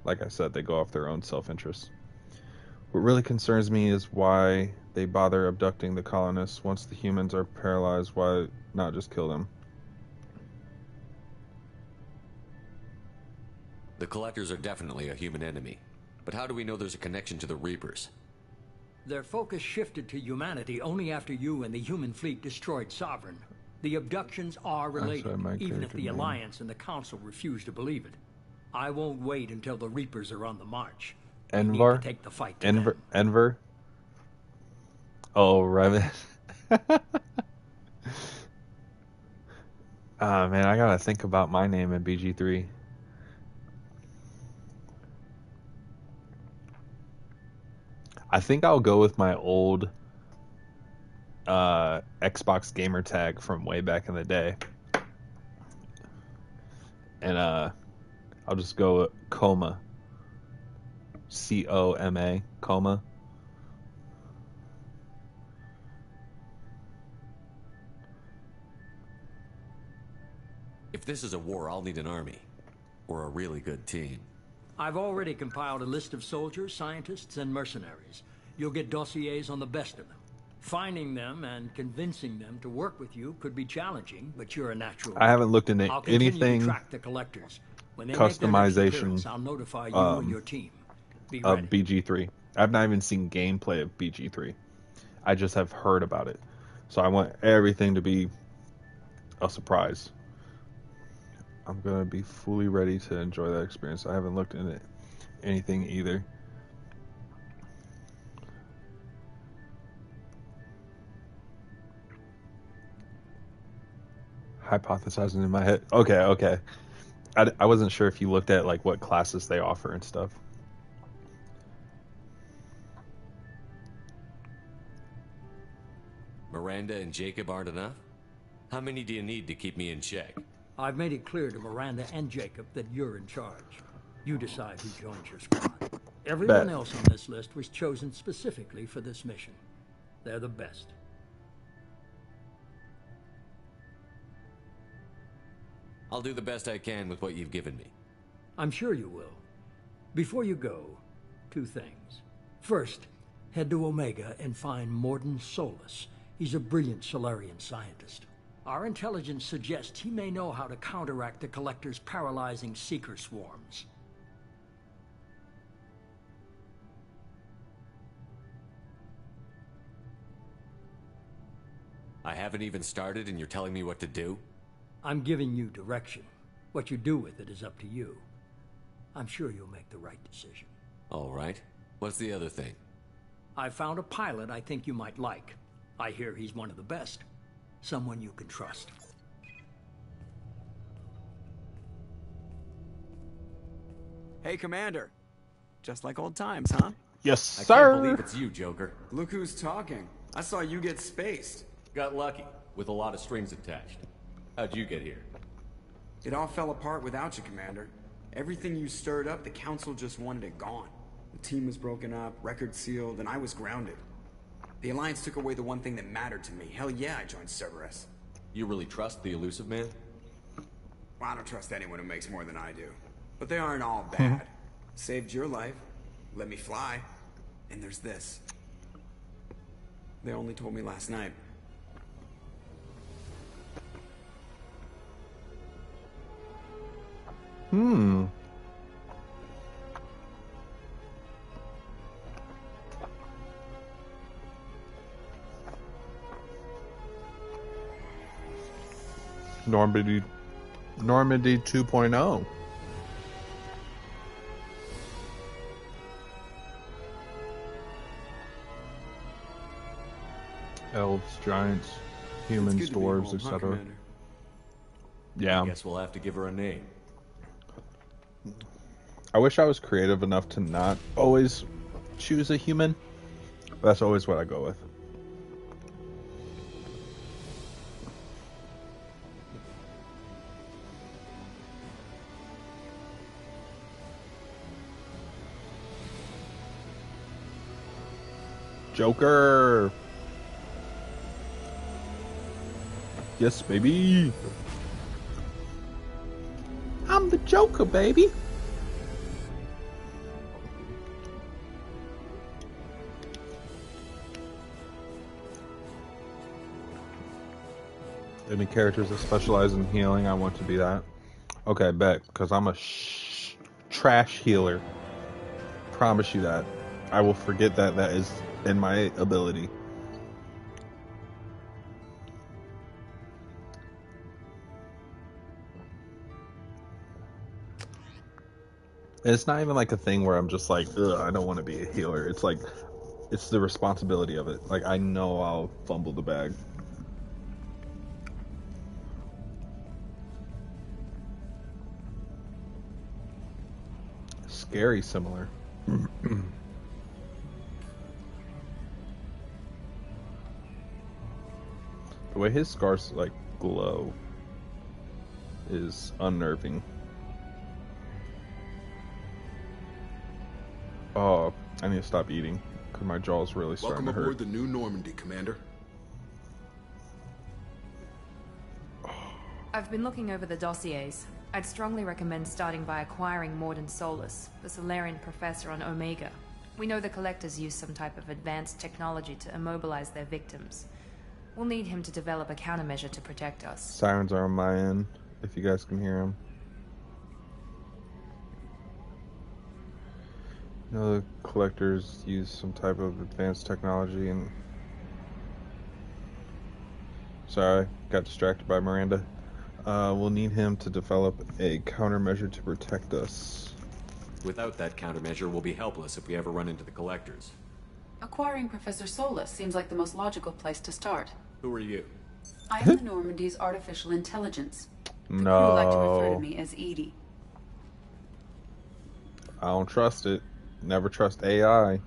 like I said, they go off their own self-interest. What really concerns me is why they bother abducting the colonists once the humans are paralyzed. Why not just kill them? The collectors are definitely a human enemy. But how do we know there's a connection to the Reapers? Their focus shifted to humanity only after you and the human fleet destroyed Sovereign. The abductions are related, even if the Alliance and the Council refuse to believe it. I won't wait until the Reapers are on the march. We need to take the fight to them. Enver? Oh, Revan. Ah, man, I gotta think about my name in BG3. I think I'll go with my old Xbox gamer tag from way back in the day. And I'll just go Coma. C-O-M-A. Coma. If this is a war, I'll need an army. Or a really good team. I've already compiled a list of soldiers, scientists, and mercenaries. You'll get dossiers on the best of them. Finding them and convincing them to work with you could be challenging, but you're a natural. I haven't looked into I'll continue anything to track the collectors. When they customization make their I'll notify you and your team. Be of ready. BG3. I've not even seen gameplay of BG3. I just have heard about it. So I want everything to be a surprise. I'm going to be fully ready to enjoy that experience. I haven't looked into anything either. Hypothesizing in my head. Okay. I wasn't sure if you looked at like what classes they offer and stuff. Miranda and Jacob aren't enough? How many do you need to keep me in check? I've made it clear to Miranda and Jacob that you're in charge. You decide who joins your squad. Everyone else on this list was chosen specifically for this mission. They're the best. I'll do the best I can with what you've given me. I'm sure you will. Before you go, 2 things. First, head to Omega and find Morden Solus. He's a brilliant Solarian scientist. Our intelligence suggests he may know how to counteract the Collector's paralyzing seeker swarms. I haven't even started and you're telling me what to do? I'm giving you direction. What you do with it is up to you. I'm sure you'll make the right decision. All right. What's the other thing? I found a pilot I think you might like. I hear he's one of the best. Someone you can trust. Hey, Commander. Just like old times, huh? Yes, sir. I can't believe it's you, Joker. Look who's talking. I saw you get spaced. Got lucky, with a lot of strings attached. How'd you get here? It all fell apart without you, Commander. Everything you stirred up, the Council just wanted it gone. The team was broken up, record sealed, and I was grounded. The Alliance took away the one thing that mattered to me. Hell yeah, I joined Cerberus. You really trust the Elusive Man? Well, I don't trust anyone who makes more than I do. But they aren't all bad. Saved your life, let me fly, and there's this. They only told me last night. Normandy 2.0. Elves, giants, humans, dwarves, etc. Yeah. I guess we'll have to give her a name. I wish I was creative enough to not always choose a human. That's always what I go with. Joker. Yes, baby. I'm the Joker, baby. Any characters that specialize in healing, I want to be that. Okay, bet, because I'm a trash healer. promise you that. I will forget that that is in my ability. And it's not even like a thing where I'm just like, ugh, I don't want to be a healer. It's like, it's the responsibility of it. Like, I know I'll fumble the bag. Scary similar. The way his scars like glow is unnerving. Oh, I need to stop eating because my jaw's really starting Welcome to aboard hurt. the new Normandy, Commander. I've been looking over the dossiers. I'd strongly recommend starting by acquiring Morden Solus, the Solarian professor on Omega. We know the Collectors use some type of advanced technology to immobilize their victims. We'll need him to develop a countermeasure to protect us. Sirens are on my end, if you guys can hear them. You know, the Collectors use some type of advanced technology and... Sorry, got distracted by Miranda. We'll need him to develop a countermeasure to protect us. Without that countermeasure, we'll be helpless if we ever run into the Collectors. Acquiring Professor Solus seems like the most logical place to start. Who are you? I am the Normandy's artificial intelligence. The crew No. like to refer to me as Edie. I don't trust it. Never trust AI.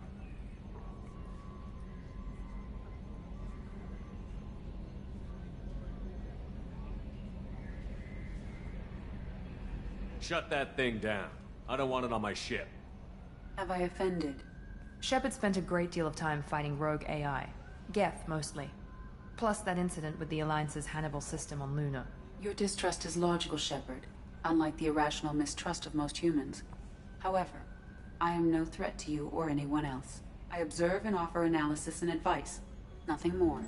Shut that thing down. I don't want it on my ship. Have I offended? Shepard spent a great deal of time fighting rogue AI. Geth, mostly. Plus that incident with the Alliance's Hannibal system on Luna. Your distrust is logical, Shepard, unlike the irrational mistrust of most humans. However, I am no threat to you or anyone else. I observe and offer analysis and advice. Nothing more.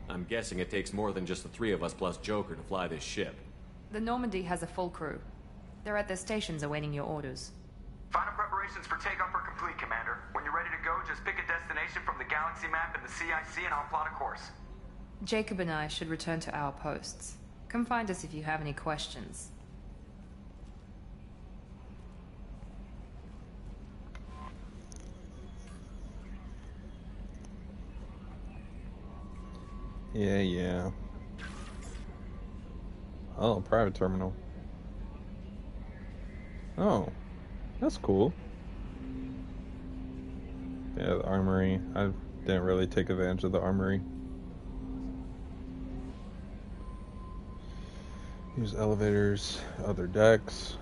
I'm guessing it takes more than just the three of us plus Joker to fly this ship. The Normandy has a full crew. They're at their stations awaiting your orders. Final preparations for takeoff are complete, Commander. When you're ready to go, just pick a destination from the galaxy map in the CIC and I'll plot a course. Jacob and I should return to our posts. Come find us if you have any questions. Yeah. Oh, private terminal. Oh, that's cool. Yeah, the armory. I didn't really take advantage of the armory. Use elevators, other decks.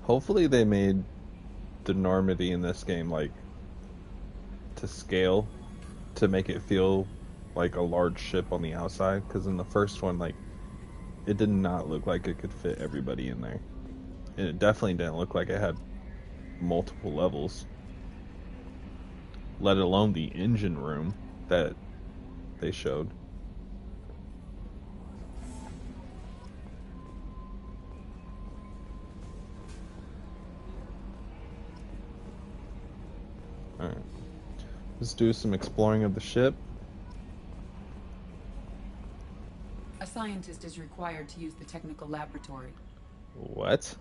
Hopefully they made the Normandy in this game like to scale to make it feel like a large ship on the outside, because in the first one, like, it did not look like it could fit everybody in there, and it definitely didn't look like it had multiple levels, let alone the engine room that they showed. Alright. Let's do some exploring of the ship. A scientist is required to use the technical laboratory. What?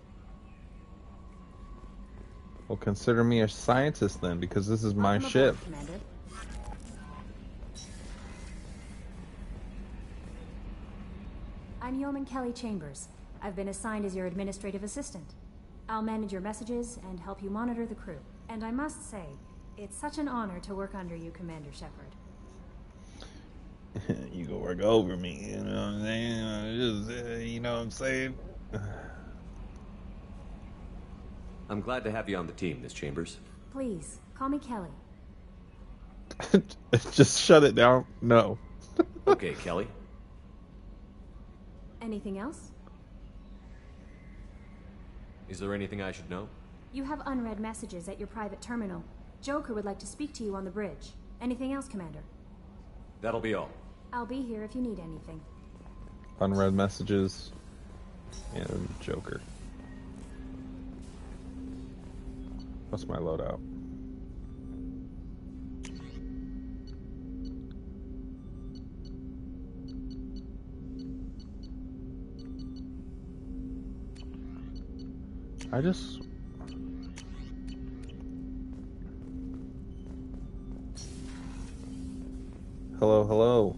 Well, consider me a scientist then, because this is my ship. Commander. I'm Yeoman Kelly Chambers. I've been assigned as your administrative assistant. I'll manage your messages and help you monitor the crew. And I must say, it's such an honor to work under you, Commander Shepard. You go work over me, you know what I'm saying? Just, you know what I'm saying? I'm glad to have you on the team, Miss Chambers. Please, call me Kelly. Just shut it down. No. Okay, Kelly. Anything else? Is there anything I should know? You have unread messages at your private terminal. Joker would like to speak to you on the bridge. Anything else, Commander? That'll be all. I'll be here if you need anything. Unread messages and Joker. What's my loadout? I just... Hello, hello.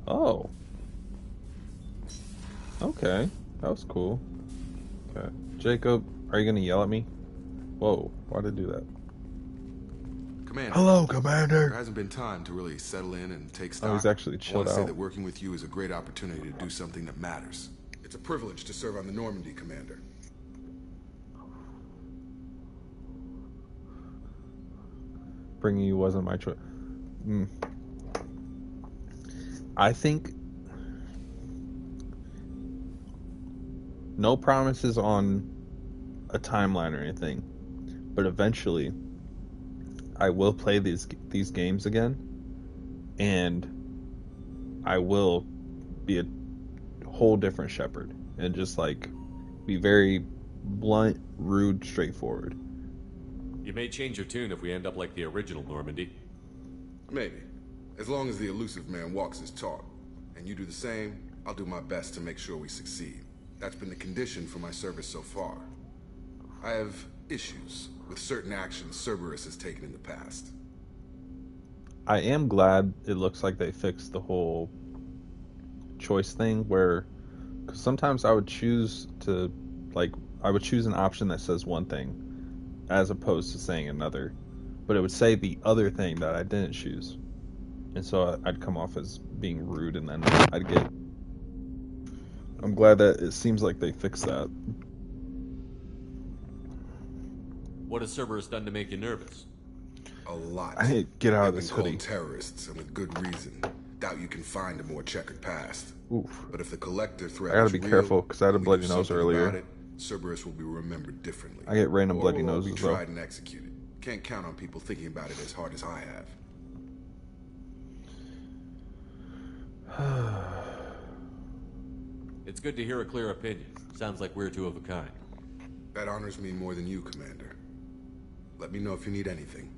Oh. Okay. That was cool. Okay. Jacob, are you gonna yell at me? Whoa, why'd I do that? Commander. Hello, Commander. There hasn't been time to really settle in and take stock. Oh, he's actually I chilled want to say out. that working with you is a great opportunity to do something that matters. It's a privilege to serve on the Normandy, Commander. Bringing you wasn't my choice. I think no promises on a timeline or anything, but eventually I will play these games again, and I will be a whole different Shepherd and just like be very blunt, rude, straightforward. You may change your tune if we end up like the original Normandy. Maybe. As long as the elusive man walks his talk, and you do the same, I'll do my best to make sure we succeed. That's been the condition for my service so far. I have issues with certain actions Cerberus has taken in the past. I am glad it looks like they fixed the whole choice thing where, cause sometimes I would choose to, like, I would choose an option that says one thing as opposed to saying another, but it would say the other thing that I didn't choose. And so I'd come off as being rude, and then I'd get... I'm glad that it seems like they fixed that. What has Cerberus done to make you nervous? A lot. I need to get out of They've this been hoodie. called terrorists, and with good reason. Doubt you can find a more checkered past. Oof. But if the collector threat I gotta is be real, careful, because I had a and we bloody do nose something earlier. about it, Cerberus will be remembered differently. I get random bloody Or noses, be though. tried and executed. Can't count on people thinking about it as hard as I have. It's good to hear a clear opinion. Sounds like we're two of a kind. That honors me more than you, Commander. Let me know if you need anything.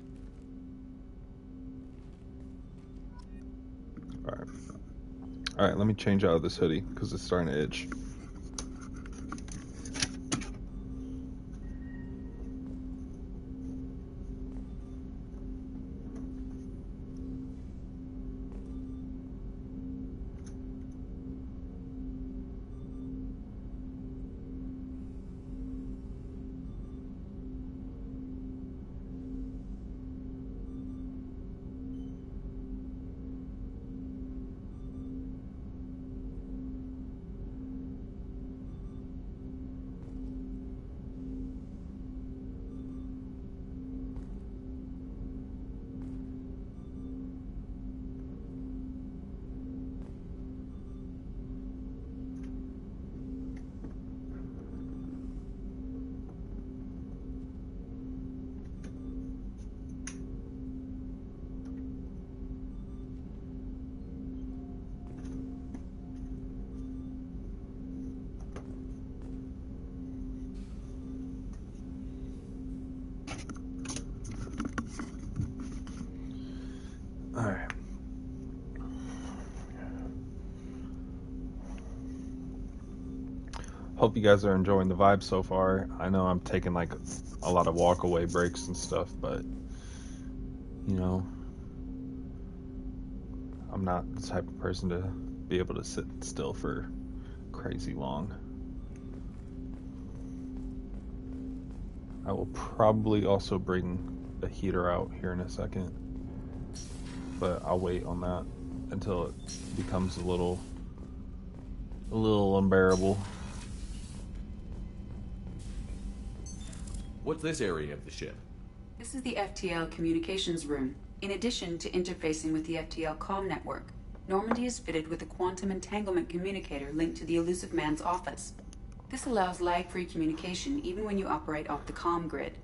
Alright, let me change out of this hoodie, because it's starting to itch. Alright. Hope you guys are enjoying the vibe so far. I know I'm taking like a lot of walk away breaks and stuff, but you know, I'm not the type of person to be able to sit still for crazy long. I will probably also bring the heater out here in a second, but I'll wait on that until it becomes a little unbearable. What's this area of the ship? This is the FTL communications room. In addition to interfacing with the FTL comm network, Normandy is fitted with a quantum entanglement communicator linked to the elusive man's office. This allows lag-free communication even when you operate off the comm grid.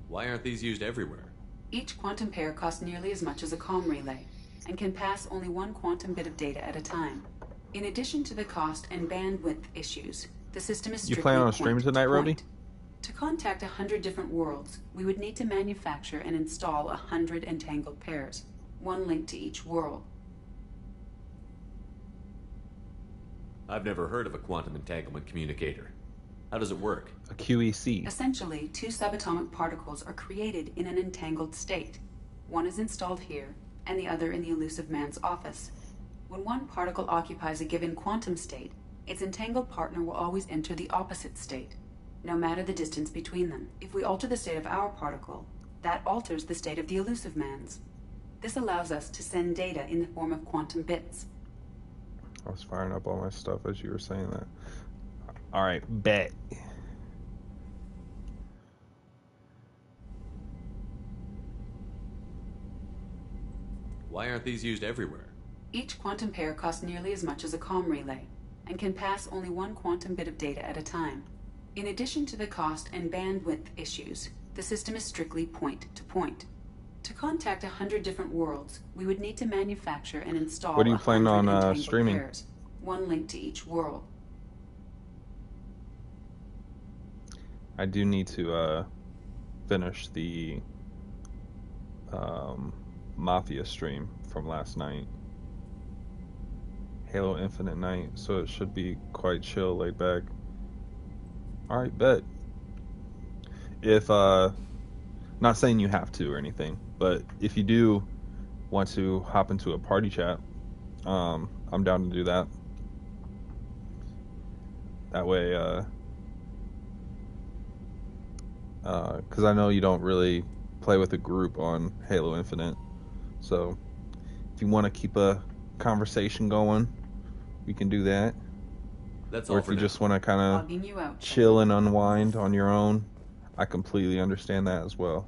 Why aren't these used everywhere? Each quantum pair costs nearly as much as a comm relay, and can pass only one quantum bit of data at a time. In addition to the cost and bandwidth issues, the system is You strictly plan on point streaming to tonight, Rody? point. To contact 100 different worlds, we would need to manufacture and install 100 entangled pairs, one link to each world. I've never heard of a quantum entanglement communicator. How does it work? A QEC. Essentially, two subatomic particles are created in an entangled state. One is installed here, and the other in the elusive man's office. When one particle occupies a given quantum state, its entangled partner will always enter the opposite state, no matter the distance between them. If we alter the state of our particle, that alters the state of the elusive man's. This allows us to send data in the form of quantum bits. I was firing up all my stuff as you were saying that. Alright, bet. Why aren't these used everywhere? Each quantum pair costs nearly as much as a comm relay, and can pass only one quantum bit of data at a time. In addition to the cost and bandwidth issues, the system is strictly point to point. To contact 100 different worlds, we would need to manufacture and install What are you planning 100 on entangled streaming? pairs, one link to each world. I do need to finish the Mafia stream from last night. Halo Infinite night, so it should be quite chill, laid back. Alright, bet. If, not saying you have to or anything, but if you do want to hop into a party chat, I'm down to do that. That way, because I know you don't really play with a group on Halo Infinite, so if you want to keep a conversation going, we can do that. That's or all if for you now. just want to kind Logging you of out, chill and unwind on your own, I completely understand that as well.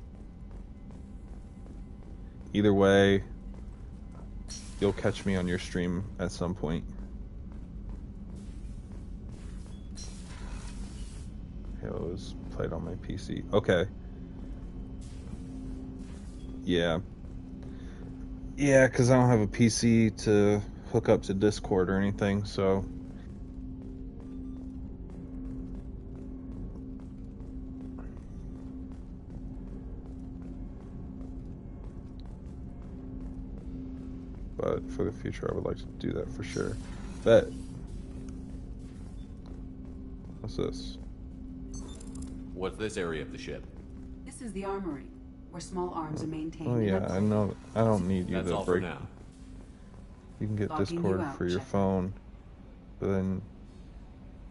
Either way, you'll catch me on your stream at some point. Halo is played on my PC. Okay. Yeah. Yeah, because I don't have a PC to hook up to Discord or anything, so... But for the future, I would like to do that for sure. Bet. What's this? What's this area of the ship? This is the armory, where small arms are maintained. Oh yeah, I know. I don't need you That's to all for break. now. You can get Logging you Discord out, for your check. phone, but then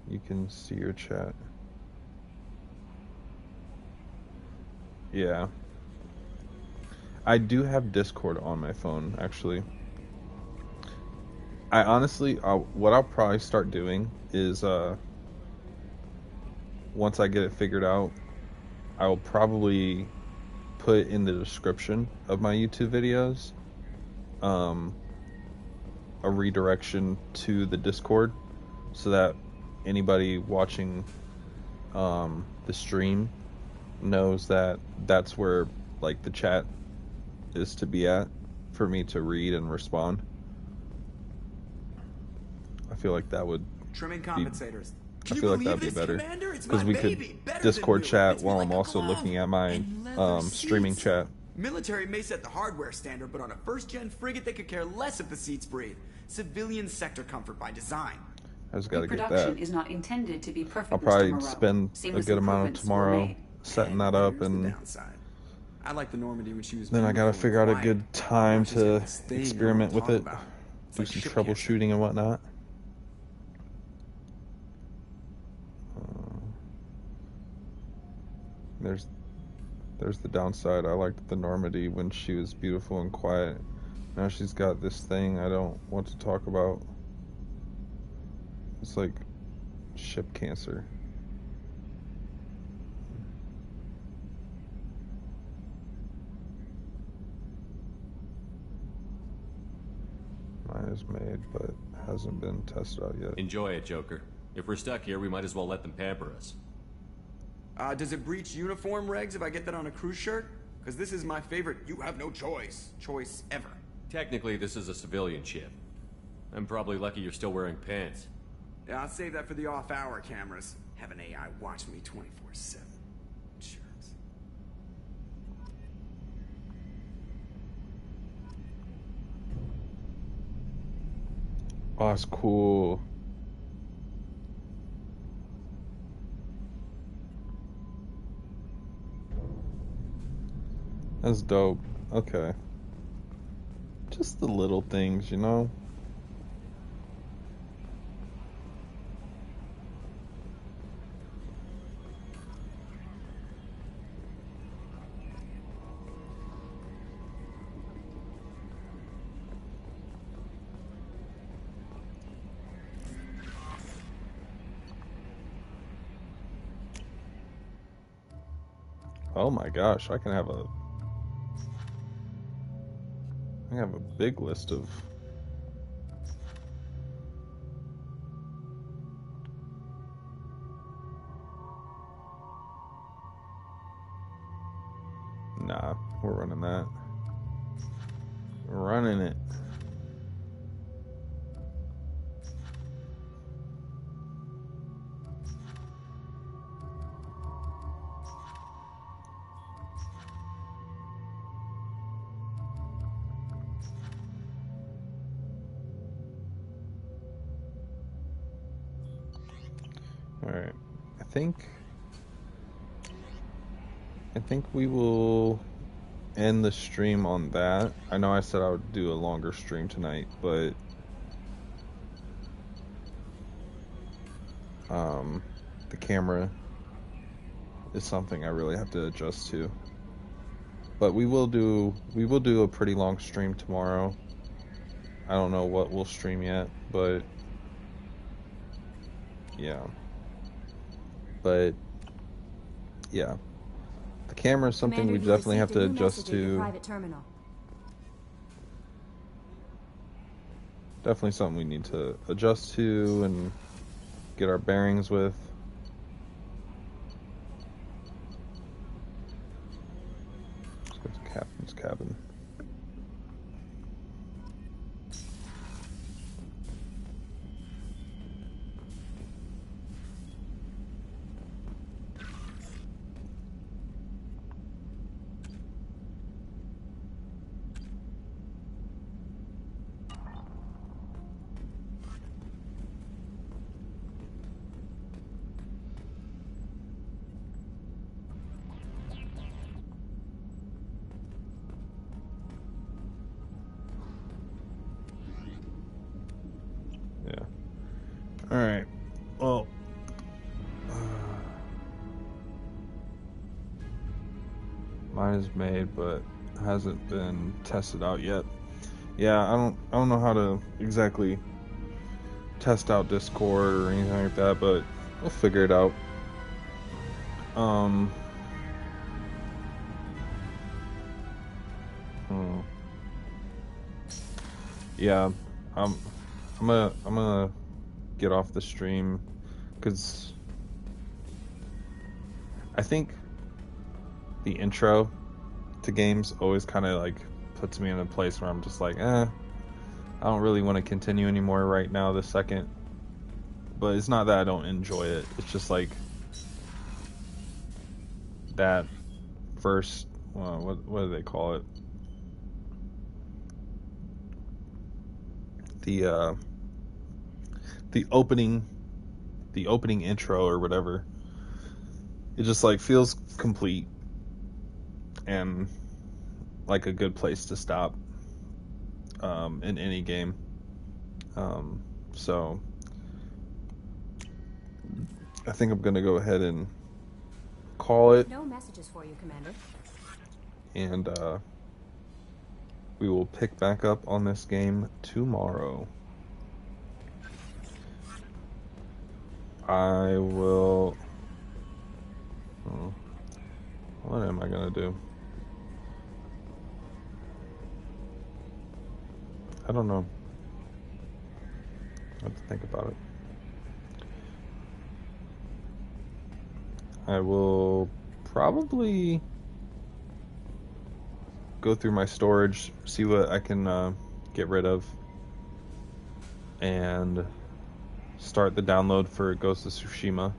you can see your chat. Yeah. I do have Discord on my phone, actually. I honestly, what I'll probably start doing is, once I get it figured out, I will probably put in the description of my YouTube videos, a redirection to the Discord, so that anybody watching, the stream knows that that's where, like, the chat is to be at for me to read and respond. I feel like that would Trimming be, compensators. I feel like that'd be better because we could Discord chat while I'm also looking at my streaming chat. Military may set the hardware standard, but on a first-gen frigate, they could care less if the seats breathe. Civilian sector comfort by design. I just gotta get Reproduction that. is not intended to be perfect. I'll Mr. probably Moreau. spend a Seamless good amount of improvements were tomorrow made. setting that up, and I like the Normandy when she was then I gotta beautiful figure out and a good quiet. time Now she's got to this thing no experiment one with will it, talk about. It's do like some ship troubleshooting and whatnot. There's the downside. I liked the Normandy when she was beautiful and quiet. Now she's got this thing I don't want to talk about. It's like ship cancer. My Mine is made, but hasn't been tested out yet. Enjoy it, Joker. If we're stuck here, we might as well let them pamper us. Does it breach uniform regs if I get that on a crew shirt? Because this is my favorite you have no choice ever. Technically, this is a civilian ship. I'm probably lucky you're still wearing pants. Yeah, I'll save that for the off-hour cameras. Have an AI watch me 24/7. Jerks. Oh, that's cool. That's dope. Okay. Just the little things, you know? Oh my gosh, I can have a big list of Nah, we're running that. We're running it. Alright. I think we will end the stream on that. I know I said I would do a longer stream tonight, but the camera is something I really have to adjust to. But we will do a pretty long stream tomorrow. I don't know what we'll stream yet, but yeah. But yeah. The camera is something we definitely have to adjust to. Definitely something we need to adjust to and get our bearings with. Let's go to Captain's cabin. Alright, well, mine is made, but hasn't been tested out yet. Yeah, I don't know how to exactly test out Discord or anything like that, but we'll figure it out. Yeah, I'm gonna get off the stream because I think the intro to games always kind of like puts me in a place where I'm just like, I don't really want to continue anymore right now this second. But it's not that I don't enjoy it. It's just like that first, what do they call it? The opening intro or whatever. It just like feels complete and like a good place to stop in any game. So I think I'm gonna go ahead and call it. No messages for you, Commander. And we will pick back up on this game tomorrow. I will... what am I gonna do? I don't know. I have to think about it. I will probably go through my storage, see what I can get rid of, and start the download for Ghost of Tsushima.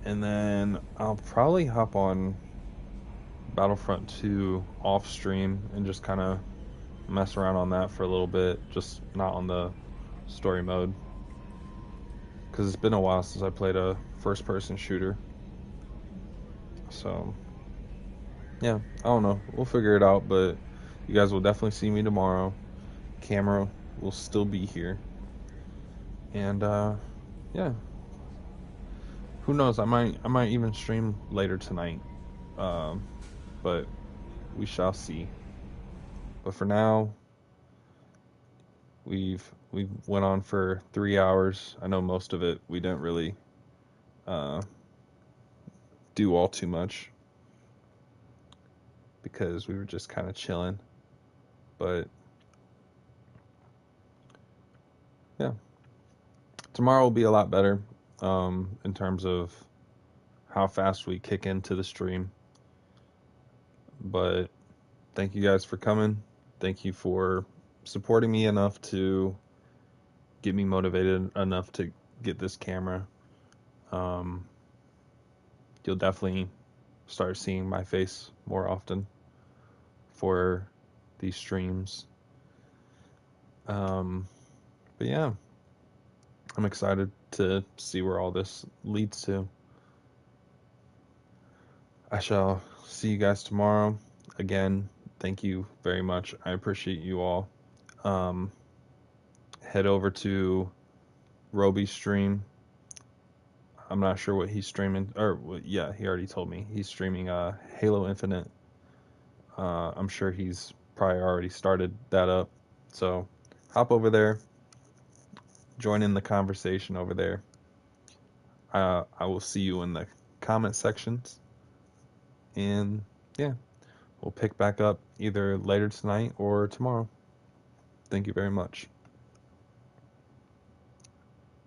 And then I'll probably hop on Battlefront 2 off stream and just kind of mess around on that for a little bit, just not on the story mode, because it's been a while since I played a first-person shooter. So yeah, I don't know, we'll figure it out, but you guys will definitely see me tomorrow. Camera will still be here, and yeah, who knows, I might even stream later tonight, but we shall see. But for now, we've went on for 3 hours. I know most of it we didn't really do all too much because we were just kind of chilling. But yeah, tomorrow will be a lot better in terms of how fast we kick into the stream. But thank you guys for coming. Thank you for supporting me enough to get me motivated enough to get this camera. You'll definitely start seeing my face more often for these streams. But yeah, I'm excited to see where all this leads to. I shall see you guys tomorrow. Again, thank you very much. I appreciate you all. Head over to Roby's stream. I'm not sure what he's streaming, or yeah, he already told me he's streaming Halo Infinite. I'm sure he's probably already started that up, so hop over there, join in the conversation over there. I will see you in the comment sections, and yeah, we'll pick back up either later tonight or tomorrow. Thank you very much.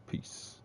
Peace.